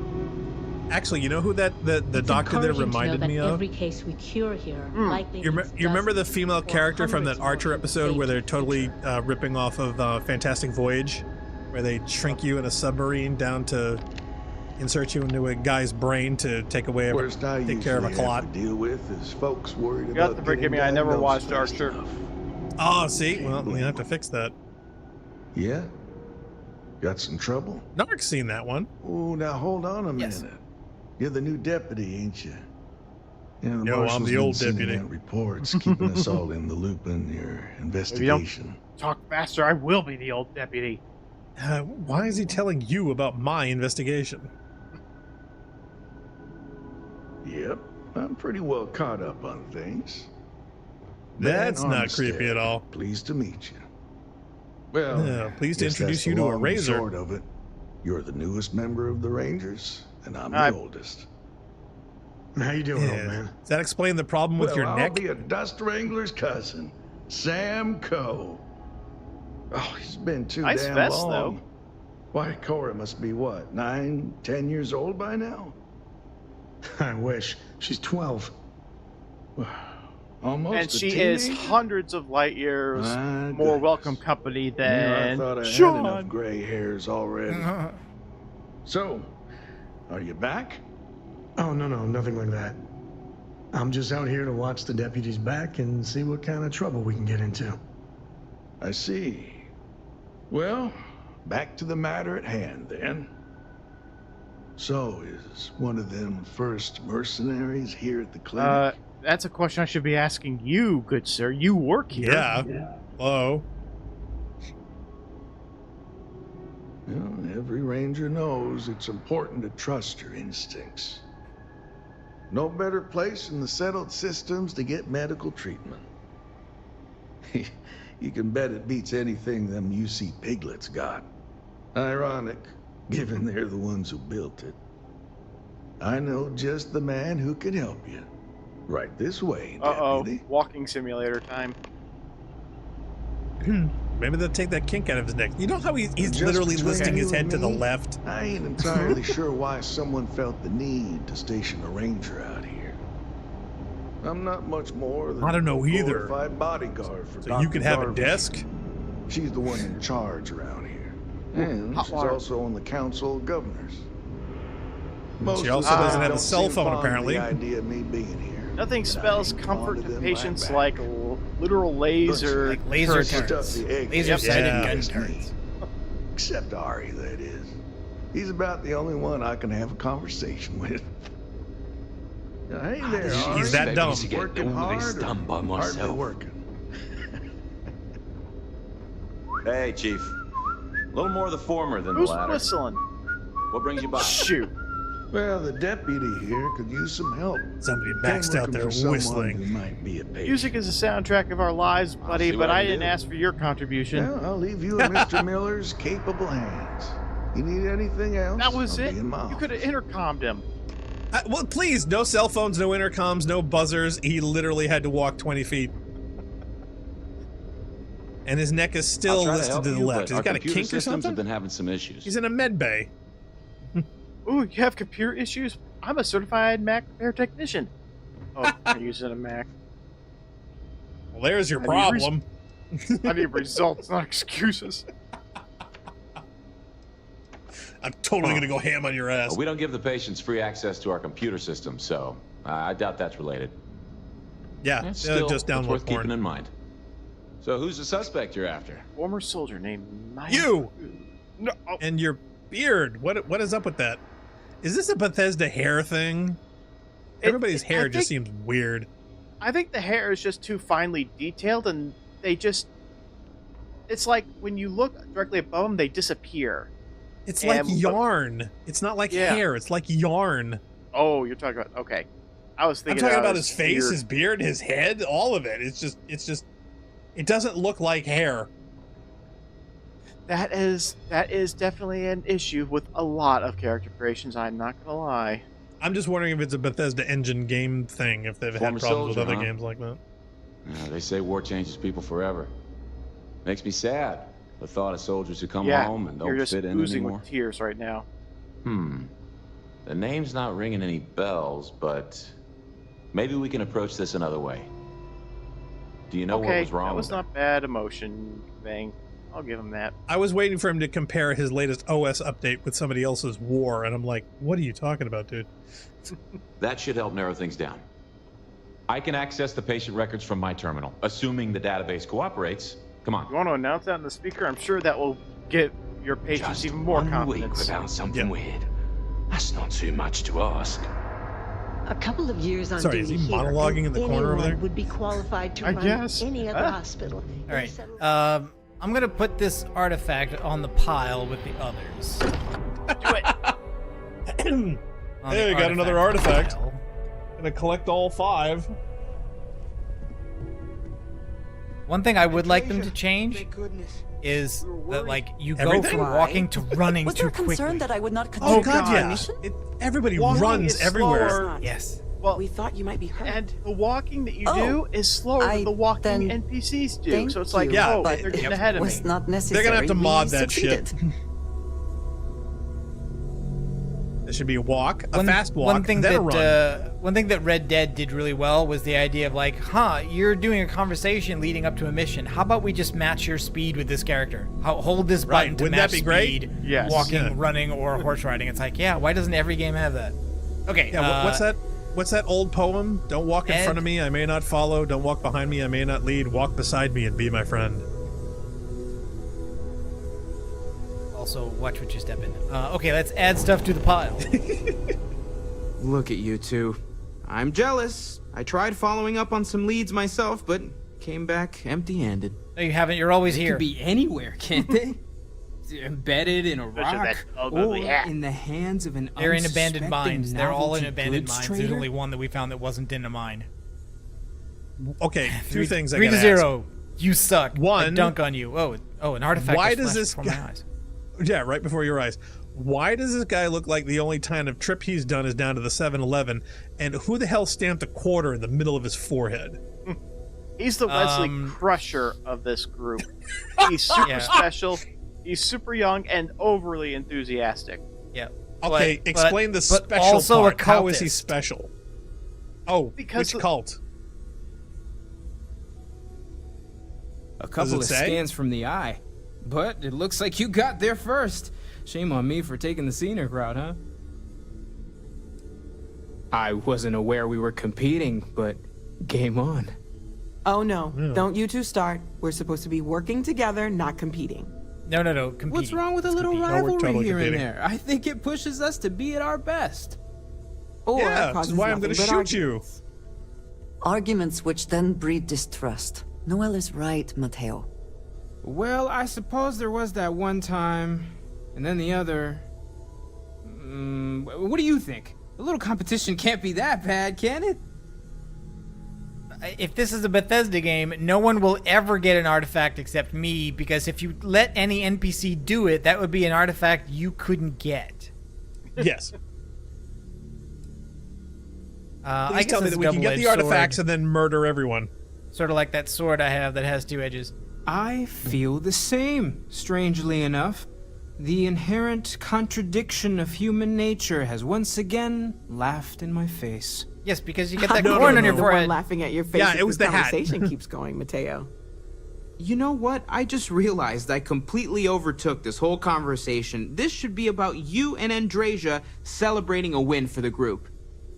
Actually, you know who the doctor there reminded me of? Every case we cure here, likely you remember the female character from that Archer episode where they're totally ripping off of Fantastic Voyage, where they shrink you in a submarine down to insert you into a guy's brain to take care of a clot. Deal with is folks worried you got to forgive me. I never watched Archer. Oh, see, well, we have to fix that. Yeah. Got some trouble? Narc's seen that one. Oh, now hold on a minute. You're the new deputy, ain't you? You know, no, I'm the old deputy. Reports keeping us all in the loop in your investigation. Talk faster, I will be the old deputy. Why is he telling you about my investigation? Yep, I'm pretty well caught up on things. That's not creepy at all. Pleased to meet you. Well, pleased to introduce you to a razor. Short of it, you're the newest member of the Rangers, and I'm the oldest. How you doing, old man? Does that explain the problem with your neck? I'll be a Dust Wrangler's cousin, Sam Coe. Oh, he's been too damn vest, long. Though. Why, Cora must be what, 9, 10 years old by now? I wish. She's 12. Almost. And she is hundreds of light years more welcome company than I thought I Sean. had enough gray hairs already. So, are you back? Oh, no, nothing like that. I'm just out here to watch the deputy's back and see what kind of trouble we can get into. I see. Well, back to the matter at hand, then. So, is one of them first mercenaries here at the clinic? That's a question I should be asking you, good sir. You work here. Yeah. Hello. Well, every ranger knows it's important to trust your instincts. No better place in the settled systems to get medical treatment. You can bet it beats anything them UC piglets got. Ironic, given they're the ones who built it. I know just the man who can help you. Right this way, deputy. Walking simulator time. Maybe they'll take that kink out of his neck. You know how he's literally listing his head to the left? I ain't entirely sure why someone felt the need to station a ranger out here. I'm not much more than I don't know a either. glorified bodyguard for So Dr. you could have a Darvish. desk? She's the one in charge around here. And she's also on the Council of Governors. She also doesn't have a cell phone, apparently. The idea of me being here. Nothing spells comfort to patients like literal laser, like laser turrets. laser-sighted gun turrets. Except Ari, that is. He's about the only one I can have a conversation with. Hey there, Ari. He's that dumb. Working hard done by hardly myself. working. Hey, Chief. A little more of the former than Who's the latter. whistling? What brings you by? Shoot. Well, the deputy here could use some help. Somebody Came maxed out looking there for someone whistling. who might be a patient. Music is a soundtrack of our lives, buddy, see but what I I can didn't do. ask for your contribution. Well, I'll leave you in Mr. Miller's capable hands. You need anything else? That was I'll it. be in my You office. could have intercommed him. Well, please, no cell phones, no intercoms, no buzzers. He literally had to walk 20 feet. And his neck is still I'll try to listed help to the you, left. but He's our got a computer kink or systems something? have been having some issues. He's in a med bay. Ooh, you have computer issues? I'm a certified Mac repair technician. Oh, I'm using a Mac. Well, there's your I need problem. I need results, not excuses. I'm totally going to go ham on your ass. Well, we don't give the patients free access to our computer system, so I doubt that's related. Yeah, Still, just it's download worth porn. keeping in mind. So who's the suspect you're after? Former soldier named Mike. You! No. And your beard. What is up with that? Is this a Bethesda hair thing? Everybody's hair just seems weird. I think the hair is just too finely detailed, and they just... It's like when you look directly above them, they disappear. It's like yarn. It's not like hair. It's like yarn. Oh, you're talking about... Okay. I was I'm thinking talking about his face, beard. his beard, his head, all of it. It's just... It doesn't look like hair. That is definitely an issue with a lot of character creations, I'm not gonna lie. I'm just wondering if it's a Bethesda engine game thing, if they've Former had problems soldier, with other huh? games like that. Yeah, they say war changes people forever. Makes me sad, the thought of soldiers who come Yeah, home and you're don't just fit in oozing anymore. with tears right now. The name's not ringing any bells, but maybe we can approach this another way. Do you know what was wrong that was with her? not bad emotion conveying. I'll give him that. I was waiting for him to compare his latest OS update with somebody else's war, and I'm like, what are you talking about, dude? That should help narrow things down. I can access the patient records from my terminal, assuming the database cooperates. Come on. You want to announce that in the speaker? I'm sure that will get your patients even more confidence. without something weird. That's not too much to ask. A couple of years on Sorry, is duty he here, monologuing in the corner over anyone there? would be qualified to I run guess. any other hospital. All right. I'm going to put this artifact on the pile with the others. Do it. Hey, we got another artifact. Gonna collect all 5. One thing I would like them to change is that, like, you go Everything? from walking to running Was too your concern quickly. that I would not continue Oh god, the yeah. mission? Everybody Walking runs is everywhere. slower. Yes. Well, We thought you might be hurt. and the walking that you Oh, do is slower than the walking then NPCs do. thank So it's like, you, oh, but they're getting it ahead of was me. not necessary. They're gonna have to mod We that shit. succeeded. It should be a walk, a One- fast walk, one thing then a that run. one thing that Red Dead did really well was the idea of like, you're doing a conversation leading up to a mission. How about we just match your speed with this character? Hold this Right, button to wouldn't match that be great? speed, Yes. walking, Yeah. running, or horse riding. It's like, yeah, why doesn't every game have that? Okay, Yeah, what's that? What's that old poem? Don't walk in Ed? front of me, I may not follow. Don't walk behind me, I may not lead. Walk beside me and be my friend. Also, watch what you step in. Okay, let's add stuff to the pile. Look at you two. I'm jealous. I tried following up on some leads myself, but came back empty-handed. No, you haven't. You're always They here. could be anywhere, can't they? Embedded in a Especially rock, that or ugly hat. in the hands of an They're in abandoned unsuspecting mines. They're all in novelty abandoned goods mines. There's trader? only one that we found that wasn't in a mine. Okay, two things I 3 gotta to ask. 0. You suck. I One, dunk on you. Oh, an artifact. why just does flashed this before guy- my eyes. Yeah, right before your eyes. Why does this guy look like the only kind of trip he's done is down to the 7-Eleven? And who the hell stamped a quarter in the middle of his forehead? He's the Wesley Crusher of this group. He's super special. He's super young and overly enthusiastic. Yeah. Okay, explain the special also part. a How is he cultist. special? Oh, Because which cult? A couple of say? scans from the eye. But it looks like you got there first. Shame on me for taking the senior crowd, huh? I wasn't aware we were competing, but game on. Oh no, don't you two start. We're supposed to be working together, not competing. No, competing. What's wrong with a little rivalry here and there? I think it pushes us to be at our best. Or Yeah, causes that's why I'm going to nothing but shoot you. Arguments which then breed distrust. Noel is right, Mateo. Well, I suppose there was that one time, and then the other. What do you think? A little competition can't be that bad, can it? If this is a Bethesda game, no one will ever get an artifact except me, because if you let any NPC do it, that would be an artifact you couldn't get. Yes. I Please guess tell me it's that a we can get the double-edged artifacts sword. and then murder everyone. Sort of like that sword I have that has two edges. I feel the same, strangely enough. The inherent contradiction of human nature has once again laughed in my face. Yes, because you get that corn on your The one forehead. laughing at your face. Yeah, if it was this the hat. conversation keeps going, Mateo. You know what? I just realized I completely overtook this whole conversation. This should be about you and Andrasia celebrating a win for the group.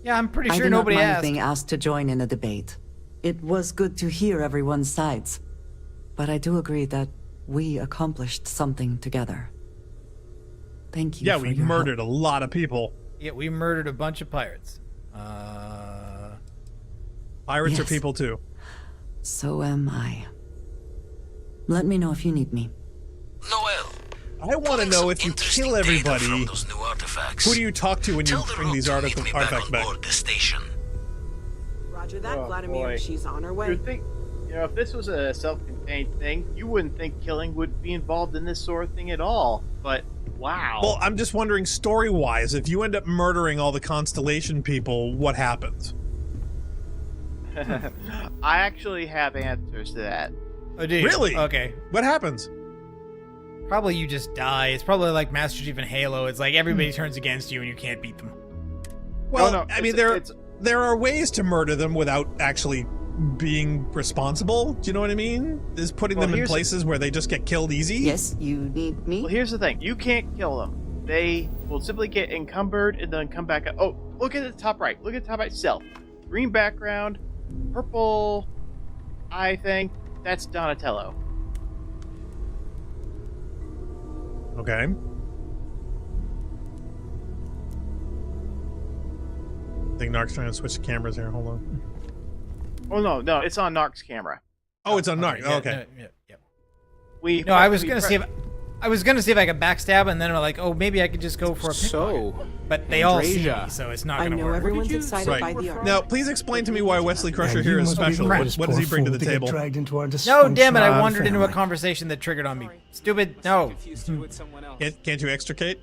Yeah, I'm pretty I sure do nobody not mind asked. being asked to join in a debate. It was good to hear everyone's sides. But I do agree that we accomplished something together. Thank you Yeah, for we your murdered help. a lot of people. Yeah, we murdered a bunch of pirates. Pirates are Yes. people too. So am I. Let me know if you need me. I want to know if you kill everybody, who do you talk to when you bring these artifacts back? Roger that, Oh, Vladimir. boy. She's on her way. You'd think, if this was a self-contained thing, you wouldn't think killing would be involved in this sort of thing at all. But wow. Well, I'm just wondering, story-wise, if you end up murdering all the Constellation people, what happens? I actually have answers to that. Oh, do you? Really? Okay. What happens? Probably you just die. It's probably like Master Chief in Halo. It's like everybody turns against you and you can't beat them. Well, no, I mean, it's- there are ways to murder them without actually being responsible. Do you know what I mean? Is putting Well, them in here's- places where they just get killed easy? Yes, you need me? Well, here's the thing. You can't kill them. They will simply get encumbered and then come back. Oh, look at the top right. Look at the top right. Self. Green background. Purple eye thing. That's Donatello. Okay. I think Narc's trying to switch the cameras here. Hold on. Oh, no. It's on Narc's camera. Oh, it's on Narc. Oh, okay. No, I was gonna see if I could backstab, and then I'm like, oh, maybe I could just go for a pickpocket. But they all see me, so it's not I gonna know work. everyone's excited Right. by the art. Now, please explain to me why Wesley Crusher here is special. What does he bring to the table? No, damn it! I wandered into a conversation that triggered on me. Stupid. No. Can't you extricate?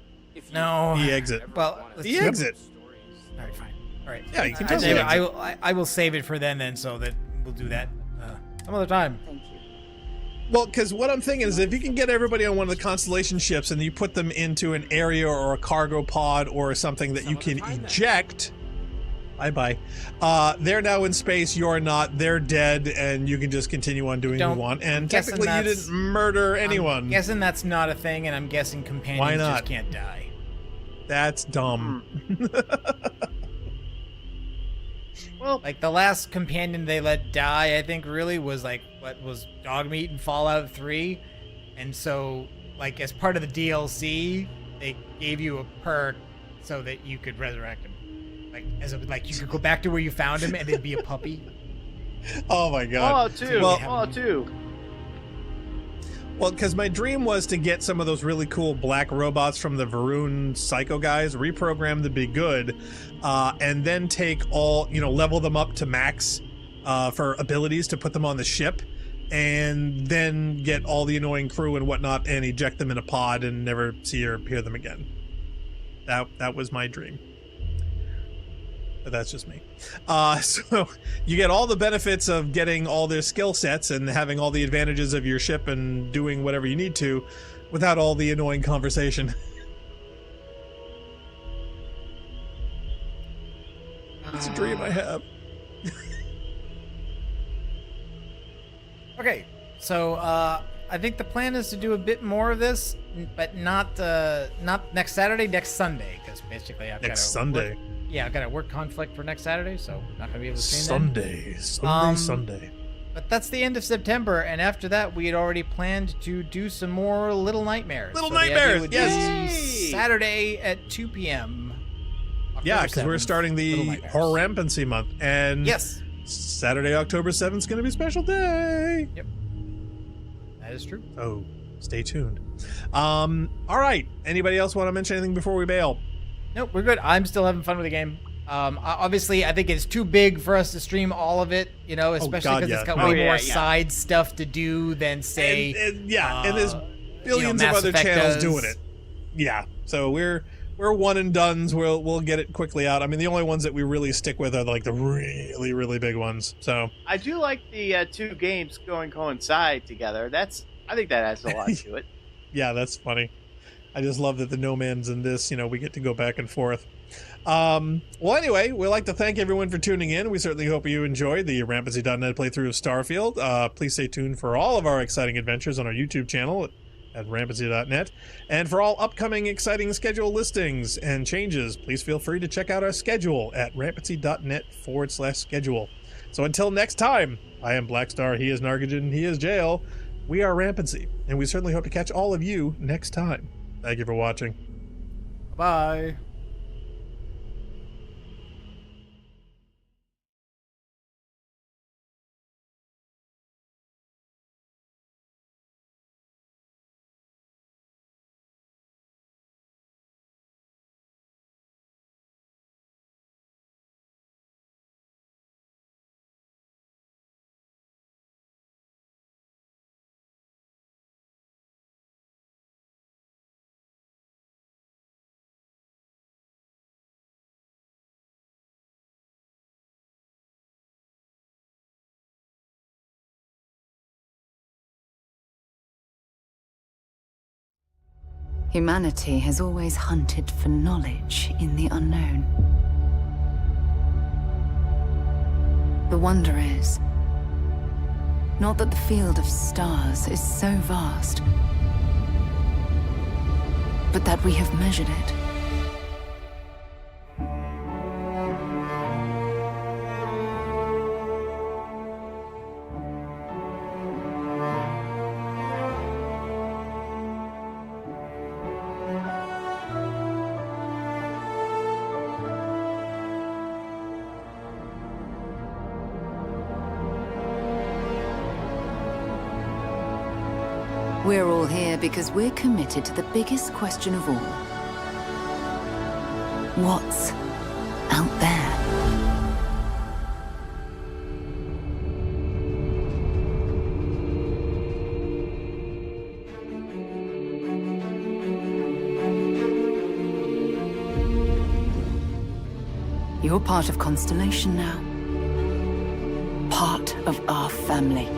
No. He exit. Well, he exit. All right, fine. All right. Yeah, you can totally exit. I will save it for then, so that we'll do that some other time. Well, because what I'm thinking is if you can get everybody on one of the Constellation ships and you put them into an area or a cargo pod or something that you can eject, bye-bye, they're now in space, you're not, they're dead, and you can just continue on doing what you want. And technically you didn't murder anyone. I'm guessing that's not a thing, and I'm guessing companions just can't die. That's dumb. Well, like the last companion they let die, I think really was like what was Dogmeat in Fallout 3, and so like as part of the DLC, they gave you a perk so that you could resurrect him. Like you could go back to where you found him and it'd be a puppy. Oh my god. Fallout 2. Fallout 2. Well, because my dream was to get some of those really cool black robots from the Varun Psycho guys, reprogram them to be good, and then take all, level them up to max for abilities to put them on the ship, and then get all the annoying crew and whatnot and eject them in a pod and never see or hear them again. That was my dream. but that's just me. So you get all the benefits of getting all their skill sets and having all the advantages of your ship and doing whatever you need to without all the annoying conversation. It's a dream I have. Okay, so I think the plan is to do a bit more of this, but not next Saturday, next Sunday, because basically I've got Sunday. I've got a work conflict for next Saturday, so not gonna be able to stream Sunday. But that's the end of September, and after that, we had already planned to do some more Little Nightmares. Little Nightmares, would yes. be Saturday at 2 p.m. Yeah, because we're starting the Horror Rampancy month, and yes, Saturday, October 7th is going to be a special day. Yep, that is true. Oh, stay tuned. All right. Anybody else want to mention anything before we bail? Nope, we're good. I'm still having fun with the game. Obviously, I think it's too big for us to stream all of it, you know, especially because it's got way more side stuff to do than, say... And there's billions of other channels doing it. Yeah, so we're one and dones. We'll get it quickly out. I mean, the only ones that we really stick with are like the really, really big ones. So I do like the two games coincide together. I think that adds a lot to it. Yeah, that's funny. I just love that the No Man's in this, you know, we get to go back and forth. Well, anyway, we'd like to thank everyone for tuning in. We certainly hope you enjoyed the Rampancy.net playthrough of Starfield. Please stay tuned for all of our exciting adventures on our YouTube channel at Rampancy.net. And for all upcoming exciting schedule listings and changes, please feel free to check out our schedule at Rampancy.net/schedule. So until next time, I am Blackstar, he is Narcogen, he is Jeyl. We are Rampancy, and we certainly hope to catch all of you next time. Thank you for watching. Bye. Humanity has always hunted for knowledge in the unknown. The wonder is, not that the field of stars is so vast, but that we have measured it. We're all here because we're committed to the biggest question of all. What's out there? You're part of Constellation now. Part of our family.